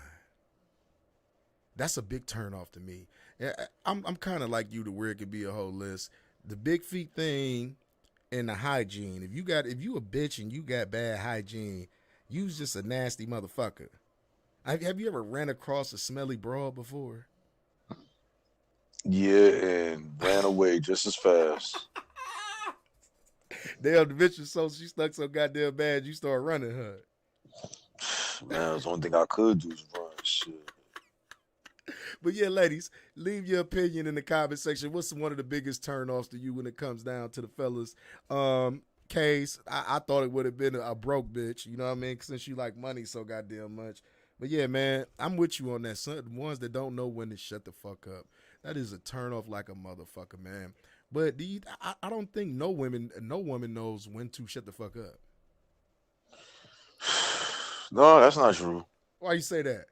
That's a big turn off to me. I'm kind of like you to where it could be a whole list. The big feet thing and the hygiene. If you a bitch and you got bad hygiene, you's just a nasty motherfucker. Have you ever ran across a smelly broad before? Yeah, and ran away just as fast. Damn, the bitch was she stuck so goddamn bad you start running her. Man, that's the only thing I could do is run. Shit. But yeah, ladies, leave your opinion in the comment section. What's one of the biggest turnoffs to you when it comes down to the fellas? Case, I thought it would have been a broke bitch, you know what I mean? Since you like money so goddamn much. But yeah, man, I'm with you on that. Some ones that don't know when to shut the fuck up. That is a turn off like a motherfucker, man. But I don't think no woman knows when to shut the fuck up. No, that's not true. Why you say that?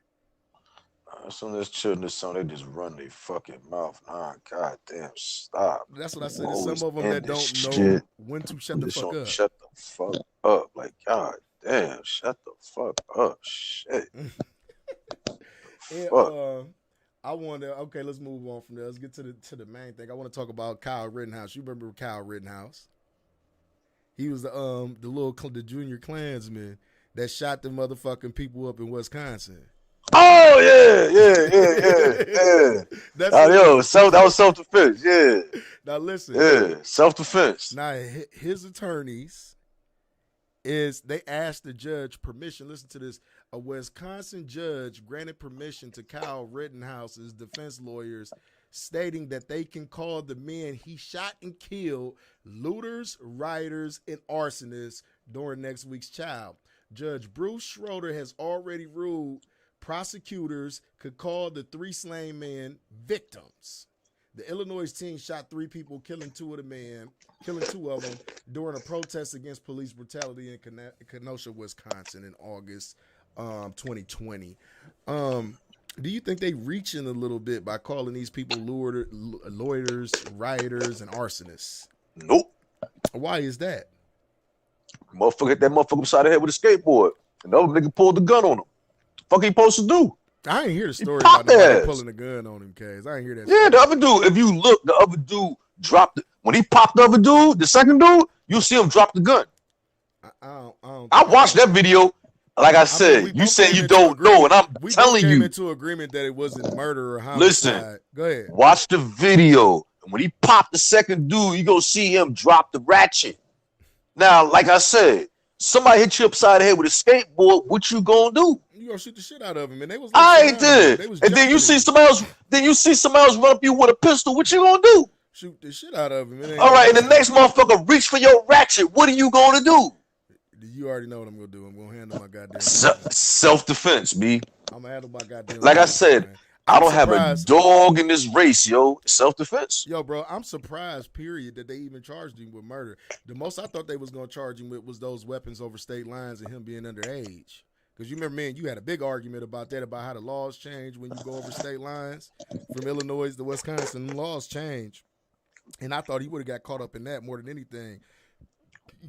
Some of this children, this song, they just run their fucking mouth. Nah, goddamn, stop. That's what I said. You There's always some of them end that this don't know shit. when to shut You the just fuck don't up. shut the fuck up. Like, god damn, shut the fuck up. Shit. And, Fuck. I want to. Okay, let's move on from there. Let's get to the main thing. I want to talk about Kyle Rittenhouse. You remember Kyle Rittenhouse? He was the junior Klansman that shot the motherfucking people up in Wisconsin. Oh yeah. That's that was self defense. Yeah. Now listen. Yeah, self defense. Now his attorneys they asked the judge permission. Listen to this. A Wisconsin judge granted permission to Kyle Rittenhouse's defense lawyers, stating that they can call the men he shot and killed looters, rioters, and arsonists during next week's trial. Judge Bruce Schroeder has already ruled prosecutors could call the 3 slain men victims. The Illinois team shot 3 people, killing 2 of them during a protest against police brutality in Kenosha, Wisconsin in August 2020. Do you think they reaching a little bit by calling these people loiters, rioters, and arsonists? Nope. Why is that? Motherfucker hit that motherfucker beside the head with a skateboard. Another nigga pulled the gun on him. Fuck he supposed to do? I ain't hear the story about nobody pulling a gun on him, Kaz. I ain't hear that. Yeah, story. the other dude, if you look, the other dude dropped it. When he popped the other dude, the second dude, you'll see him drop the gun. I watched that video. Like I said, you said you don't know, and I'm telling you. We came into agreement that it wasn't murder or homicide. Listen, go ahead. Watch the video. And when he popped the second dude, you gonna see him drop the ratchet. Now, like I said, somebody hit you upside the head with a skateboard. What you gonna do? You gonna shoot the shit out of him, and they was. I ain't did. And then you see somebody else. Then you see somebody else run up you with a pistol. What you gonna do? Shoot the shit out of him. All right, and the next motherfucker reach for your ratchet. What are you gonna do? You already know what I'm gonna do. I'm gonna handle my goddamn self-defense, B. I'm gonna handle my goddamn. Like I said, I don't have a dog in this race, yo. Self-defense. Yo, bro, I'm surprised, period, that they even charged him with murder. The most I thought they was gonna charge him with was those weapons over state lines and him being underage. Because you remember, man, you had a big argument about that, about how the laws change when you go over state lines. From Illinois to Wisconsin, the laws change. And I thought he would have got caught up in that more than anything.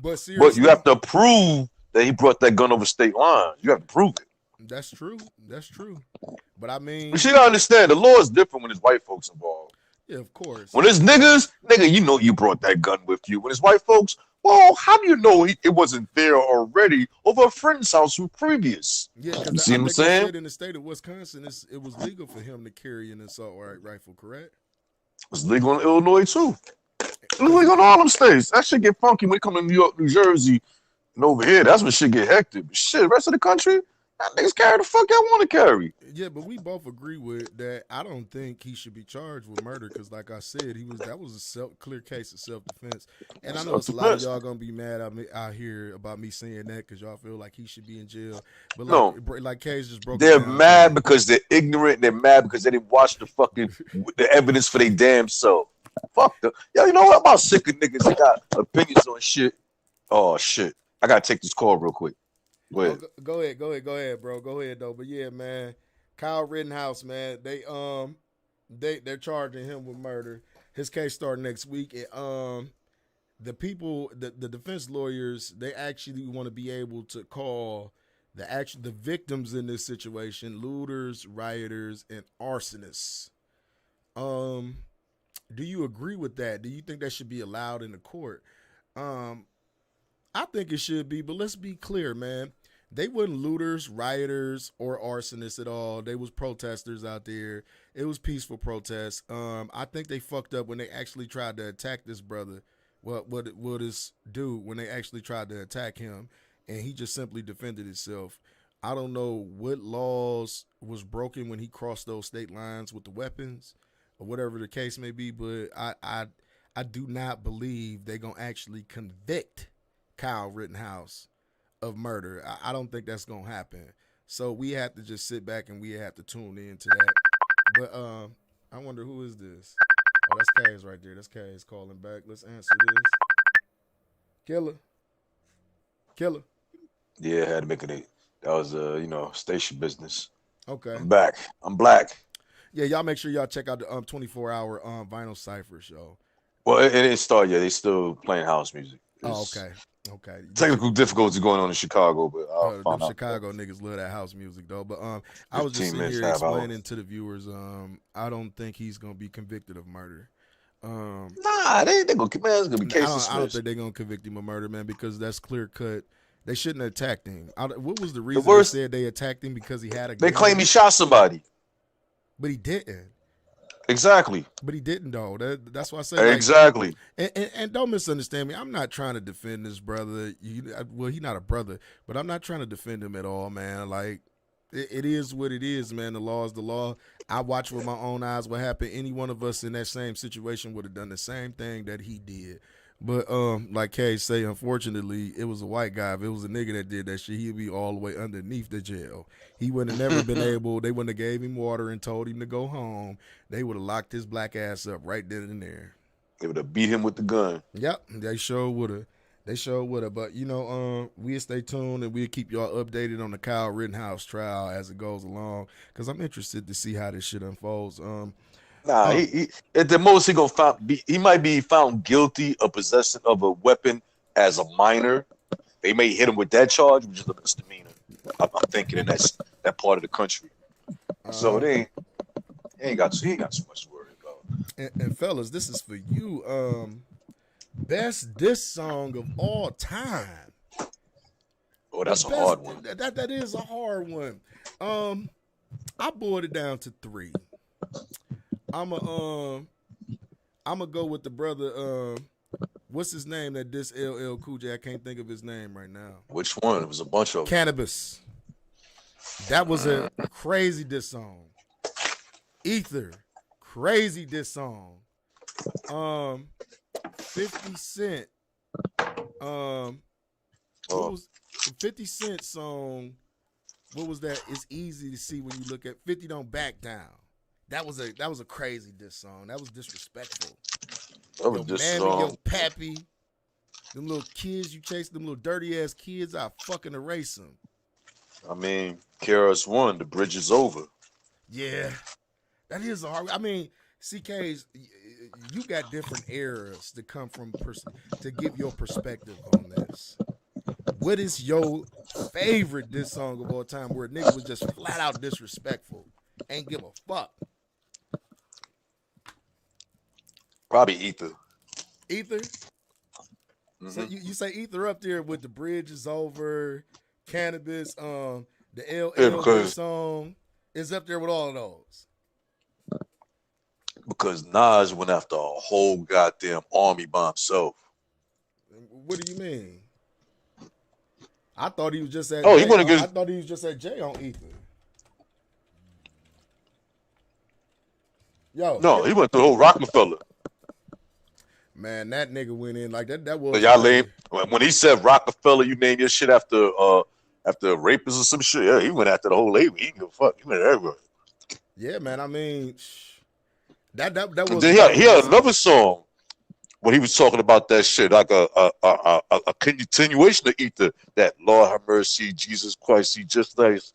But seriously, but you have to prove that he brought that gun over state lines. You have to prove it. That's true. That's true. But I mean, you gotta understand the law is different when there's white folks involved. Yeah, of course. When it's niggas, nigga, you know you brought that gun with you. When it's white folks, well, how do you know it wasn't there already over a friend's house from previous? Yeah, you see what I'm saying? In the state of Wisconsin, it was legal for him to carry an assault rifle, correct? It's legal in Illinois too. It's legal in all them states. That shit get funky when it come to New York, New Jersey, and over here. That's when shit get hectic. But shit, the rest of the country, that niggas carry the fuck I want to carry. Yeah, but we both agree with that. I don't think he should be charged with murder because, like I said, that was a clear case of self-defense. And I know it's a lot of y'all gonna be mad out here about me saying that because y'all feel like he should be in jail. But like Case just broke. They're mad because they're ignorant. They're mad because they didn't watch the evidence for their damn self. Fuck them. Yo, you know what? I'm about sick of niggas that got opinions on shit. Oh shit! I gotta take this call real quick. Go ahead. Go ahead, bro. Go ahead though. But yeah, man, Kyle Rittenhouse, man, they're charging him with murder. His case starts next week. And, the defense lawyers, they actually want to be able to call the victims in this situation looters, rioters, and arsonists. Do you agree with that? Do you think that should be allowed in the court? I think it should be, but let's be clear, man. They weren't looters, rioters, or arsonists at all. They was protesters out there. It was peaceful protests. I think they fucked up when they actually tried to attack this brother. What this dude when they actually tried to attack him, and he just simply defended himself. I don't know what laws was broken when he crossed those state lines with the weapons, or whatever the case may be. But I do not believe they're gonna actually convict Kyle Rittenhouse of murder. I don't think that's gonna happen. So we have to just sit back and we have to tune into that. But I wonder who is this? Oh, that's Kaz right there. That's Kaz calling back. Let's answer this. Killer. Yeah, I had to make it. That was station business. Okay. I'm back. I'm black. Yeah, y'all make sure y'all check out the 24-hour Vinyl Cypher show. Well, it didn't start yet. They still playing house music. Okay. Technical difficulties going on in Chicago, but I'll find them out. Chicago niggas love that house music though. But I was just sitting here explaining to the viewers. I don't think he's gonna be convicted of murder. Nah, they gonna it's gonna be case dismissed. I don't think they're gonna convict him of murder, man, because that's clear cut. They shouldn't have attacked him. What was the reason they said they attacked him? Because he had a gun? They claim he shot somebody, but he didn't. Exactly. But he didn't though. That's why I say exactly. And don't misunderstand me. I'm not trying to defend this brother. Well, he's not a brother, but I'm not trying to defend him at all, man. Like it is what it is, man. The law is the law. I watched with my own eyes what happened. Any one of us in that same situation would have done the same thing that he did. But like Kay say, unfortunately, it was a white guy. If it was a nigga that did that shit, he'd be all the way underneath the jail. He would have never been able. They wouldn't have gave him water and told him to go home. They would have locked his black ass up right then and there. They would have beat him with the gun. Yep, they sure would have. But we'll stay tuned and we'll keep y'all updated on the Kyle Rittenhouse trial as it goes along, because I'm interested to see how this shit unfolds. He at the most he might be found guilty of possession of a weapon as a minor. They may hit him with that charge, which is a misdemeanor. I'm thinking in that part of the country. So he ain't got too much to worry about. And fellas, this is for you. Best diss song of all time. Oh, that's a hard one. That is a hard one. I boiled it down to 3. I'm a go with the brother. What's his name that diss LL Cool J? I can't think of his name right now. Which one? It was a bunch of Cannabis. That was a crazy diss song. Ether, crazy diss song. 50 Cent. What was 50 Cent song? What was that? It's easy to see when you look at 50 Don't Back Down. That was a crazy diss song. That was disrespectful. That was diss song. Yo, Pappy, them little kids you chase, them little dirty ass kids, I fucking erase them. I mean, KRS-One, the bridge is over. Yeah, that is a hard. I mean, CK's, you got different eras to come from to give your perspective on this. What is your favorite diss song of all time where a nigga was just flat out disrespectful? Ain't give a fuck. Probably Ether. Ether? Mm-hmm. So you say Ether up there with the bridge is over, Cannabis, the LL song is up there with all of those. Because Nas went after a whole goddamn army by himself. What do you mean? I thought he was just at. I thought he was just at J on Ether. Yo, no, he went through the whole Rockefeller. Man, that nigga went in like that. That was y'all lame. When he said Rockefeller, you name your shit after rapists or some shit. Yeah, he went after the whole label. He didn't give a fuck. He went everywhere. Yeah, man. I mean, that was. Then he had another song when he was talking about that shit, like a continuation of Ether. That Lord have mercy, Jesus Christ, he just nice.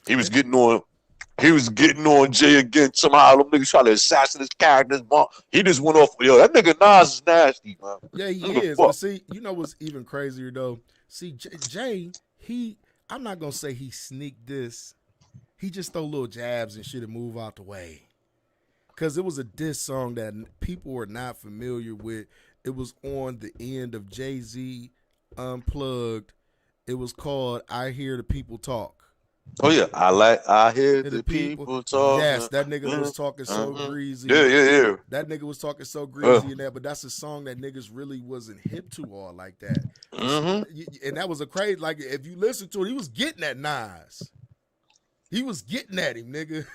He was getting on Jay again. Somehow them niggas trying to assassinate his character's mom. He just went off. Yo, that nigga Nas is nasty, man. Yeah, he is. But see, you know what's even crazier though? See, Jay, I'm not gonna say he sneaked this. He just throw little jabs and shit and move out the way. Cause it was a diss song that people were not familiar with. It was on the end of Jay-Z Unplugged. It was called "I Hear the People Talk." Oh yeah, I hear the people talk. Yes, that nigga was talking so greasy. Yeah. That nigga was talking so greasy in that, but that's a song that niggas really wasn't hip to all like that. And that was a crazy. Like if you listen to it, he was getting at Nas. He was getting at him, nigga.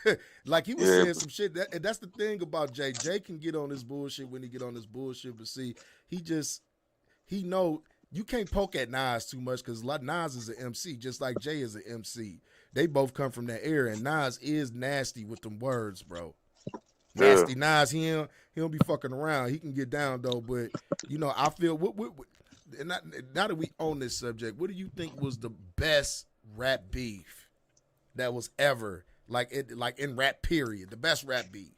Like he was saying some shit. And that's the thing about Jay. Jay can get on this bullshit when he get on this bullshit, but see, he know you can't poke at Nas too much because Nas is an MC, just like Jay is an MC. They both come from that era, and Nas is nasty with them words, bro. Nasty Nas, he don't be fucking around. He can get down though, but you know, I feel now that we own this subject, what do you think was the best rap beef that was ever like in rap period, the best rap beef?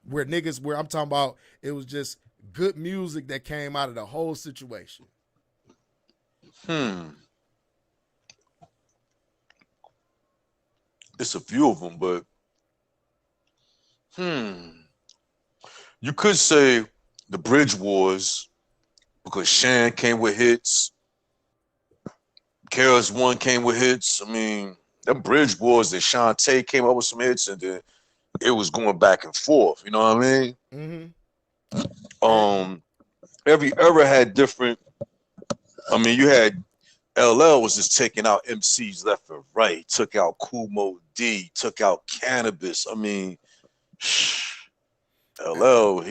Where I'm talking about, it was just good music that came out of the whole situation. It's a few of them, but you could say the Bridge Wars because Shan came with hits. KRS One came with hits. I mean, them Bridge Wars that Shantae came up with some hits, and then it was going back and forth. You know what I mean? Every era had different. I mean, you had LL was just taking out MCs left and right. Took out Kumo D. Took out Cannabis. I mean, LL,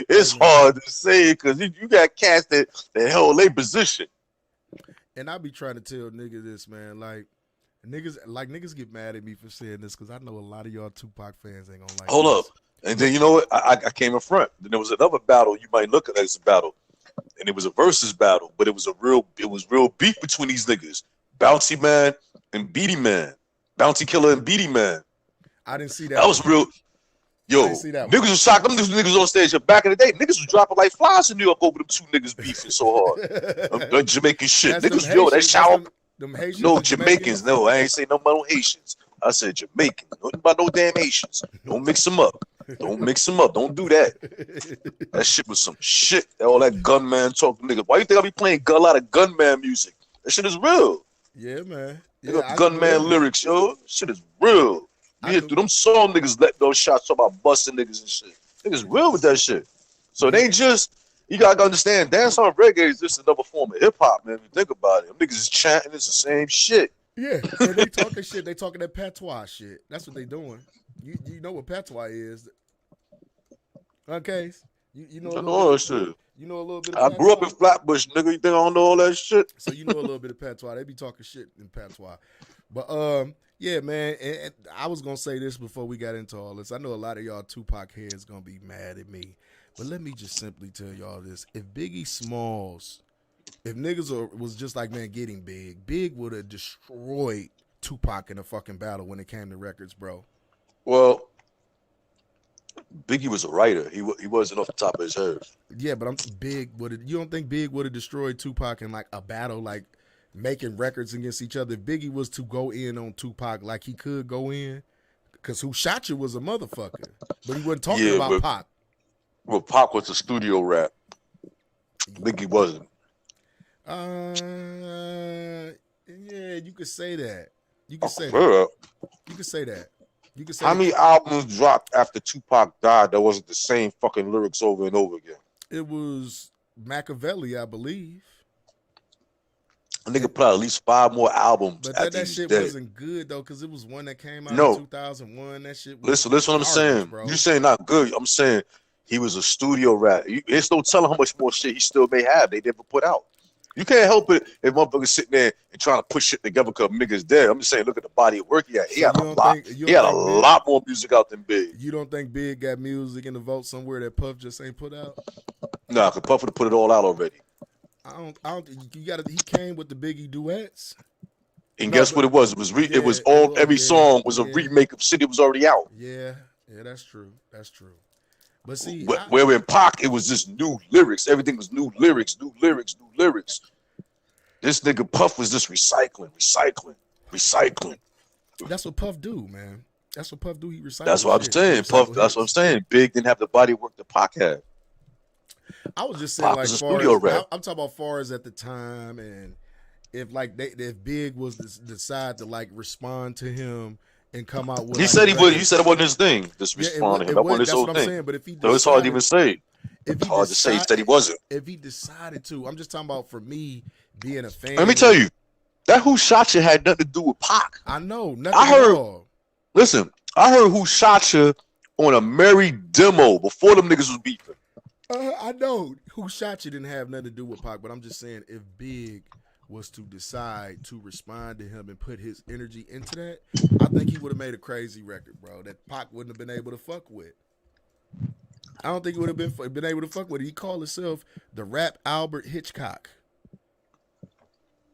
it's hard to say because you got cats that held their position. And I be trying to tell niggas this, man. Like niggas get mad at me for saying this because I know a lot of y'all Tupac fans ain't gonna like. Hold up, and then you know what? I came in front. Then there was another battle you might look at as a battle, and it was a versus battle, but it was real beef between these niggas, Bounty Man and Beatty Man, Bounty Killer and Beatty Man. I didn't see that. That was real. Yo, niggas was shocked. Them niggas on stage. Back in the day, niggas was dropping like flies in New York over them two niggas beefing so hard. Jamaican shit. That's niggas, yo, that shower. Them Haitians, no, Jamaicans. No, I ain't say nothing about no Haitians. I said Jamaican. Nothing about no damn Haitians. Don't mix them up. Don't mix them up. Don't do that. That shit was some shit. All that gunman talk, niggas. Why you think I be playing a lot of gunman music? That shit is real. Yeah, man. Yeah, gunman lyrics, yo. Shit is real. You hit through them song niggas let those shots talk about busting niggas and shit. Niggas real with that shit. So it ain't just, you gotta understand, dancehall reggae is just another form of hip hop, man. If you think about it. Them niggas is chanting, it's the same shit. Yeah, and they talking shit. They talking that patois shit. That's what they doing. You know what patois is. Okay. You know I know all that shit. You know a little bit of patois? I grew up in Flatbush, nigga. You think I don't know all that shit? So you know a little bit of patois. They be talking shit in patois. But yeah, man, and I was gonna say this before we got into all this. I know a lot of y'all Tupac heads gonna be mad at me, but let me just simply tell y'all this: if Biggie Smalls, if niggas was just like, man, getting Big would have destroyed Tupac in a fucking battle when it came to records, bro. Well, Biggie was a writer. He wasn't off the top of his head. Yeah, but you don't think Big would have destroyed Tupac in like a battle, like making records against each other? If Biggie was to go in on Tupac like he could go in, because Who Shot You was a motherfucker, but he wasn't talking about Pac. Well, Pac was a studio rap. Biggie wasn't. Yeah, you could say that. You could say that. You could say that. You could say how many albums dropped after Tupac died that wasn't the same fucking lyrics over and over again? It was Machiavelli, I believe. A nigga put out at least 5 more albums. But that shit wasn't good though, because it was one that came out in 2001. That shit was listen what I'm saying. Bro. You saying not good. I'm saying he was a studio rap. It's no telling how much more shit he still may have they never put out. You can't help it if motherfuckers sitting there and trying to put shit together because niggas dead. I'm just saying, look at the body of work he had. He had a lot. He had a lot more music out than Big. You don't think Big got music in the vault somewhere that Puff just ain't put out? Nah, because Puff would have put it all out already. I don't. You got. He came with the Biggie duets. And guess what it was? It was every song was a remake of shit that was already out. Yeah, that's true. That's true. But see, where in Pac, it was just new lyrics. Everything was new lyrics. This nigga Puff was just recycling. That's what Puff do, man. That's what Puff do. He recycles. That's what I'm saying. Puff. That's what I'm saying. Big didn't have the body work that Pac had. I was just saying, Pac like, I'm talking about far as at the time, and if Big was to decide to like respond to him and come out with. He said he would. He said it wasn't his thing. Just respond to him. That wasn't his whole thing. Saying, but if he so it's hard to even say. It's hard to say. He said he wasn't. If he decided to, I'm just talking about for me being a fan. Let me tell you, that Who Shot You had nothing to do with Pac. I know. Nothing at all. Listen, I heard Who Shot You on a Mary demo before them niggas was beefing. I know who shot you didn't have nothing to do with Pac, but I'm just saying if Big was to decide to respond to him and put his energy into that, I think he would have made a crazy record, bro, that Pac wouldn't have been able to fuck with. I don't think he would have been able to fuck with it. He called himself the rap Albert Hitchcock.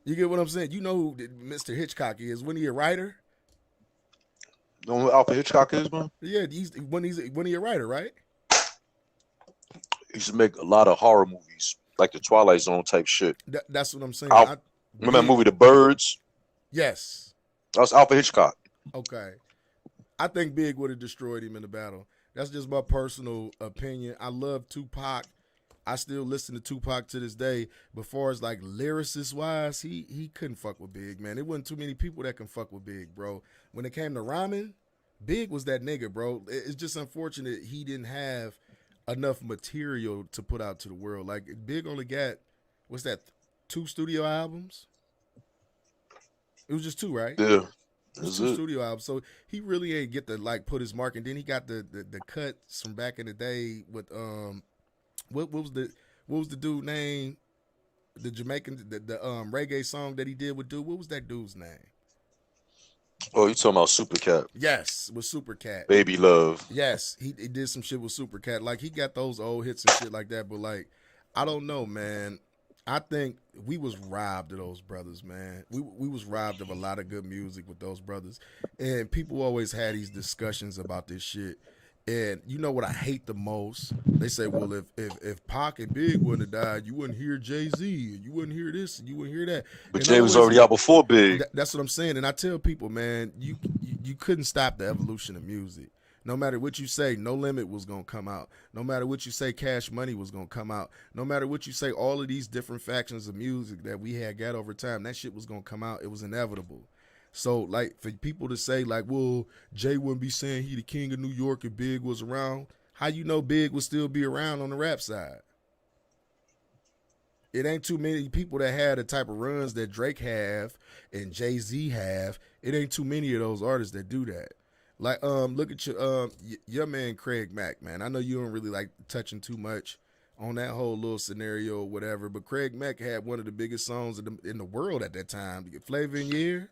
You get what I'm saying? You know who Mr. Hitchcock is. When he a writer? You know who Alfred Hitchcock is, man? Yeah, when he a writer, right? He used to make a lot of horror movies, like the Twilight Zone type shit. That's what I'm saying. Remember that movie, The Birds? Yes. That was Alfred Hitchcock. Okay. I think Big would have destroyed him in the battle. That's just my personal opinion. I love Tupac. I still listen to Tupac to this day. But far as like lyricist wise, he couldn't fuck with Big, man. There wasn't too many people that can fuck with Big, bro. When it came to rhyming, Big was that nigga, bro. It's just unfortunate he didn't have enough material to put out to the world. Like Big only got, what's that, 2 studio albums? It was just 2, right? Yeah. It was 2 studio albums. So he really ain't get to like put his mark. And then he got the cuts from back in the day with what was the dude name? The Jamaican the reggae song that he did with dude. What was that dude's name? Oh, you talking about Supercat? Yes, with Supercat. Baby Love. Yes, he did some shit with Supercat. Like he got those old hits and shit like that. But like, I don't know, man. I think we was robbed of those brothers, man. We was robbed of a lot of good music with those brothers. And people always had these discussions about this shit. And you know what I hate the most? They say, well, if Pac and Big wouldn't have died, you wouldn't hear Jay-Z, you wouldn't hear this, and you wouldn't hear that. But Jay was already out before Big. That's what I'm saying. And I tell people, man, you couldn't stop the evolution of music. No matter what you say, No Limit was going to come out. No matter what you say, Cash Money was going to come out. No matter what you say, all of these different factions of music that we had got over time, that shit was going to come out. It was inevitable. So, like, for people to say, like, well, Jay wouldn't be saying he the king of New York if Big was around, how you know Big would still be around on the rap side? It ain't too many people that had the type of runs that Drake have and Jay-Z have. It ain't too many of those artists that do that. Like, look at your man Craig Mack, man. I know you don't really like touching too much on that whole little scenario or whatever, but Craig Mack had one of the biggest songs in the world at that time. Flavor in Your Ear.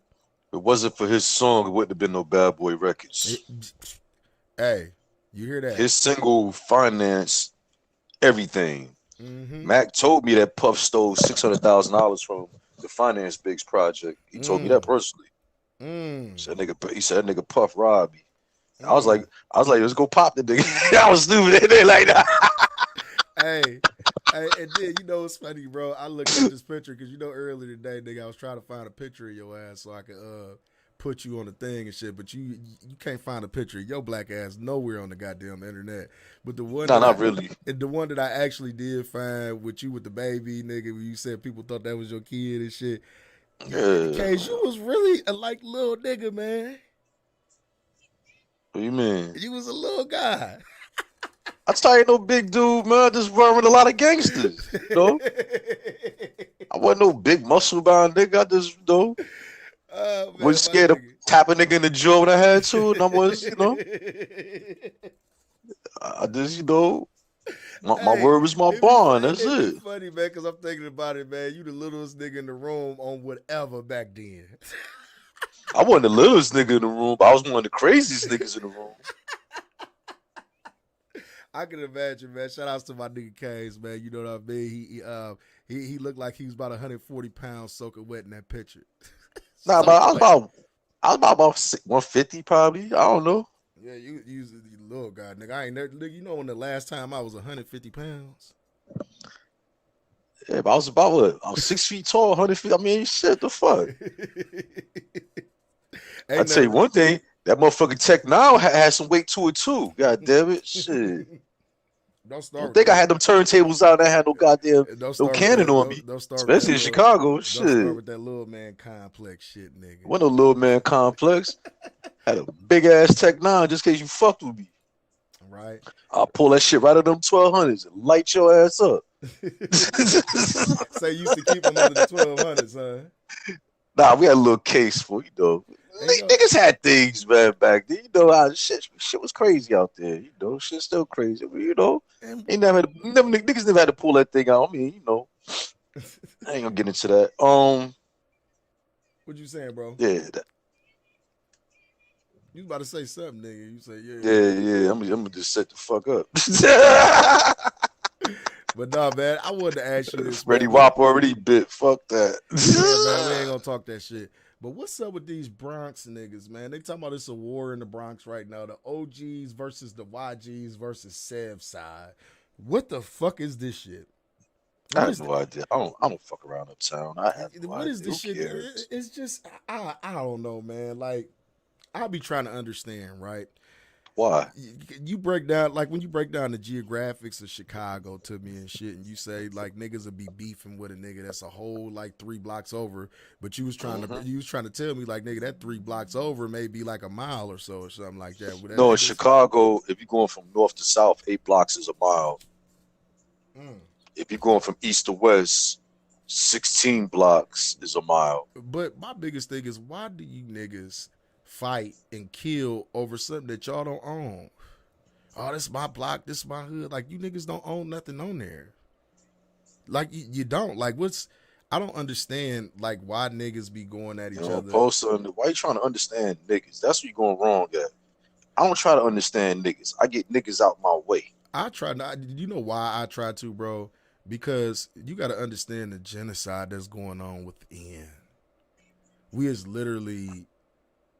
If it wasn't for his song, it wouldn't have been no Bad Boy Records. Hey, you hear that? His single financed everything. Mm-hmm. Mac told me that Puff stole $600,000 from the Finance Bigs project. He told me that personally. He said that nigga Puff robbed me. I was like, let's go pop the nigga. I was stupid. They like that. Hey, and then you know it's funny, bro. I looked at this picture because you know earlier today, nigga, I was trying to find a picture of your ass so I could put you on the thing and shit, but you can't find a picture of your black ass nowhere on the goddamn internet. But the one, really. The one that I actually did find with you with the baby, nigga, when you said people thought that was your kid and shit. Yeah. Case you was really a like little nigga, man. What you mean? You was a little guy. I tell you, no big dude, man. I just run with a lot of gangsters, you know. I wasn't no big muscle bound nigga. I just, you know, was scared to tap a nigga in the jaw when I had to, and I was, you know, I just, you know, my word was my bond. That's it. It's funny, man, because I'm thinking about it, man. You the littlest nigga in the room on whatever back then. I wasn't the littlest nigga in the room, but I was one of the craziest niggas in the room. I can imagine, man. Shout outs to my nigga Caves, man. You know what I mean? He looked like he was about 140 pounds soaking wet in that picture. Nah, but I was about 150 probably. I don't know. Yeah, you was a little guy, nigga. I ain't never, nigga, you know when the last time I was 150 pounds? Yeah, but I was about what? I was 6 feet tall, 100 feet. I mean, shit, the fuck. I'll tell you one thing. That motherfucking Tech Now had some weight to it too. God damn it, shit. Don't start. I think I had them turntables out. And I had no goddamn no cannon on me, especially in Chicago. Shit. Don't start with that little man complex shit, nigga. What no little man complex? Had a big ass Tech Now just in case you fucked with me. Right. I'll pull that shit right out of them 1200s and light your ass up. Say you used to keep them under the 1200s, huh? Nah, we had a little case for, you know. Niggas had things, man, back then. You know how shit was crazy out there. You know, shit's still crazy. But, you know, Niggas never had to pull that thing out. I mean, you know, I ain't gonna get into that. What you saying, bro? Yeah. You about to say something, nigga. You say, Yeah. I'm gonna just set the fuck up. But nah, man, I wanted to ask you this. Freddie Wap already bit. Fuck that. Yeah, man, we ain't gonna talk that shit. But what's up with these Bronx niggas, man? They talking about it's a war in the Bronx right now. The OGs versus the YGs versus Sev side. What the fuck is this shit? I have no idea. I don't fuck around uptown. I have no what idea. Is this Who shit? cares? It's just I don't know, man. Like I'll be trying to understand, right? Why? You break down, like when you break down the geographics of Chicago to me and shit, and you say like niggas will be beefing with a nigga that's a whole like 3 blocks over, but you was trying to tell me like nigga that 3 blocks over may be like a mile or so or something like that. No, in Chicago, if you're going from north to south, 8 blocks is a mile. If you're going from east to west, 16 blocks is a mile. But my biggest thing is, why do you niggas fight and kill over something that y'all don't own? Oh, this my block, this my hood. Like, you niggas don't own nothing on there. Like, you don't. Like, I don't understand, like, why niggas be going at each other. Why you trying to understand niggas? That's what you're going wrong at. I don't try to understand niggas. I get niggas out my way. I try not. You know why I try to, bro? Because you got to understand the genocide that's going on within. We is literally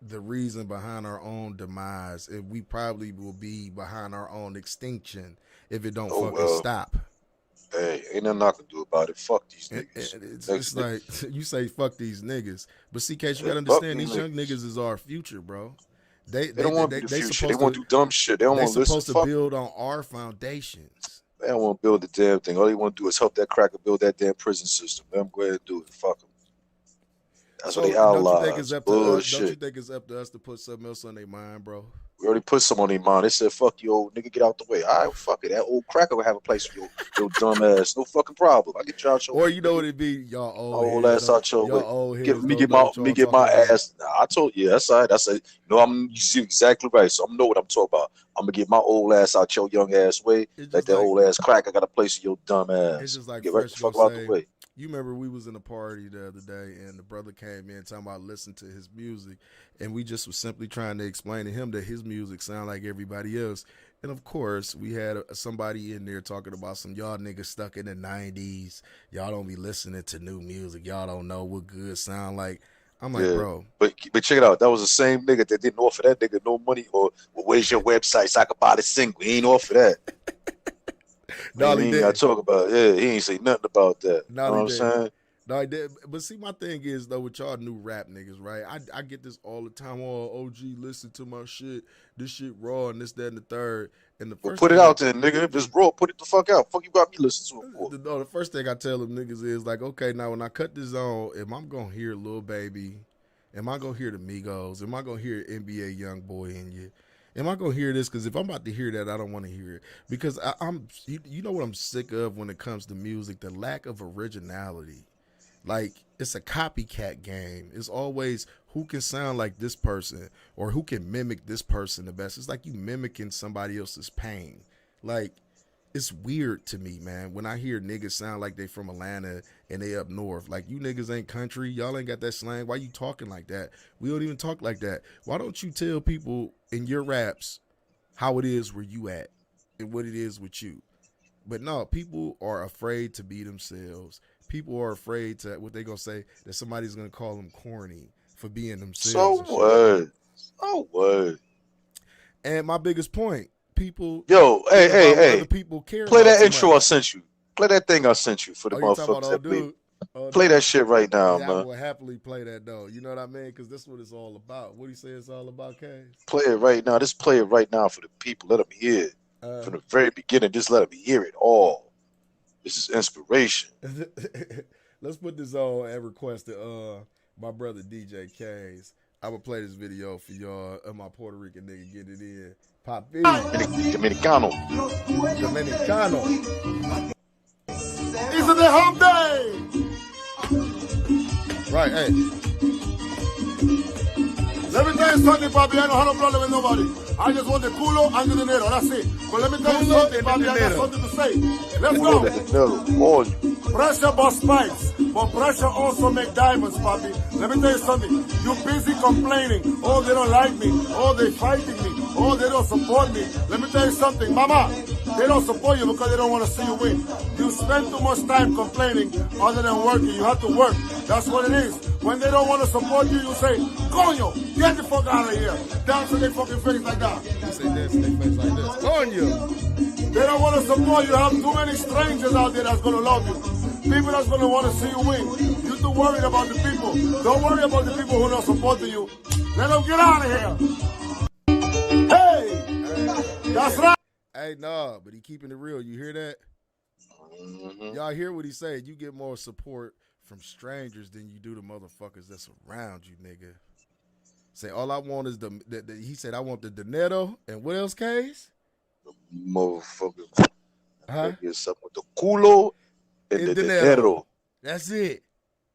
the reason behind our own demise, and we probably will be behind our own extinction if it don't stop. Hey, ain't nothing I can do about it. Fuck these niggas. It's like you say, fuck these niggas, but CK, you gotta understand these young niggas is our future, bro. They don't want to be the future. They want to do dumb shit. They don't want to listen. They're supposed to build on our foundations. They don't want to build the damn thing. All they want to do is help that cracker build that damn prison system. Let them go ahead and do it. Fuck them. That's what they outlaw. Don't you think it's up to us to put something else on their mind, bro? We already put some on their mind. They said, fuck you, old nigga, get out the way. All right, fuck it. That old cracker will have a place for your dumb ass. No fucking problem. I get you out your way. Or you know what it be? Y'all old ass out your way. Get my ass. Nah, I told you, that's all right. I said, you see exactly right. So I know what I'm talking about. I'm going to get my old ass out your young ass way. Like that old ass cracker got a place for your dumb ass. It's just like get right the fuck out the way. You remember we was in a party the other day and the brother came in talking about listening to his music, and we just was simply trying to explain to him that his music sound like everybody else. And of course, we had somebody in there talking about some y'all niggas stuck in the 90s. Y'all don't be listening to new music. Y'all don't know what good sound like. I'm like, bro. But check it out. That was the same nigga that didn't offer that nigga no money or where's your website so I could buy the single. He ain't offer that. No, he ain't got to talk about it. He ain't say nothing about that. You know what I'm saying? No, he did. But see, my thing is, though, with y'all new rap niggas, right? I get this all the time. Oh, OG, listen to my shit. This shit raw and this, that, and the third. And the first put it out there, nigga. If it's raw, put it the fuck out. Fuck you got me listening to it for. No, the first thing I tell them niggas is, like, okay, now when I cut this on, am I going to hear Lil Baby? Am I going to hear the Migos? Am I going to hear NBA Youngboy in you? Am I gonna hear this? Because if I'm about to hear that, I don't want to hear it. Because you know what I'm sick of when it comes to music? The lack of originality. Like, it's a copycat game. It's always who can sound like this person or who can mimic this person the best. It's like you mimicking somebody else's pain. Like, it's weird to me, man, when I hear niggas sound like they from Atlanta and they up north. Like, you niggas ain't country. Y'all ain't got that slang. Why you talking like that? We don't even talk like that. Why don't you tell people in your raps how it is where you at and what it is with you? But no, people are afraid to be themselves. People are afraid to what they gonna say, that somebody's gonna call them corny for being themselves. So what? And my biggest point, people. Yo, hey. People care. Play that intro I sent you. Play that thing I sent you for the motherfuckers that play. Play that shit right now, man. I will happily play that though. You know what I mean? Because this is what it's all about. What do you say it's all about, Kay? Play it right now. Just play it right now for the people. Let them hear it from the very beginning. Just let them hear it all. This is inspiration. Let's put this on at request of my brother DJ K's. I'm gonna play this video for y'all. My Puerto Rican nigga get it in. Pop video. Dominicano. It's the hump day. Right, hey. Let me tell you something, Bobby. I don't have no problem with nobody. I just want the culo and the dinero. That's it. But let me tell you Culo something, and Bobby. the I got dinero. something to say. Let's Culo go. de dinero, all you. Pressure bust pipes, but pressure also make diamonds, Papi. Let me tell you something. You busy complaining. Oh, they don't like me. Oh, they fighting me. Oh, they don't support me. Let me tell you something, Mama. They don't support you because they don't want to see you win. You spend too much time complaining other than working. You have to work. That's what it is. When they don't want to support you, you say, Coño, get the fuck out of here. Dance to their fucking face like that. You say dance to their face like this. Coño. They don't want to support you. You have too many strangers out there that's going to love you. People that's going to want to see you win. You're too worried about the people. Don't worry about the people who are not supporting you. Let them get out of here. Hey, that's right. Hey, nah, but he keeping it real. You hear that? Mm-hmm. Y'all hear what he said? You get more support from strangers than you do the motherfuckers that's around you, nigga. Say, all I want is he said, I want the dinero and what else, Case? Motherfucker. Huh? Get something with the culo and the dinero. That's it.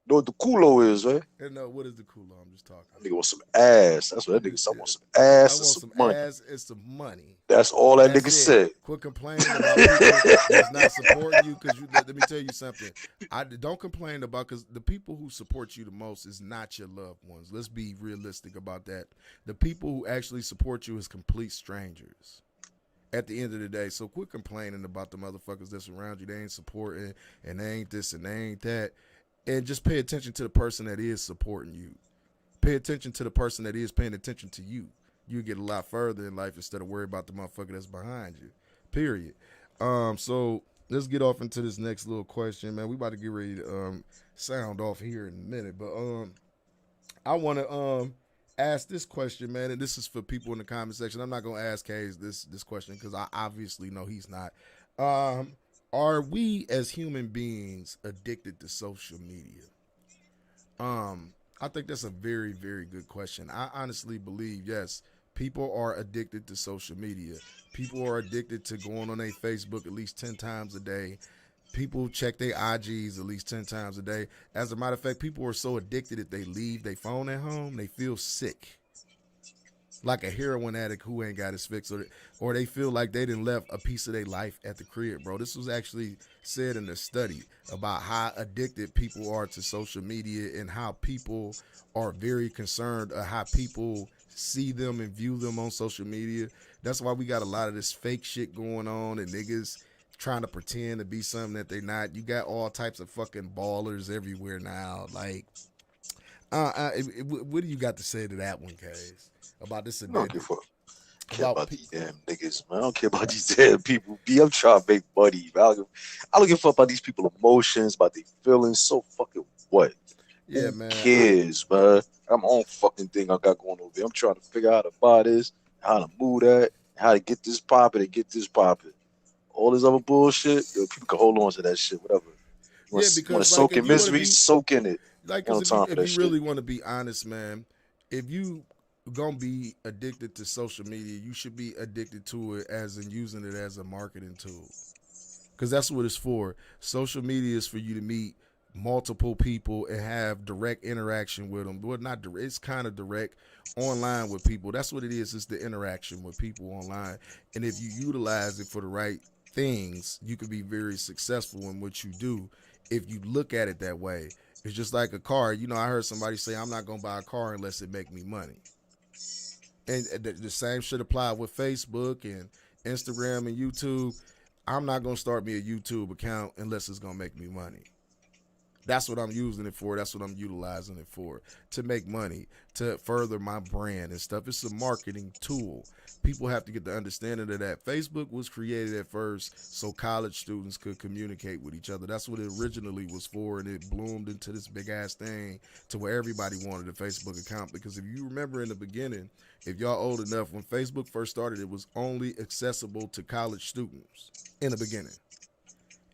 Know what the culo is, right? And no, what is the culo? I'm just talking. That nigga want some ass. That's what that nigga said. I want some ass and some money. Ass and some money. That's all that nigga said. Quit complaining about people that's not supporting you, because let me tell you something. I don't complain about, because the people who support you the most is not your loved ones. Let's be realistic about that. The people who actually support you is complete strangers at the end of the day. So quit complaining about the motherfuckers that's around you. They ain't supporting, and they ain't this and they ain't that. And just pay attention to the person that is supporting you. Pay attention to the person that is paying attention to you. You get a lot further in life instead of worry about the motherfucker that's behind you. Period. So let's get off into this next little question, man. We about to get ready to sound off here in a minute, but I want to ask this question, man, and this is for people in the comment section. I'm not gonna ask Hayes this question because I obviously know he's not. Are we as human beings addicted to social media? I think that's a very, very good question. I honestly believe, yes, people are addicted to social media. People are addicted to going on their Facebook at least 10 times a day. People check their IGs at least 10 times a day. As a matter of fact, people are so addicted that they leave their phone at home, they feel sick. Like a heroin addict who ain't got his fix, or they feel like they done left a piece of their life at the crib, bro. This was actually said in a study about how addicted people are to social media and how people are very concerned of how people see them and view them on social media. That's why we got a lot of this fake shit going on and niggas trying to pretend to be something that they're not. You got all types of fucking ballers everywhere now. Like, what do you got to say to that one, Case? About this? I don't give a fuck. Care about these damn niggas, man. I don't care about these damn people. I'm trying to make money. I don't give a fuck about these people's emotions, about their feelings. So fucking what? Yeah, Who man. cares, man? I'm my own fucking thing I got going over here. I'm trying to figure out how to buy this, how to move that, how to get this popping and get this popping. All this other bullshit, yo, people can hold on to that shit, whatever. You want to soak in misery, soak in it. Like, if you really want to be honest, man, if you gonna be addicted to social media, you should be addicted to it as in using it as a marketing tool, because that's what it's for. Social media is for you to meet multiple people and have direct interaction with them. Well, not direct, it's kind of direct online with people. That's what it is. It's the interaction with people online, and if you utilize it for the right things, you can be very successful in what you do if you look at it that way. It's just like a car. You know, I heard somebody say, I'm not gonna buy a car unless it make me money. And the same should apply with Facebook and Instagram and YouTube. I'm not going to start me a YouTube account unless it's going to make me money. That's what I'm using it for. That's what I'm utilizing it for, to make money, to further my brand and stuff. It's a marketing tool. People have to get the understanding of that. Facebook was created at first so college students could communicate with each other. That's what it originally was for, and it bloomed into this big-ass thing to where everybody wanted a Facebook account. Because if you remember in the beginning, if y'all old enough, when Facebook first started, it was only accessible to college students in the beginning.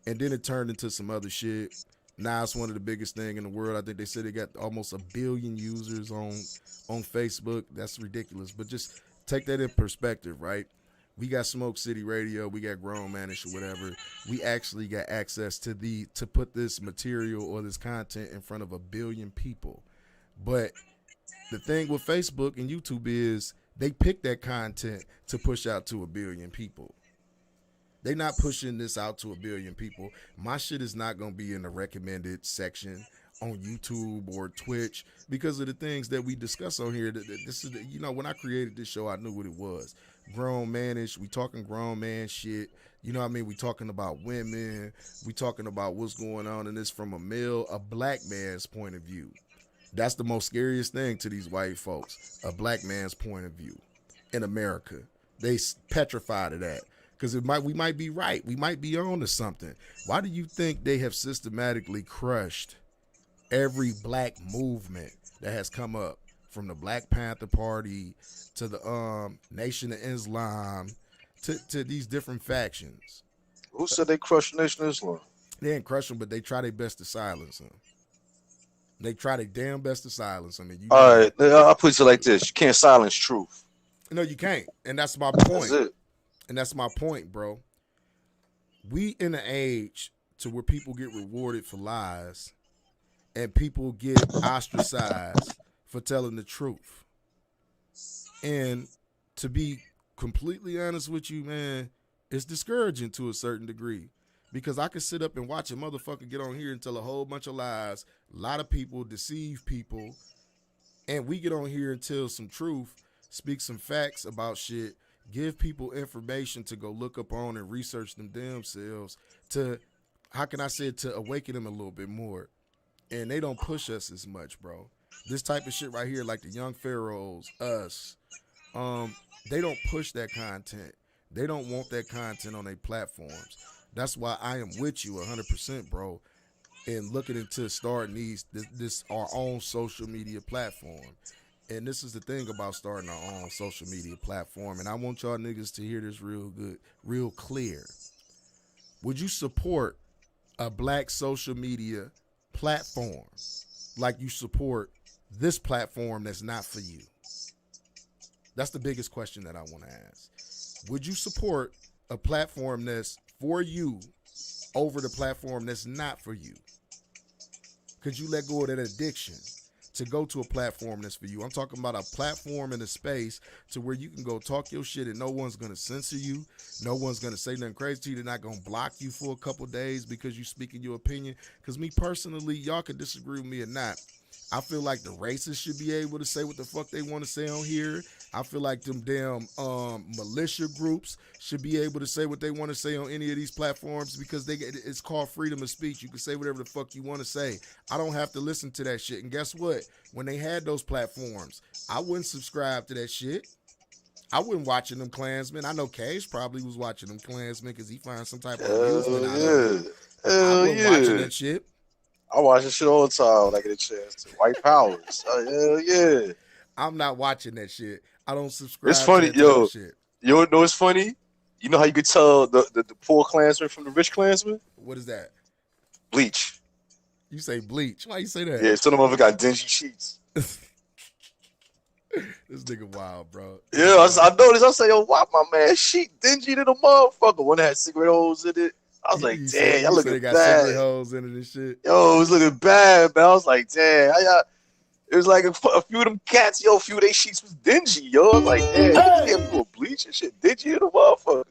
And then it turned into some other shit. Now it's one of the biggest thing in the world. I think they said they got almost 1 billion users on Facebook. That's ridiculous. But just take that in perspective, right? We got Smoke City Radio, we got Grownmanishh or whatever. We actually got access to put this material or this content in front of 1 billion people. But the thing with Facebook and YouTube is They pick that content to push out to 1 billion people. They not pushing this out to 1 billion people. My shit is not going to be in the recommended section on YouTube or Twitch because of the things that we discuss on here. This is, when I created this show, I knew what it was. Grownmanishh. We talking grown man shit. You know what I mean? We talking about women. We talking about what's going on in this from a black man's point of view. That's the most scariest thing to these white folks. A black man's point of view in America. They petrified of that. Because we might be right. We might be on to something. Why do you think they have systematically crushed every black movement that has come up, from the Black Panther Party to the Nation of Islam to these different factions? Who said they crushed Nation of Islam? They didn't crush them, but they try their best to silence them. They try their damn best to silence them. All right, I'll put it like this. You can't silence truth. No, you can't. And that's my point. That's it. And that's my point, bro. We in an age to where people get rewarded for lies and people get ostracized for telling the truth. And to be completely honest with you, man, it's discouraging to a certain degree. Because I could sit up and watch a motherfucker get on here and tell a whole bunch of lies, a lot of people deceive people, and we get on here and tell some truth, speak some facts about shit, give people information to go look up on and research them themselves to, how can I say it, to awaken them a little bit more. And they don't push us as much, bro. This type of shit right here, like the Young Pharaohs, us, they don't push that content. They don't want that content on their platforms. That's why I am with you 100%, bro, in looking into starting this our own social media platform. And this is the thing about starting our own social media platform. And I want y'all niggas to hear this real good, real clear. Would you support a black social media platform like you support this platform that's not for you? That's the biggest question that I want to ask. Would you support a platform that's for you over the platform that's not for you? Could you let go of that addiction to go to a platform that's for you? I'm talking about a platform and a space to where you can go talk your shit and no one's going to censor you. No one's going to say nothing crazy to you. They're not going to block you for a couple days because you speaking your opinion. Because me personally, y'all could disagree with me or not, I feel like the racists should be able to say what the fuck they want to say on here. I feel like them damn militia groups should be able to say what they want to say on any of these platforms because it's called freedom of speech. You can say whatever the fuck you want to say. I don't have to listen to that shit. And guess what? When they had those platforms, I wouldn't subscribe to that shit. I wasn't watching them Klansmen. I know Cage probably was watching them Klansmen because he finds some type of amusement out of it. I wasn't watching that shit. I watch this shit all the time when I get a chance to. White Powers. Hell yeah. I'm not watching that shit. I don't subscribe it's funny, to that shit. You know what's funny? You know how you could tell the poor Klansman from the rich Klansman? What is that? Bleach. You say bleach. Why you say that? Yeah, some of them got dingy sheets. This nigga wild, bro. Yeah, I noticed. I say, yo, why my man sheet dingy to the motherfucker? One had cigarette holes in it. I was like, damn, y'all looking got bad. cigarette holes in it and shit. Yo, it was looking bad, man. I was like, damn, it was like a few of them cats, a few of their sheets was dingy, yo. I was like, damn, you can't put bleach and shit dingy to the motherfucker.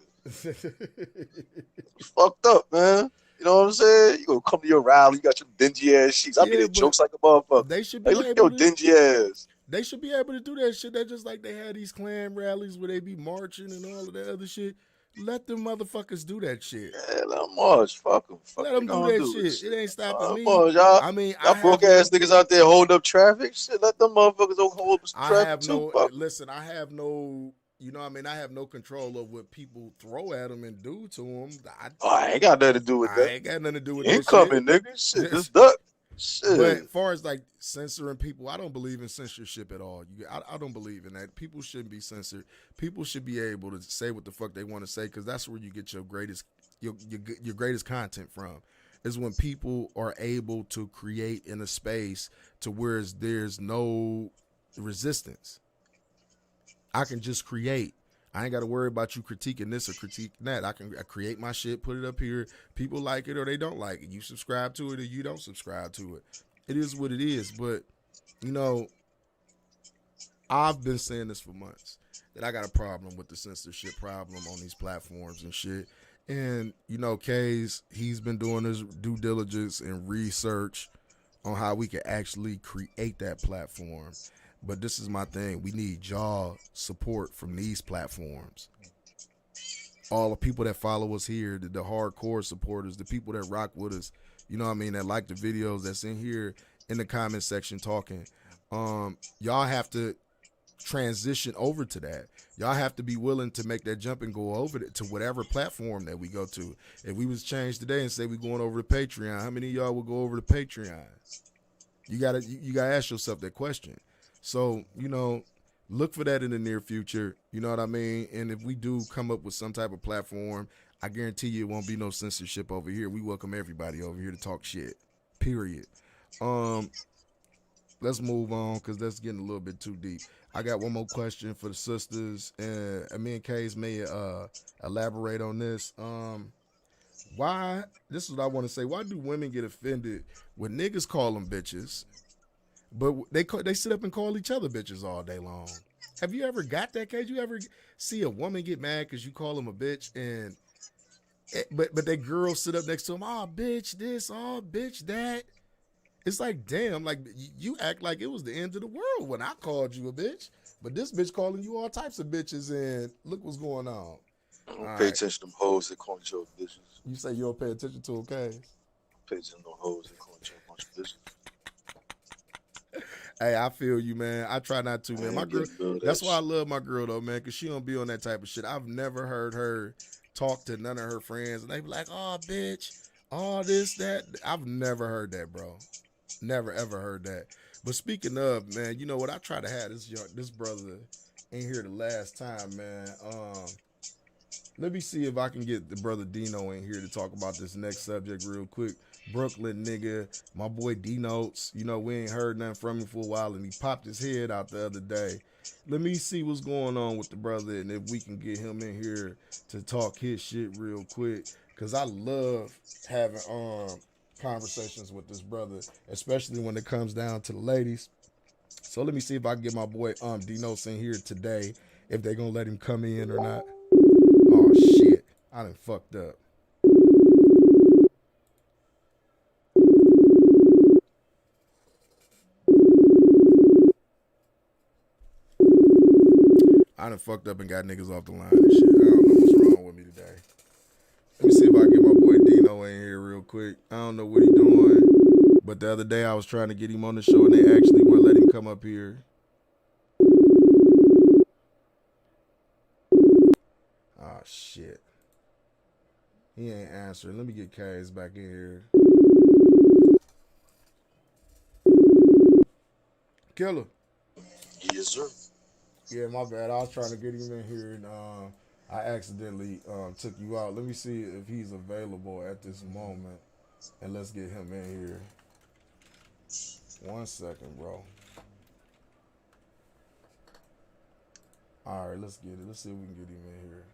Fucked up, man. You know what I'm saying? You gonna come to your rally, you got your dingy ass sheets. I mean, jokes like a motherfucker. They should be look at your dingy ass. They should be able to do that shit. That's just like they had these Klan rallies where they be marching and all of that other shit. Let them motherfuckers do that shit. Yeah, let them march. Fuck them. Let them do that shit. It ain't stopping me. March, y'all. I mean, y'all broke ass niggas out there holding up traffic. Shit, let them motherfuckers hold up some traffic too. Listen, I have no, you know what I mean? I have no control of what people throw at them and do to them. I ain't got nothing to do with that. I ain't got nothing to do with that. Incoming, nigga. Shit, just duck. Shit. But as far as like censoring people, I don't believe in censorship at all. I don't believe in that. People shouldn't be censored. People should be able to say what the fuck they want to say because that's where you get your greatest content from. Is when people are able to create in a space to where there's no resistance. I can just create. I ain't got to worry about you critiquing this or critiquing that. I can create my shit, put it up here. People like it or they don't like it. You subscribe to it or you don't subscribe to it. It is what it is. But, you know, I've been saying this for months. that I got a problem with the censorship problem on these platforms and shit. And you know, K's he's been doing his due diligence and research on how we can actually create that platform. But this is my thing. We need y'all support from these platforms. All the people that follow us here, the hardcore supporters, the people that rock with us, you know what I mean, that like the videos that's in here in the comment section talking. Y'all have to transition over to that. Y'all have to be willing to make that jump and go over to whatever platform that we go to. If we was changed today and say we going over to Patreon, how many of y'all would go over to Patreon? You gotta ask yourself that question. So, you know, look for that in the near future. You know what I mean? And if we do come up with some type of platform, I guarantee you it won't be no censorship over here. We welcome everybody over here to talk shit. Period. Let's move on because that's getting a little bit too deep. I got one more question for the sisters, and me and K's may elaborate on this. Why? This is what I want to say. Why do women get offended when niggas call them bitches, but they sit up and call each other bitches all day long? Have you ever got that case? You ever see a woman get mad because you call them a bitch, and but that girl sit up next to him, oh bitch this, oh bitch that. It's like, damn, like you act like it was the end of the world when I called you a bitch, but this bitch calling you all types of bitches, and look what's going on. I don't pay attention to them hoes that call each other bitches. You say you don't pay attention to them, okay? Pay attention to them hoes that call each other a bunch of bitches. Hey, I feel you, man. I try not to, man. My girl, that's why I love my girl though, man, because she don't be on that type of shit. I've never heard her talk to none of her friends, and they be like, "Oh, bitch, all this, that." I've never heard that, bro. Never ever heard that. But speaking of, man, you know what? I try to have this brother in here the last time, man. Let me see if I can get the brother Dino in here to talk about this next subject real quick. Brooklyn nigga, my boy D-Notes. You know, we ain't heard nothing from him for a while, and he popped his head out the other day. Let me see what's going on with the brother, and if we can get him in here to talk his shit real quick, because I love having conversations with this brother, especially when it comes down to the ladies. So let me see if I can get my boy D-Notes in here today, if they gonna let him come in or not. Oh shit, I done fucked up. I done fucked up and got niggas off the line and shit. I don't know what's wrong with me today. Let me see if I can get my boy Dino in here real quick. I don't know what he doing, but the other day I was trying to get him on the show and they actually wouldn't let him come up here. Oh shit. He ain't answering. Let me get Kaz back in here. Killer. Yes, sir. Yeah, my bad. I was trying to get him in here and I accidentally took you out. Let me see if he's available at this moment, and let's get him in here. 1 second, bro. All right, let's get it. Let's see if we can get him in here.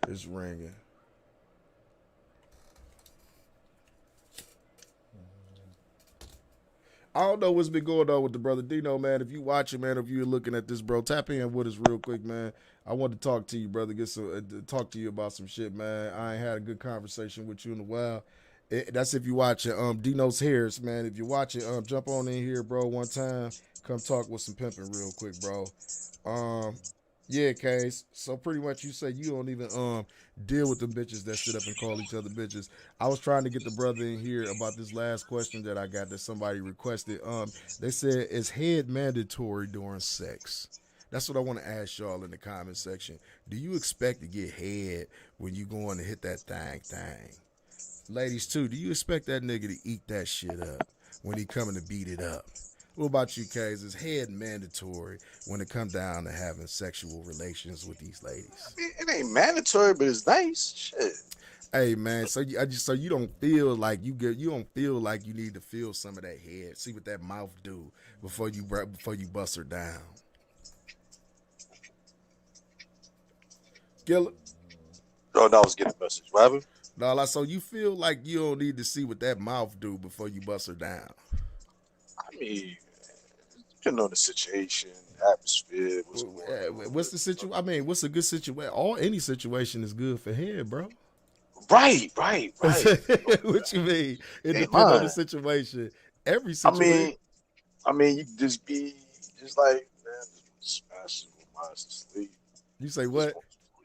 It's ringing. I don't know what's been going on with the brother Dino, man. If you watching, man, if you're looking at this, bro, tap in with us real quick, man. I want to talk to you, brother. Talk to you about some shit, man. I ain't had a good conversation with you in a while. That's if you watching Dino's Hairs, man. If you watching, jump on in here, bro, one time. Come talk with some pimping real quick, bro. Yeah, Case. So pretty much you say you don't even deal with them bitches that sit up and call each other bitches. I was trying to get the brother in here about this last question that I got that somebody requested. They said, is head mandatory during sex? That's what I want to ask y'all in the comment section. Do you expect to get head when you going to hit that thing? Ladies too, do you expect that nigga to eat that shit up when he coming to beat it up? What about you, K's? Is head mandatory when it comes down to having sexual relations with these ladies? I mean, it ain't mandatory, but it's nice. Shit. Hey man, so you don't feel like you don't feel like you need to feel some of that head. See what that mouth do before you bust her down. Gilla. Oh, no, I was getting a message. What happened? No, so you feel like you don't need to see what that mouth do before you bust her down. I mean, Depending on the situation, atmosphere, what's going on. What's the situation? I mean, what's a good situation? Any situation is good for head, bro. Right. What you mean? It depends on the situation. Every situation. I mean, you can just be just like, man, just smash and go to sleep. You say what?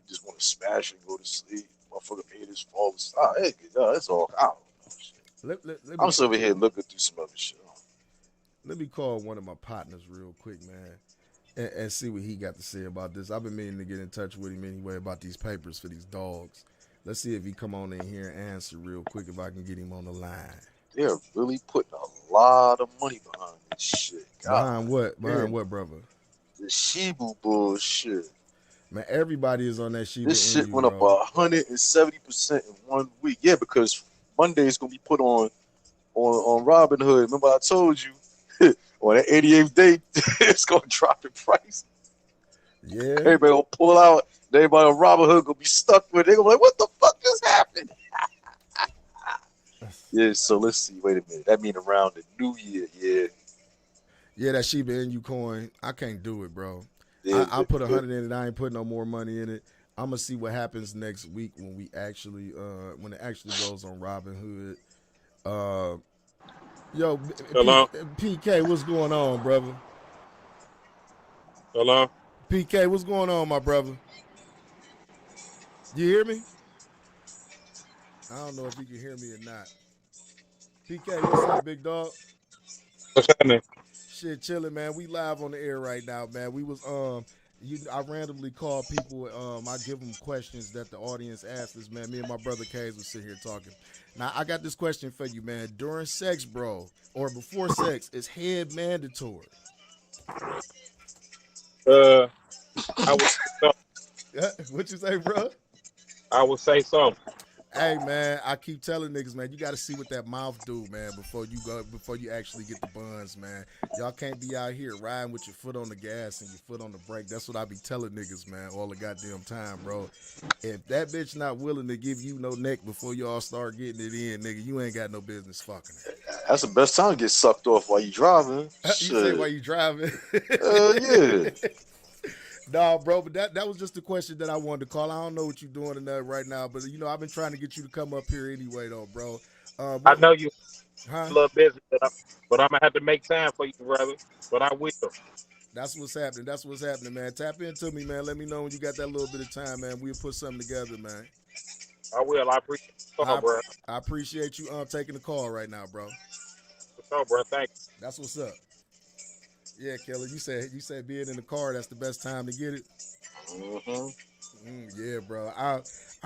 Just want to smash and go to sleep. Motherfucker made his fall asleep. Hey, that's all. I don't know. I'm just over here looking through some other shit. Let me call one of my partners real quick, man, and see what he got to say about this. I've been meaning to get in touch with him anyway about these papers for these dogs. Let's see if he come on in here and answer real quick if I can get him on the line. They're really putting a lot of money behind this shit. Behind what? Behind what, brother? The Shibu bullshit. Man, everybody is on that Shibu. This shit went up 170% in 1 week. Yeah, because Monday is gonna be put on Robinhood. Remember I told you on that 88th day it's gonna drop in price. Yeah. Everybody gonna pull out. Everybody on Robinhood gonna be stuck with it. They're gonna be like, what the fuck just happened? Yeah, so let's see. Wait a minute. That mean around the new year, yeah. Yeah, that Shiba Inu coin. I can't do it, bro. Yeah, I put 100 in it. I ain't putting no more money in it. I'm gonna see what happens next week when we actually when it actually goes on Robinhood. Yo, hello, PK, what's going on, brother? Hello, PK, what's going on, my brother? You hear me? I don't know if you can hear me or not. PK, what's up, big dog? What's happening? Shit, chilling, man. We live on the air right now, man. We was I randomly call people. I give them questions that the audience asks us, man. Me and my brother Kays was sitting here talking. Now I got this question for you, man. During sex, bro, or before sex, is head mandatory? I would say so. What you say, bro? I would say so. Hey, man, I keep telling niggas, man, you got to see what that mouth do, man, before you actually get the buns, man. Y'all can't be out here riding with your foot on the gas and your foot on the brake. That's what I be telling niggas, man, all the goddamn time, bro. If that bitch not willing to give you no neck before y'all start getting it in, nigga, you ain't got no business fucking her. That's the best time to get sucked off while you driving. You say while you driving? Yeah. No, bro, but that was just the question that I wanted to call. I don't know what you're doing in that right now, but, you know, I've been trying to get you to come up here anyway, though, bro. I know you a little busy, but I'm going to have to make time for you, brother. But I will. That's what's happening. That's what's happening, man. Tap into me, man. Let me know when you got that little bit of time, man. We'll put something together, man. I will. I appreciate the call, bro. I appreciate you taking the call right now, bro. What's up, bro? Thanks. That's what's up. Yeah, Kelly, you said being in the car, that's the best time to get it. Yeah, bro. I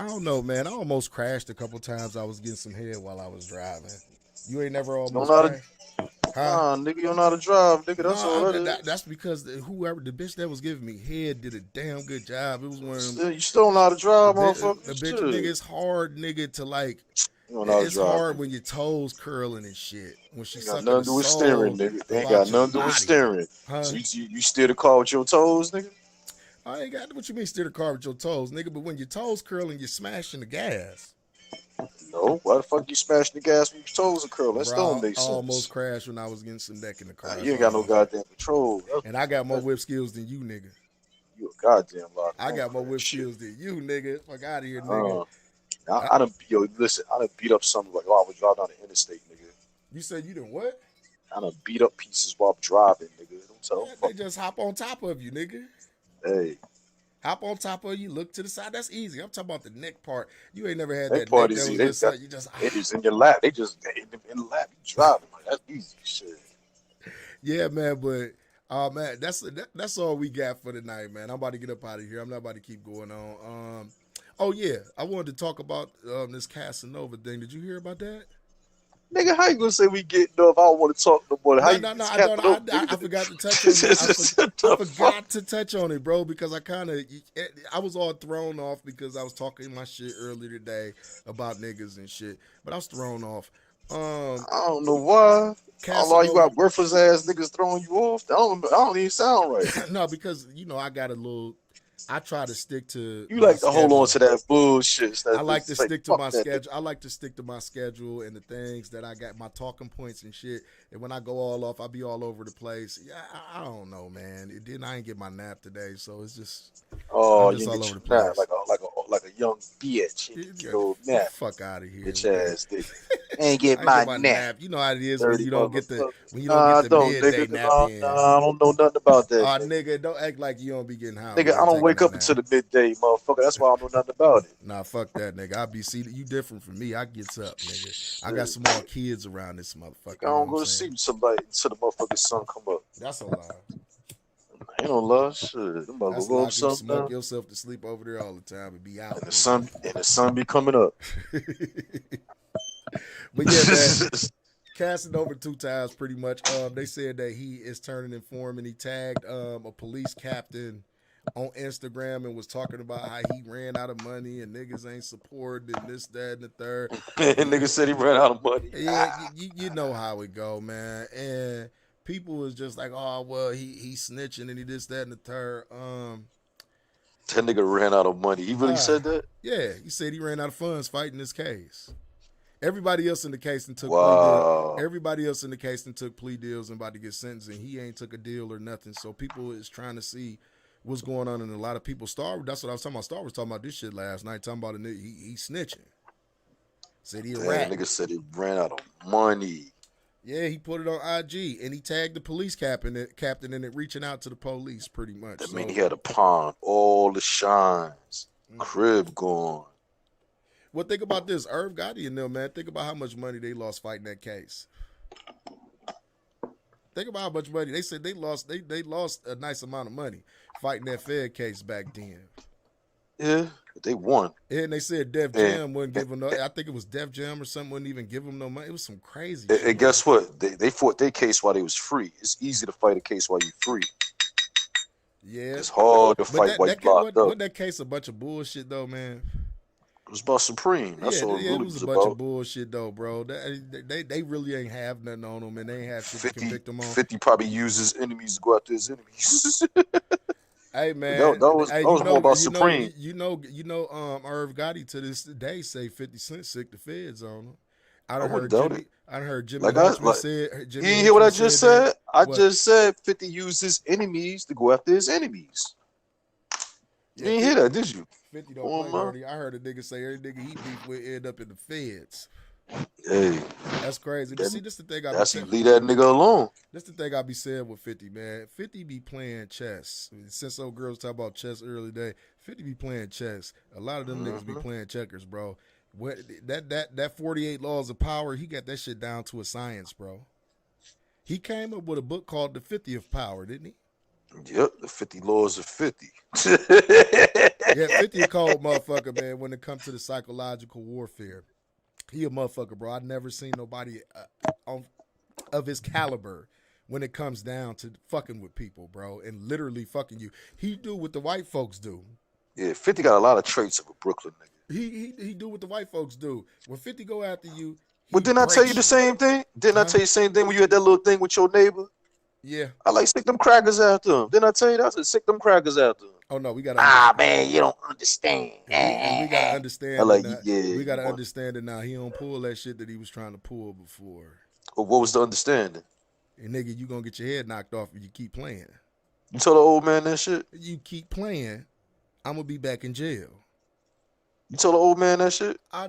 don't know, man. I almost crashed a couple times. I was getting some head while I was driving. You ain't never almost crashed? Nah, nigga, you don't know how to drive, nigga. That's all that is. That's because the bitch that was giving me head did a damn good job. It was one of them. You still don't know how to drive, motherfucker. The bitch, nigga, it's hard, nigga, to like. It's hard when your toes curling and shit. When she sucking nothing to do with steering, nigga. They ain't got nothing to do with steering. So you steer the car with your toes, nigga? I ain't got what you mean steer the car with your toes, nigga. But when your toes curling, you're smashing the gas. No, why the fuck you smashing the gas when your toes are curling? That still don't make sense. I almost crashed when I was getting some neck in the car. You ain't got no goddamn control. And I got more whip skills than you, nigga. You a goddamn lot. I got more whip skills than you, nigga. Fuck out of here, nigga. I done beat up something like, I was driving down the interstate, nigga. You said you done what? I done beat up pieces while I'm driving, nigga. Don't tell they just hop on top of you, nigga. Hey. Hop on top of you, look to the side. That's easy. I'm talking about the neck part. You ain't never had that part neck. Easy. They just in your lap. They just in the lap. You driving. Like, that's easy shit. Yeah, man, but man, that's all we got for tonight, man. I'm about to get up out of here. I'm not about to keep going on. Oh, yeah. I wanted to talk about this Casanova thing. Did you hear about that? Nigga, how you gonna say we get up? I don't want to talk no more. No, I forgot to touch on it. I forgot to touch on it, bro, because I was all thrown off because I was talking my shit earlier today about niggas and shit, but I was thrown off. I don't know why. Although you got worthless ass niggas throwing you off. I don't even sound right. No, because, you know, I got a little I try to stick to You my like to hold on to schedule. that bullshit. I like to stick to fuck my that schedule. I like to stick to my schedule and the things that I got, my talking points and shit. And when I go all off, I be all over the place. Yeah, I don't know, man. I ain't get my nap today, so it's just Oh, I'm just you all get over you the nap place. like a young bitch. You get your old nap. Fuck out of here, Bitch man. ass nigga. Ain't get I get my my nap. nap. You know how it is when Dirty you don't get the motherfucker. Nah, I don't, midday nigga. nap in. Nah, I don't know nothing about that. Oh, Nigga. nigga, don't act like you don't be getting high. Nigga, I don't wake up until the midday, motherfucker. That's why I don't know nothing about it. Nah, fuck that, nigga. You different from me. I gets up, nigga. I got small kids around this motherfucker. Nigga, I don't go to sleep somebody until the motherfucking sun come up. That's a lie. Ain't no love, shit. Them That's a go lie. up You smoke something. yourself to sleep over there all the time and be out. And the sun be coming up. But yeah, man. Casting over 2 times pretty much. They said that he is turning informant. He tagged a police captain on Instagram and was talking about how he ran out of money and niggas ain't supported and this, that, and the third. Nigga said he ran out of money. Yeah, you know how it go, man. And people was just like, oh, well, he snitching and he this, that, and the third. That nigga ran out of money. He really said that? Yeah, he said he ran out of funds fighting this case. Everybody else in the case and took plea deals. Everybody else in the case and took plea deals and about to get sentenced, and he ain't took a deal or nothing. So people is trying to see what's going on, and a lot of people. That's what I was talking about. Star was talking about this shit last night, talking about he snitching. Said he a rat. Nigga said he ran out of money. Yeah, he put it on IG, and he tagged the police captain in it, reaching out to the police pretty much. I mean, he had a pawn, all the shines, crib gone. Well, think about this. Irv Gotti and them, man. Think about how much money they lost fighting that case. Think about how much money. They said they lost a nice amount of money fighting that Fed case back then. Yeah, but they won. And they said Def Jam wouldn't give them no. I think it was Def Jam or something wouldn't even give them no money. It was some crazy shit. And guess what? They fought their case while they was free. It's easy to fight a case while you're free. Yeah. It's hard to fight while you're locked up. Wasn't that case a bunch of bullshit, though, man? It was about Supreme. That's all it really was a bunch of bullshit, though, bro. They really ain't have nothing on them, and they ain't have shit to convict them on. 50 probably used his enemies to go after his enemies. Hey, man. That was more about Supreme. Irv Gotti to this day say 50 Cent sick the feds on him. I heard Jimmy said. You didn't hear what I just said? I just said 50 used his enemies to go after his enemies. You didn't hear that, did you? 50 don't play dirty. I heard a nigga say every nigga he beat with end up in the feds. Hey, that's crazy. But see, this the thing leave that nigga alone. This the thing I be saying with 50, man. 50 be playing chess. Since old girls talk about chess early day, 50 be playing chess. A lot of them niggas be playing checkers, bro. What that 48 laws of power, he got that shit down to a science, bro. He came up with a book called The 50 of Power, didn't he? Yep, the 50 laws of 50. Yeah, 50 a cold motherfucker, man, when it comes to the psychological warfare. He a motherfucker, bro. I've never seen nobody of his caliber when it comes down to fucking with people, bro, and literally fucking you. He do what the white folks do. Yeah, 50 got a lot of traits of a Brooklyn nigga. He do what the white folks do. When 50 go after you, but didn't I tell you the same thing? Didn't I tell you the same thing when you had that little thing with your neighbor? Yeah. I like stick them crackers after him. Didn't I tell you that? I said stick them crackers after him. Oh no, we got. Man, you don't understand. We gotta understand. We gotta understand it now. He don't pull that shit that he was trying to pull before. Well, what was the understanding? And nigga, you gonna get your head knocked off if you keep playing. You told the old man that shit? You keep playing, I'm gonna be back in jail. You told the old man that shit? I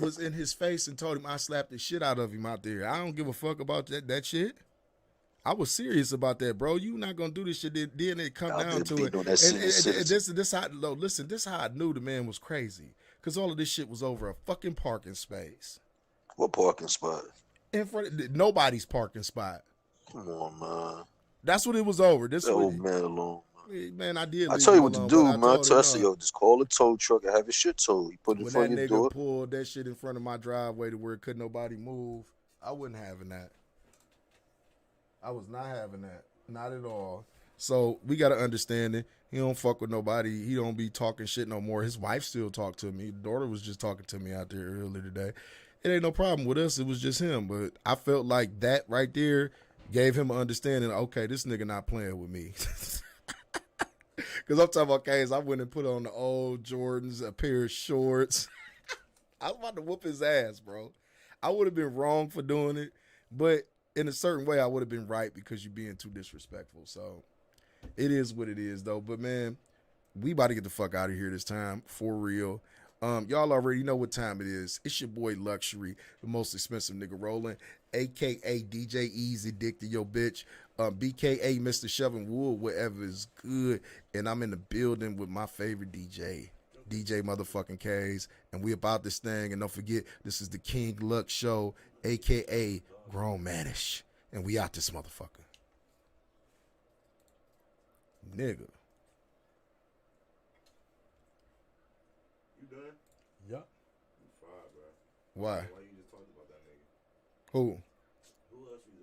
was in his face and told him I slapped the shit out of him out there. I don't give a fuck about that shit. I was serious about that, bro. You not gonna do this shit. Then it come down to it. This how I knew the man was crazy. Cause all of this shit was over a fucking parking space. What parking spot? In front of nobody's parking spot. Come on, man. That's what it was over. This old man alone. Man, I did. I tell you what to do, man. I said, yo, just call a tow truck and have your shit towed. You put it in front of your door. When that nigga pulled that shit in front of my driveway to where couldn't nobody move, I wasn't having that. I was not having that. Not at all. So we got to understand it. He don't fuck with nobody. He don't be talking shit no more. His wife still talk to me. The daughter was just talking to me out there earlier today. It ain't no problem with us. It was just him. But I felt like that right there gave him an understanding. Okay, this nigga not playing with me. Because I'm talking about K's. I went and put on the old Jordans, a pair of shorts. I was about to whoop his ass, bro. I would have been wrong for doing it, but in a certain way, I would have been right because you're being too disrespectful. So it is what it is, though. But, man, we about to get the fuck out of here this time, for real. Y'all already know what time it is. It's your boy Luxury, the most expensive nigga rolling, a.k.a. DJ Easy Dick to your bitch, BKA Mr. Shoving Wood, whatever is good. And I'm in the building with my favorite DJ motherfucking K's. And we about this thing. And don't forget, this is the King Lux Show, a.k.a. Grownmanishh. And we out this motherfucker. Nigga. You done? Yup. You fried, bro. Why? Why you just talked about that nigga? Who?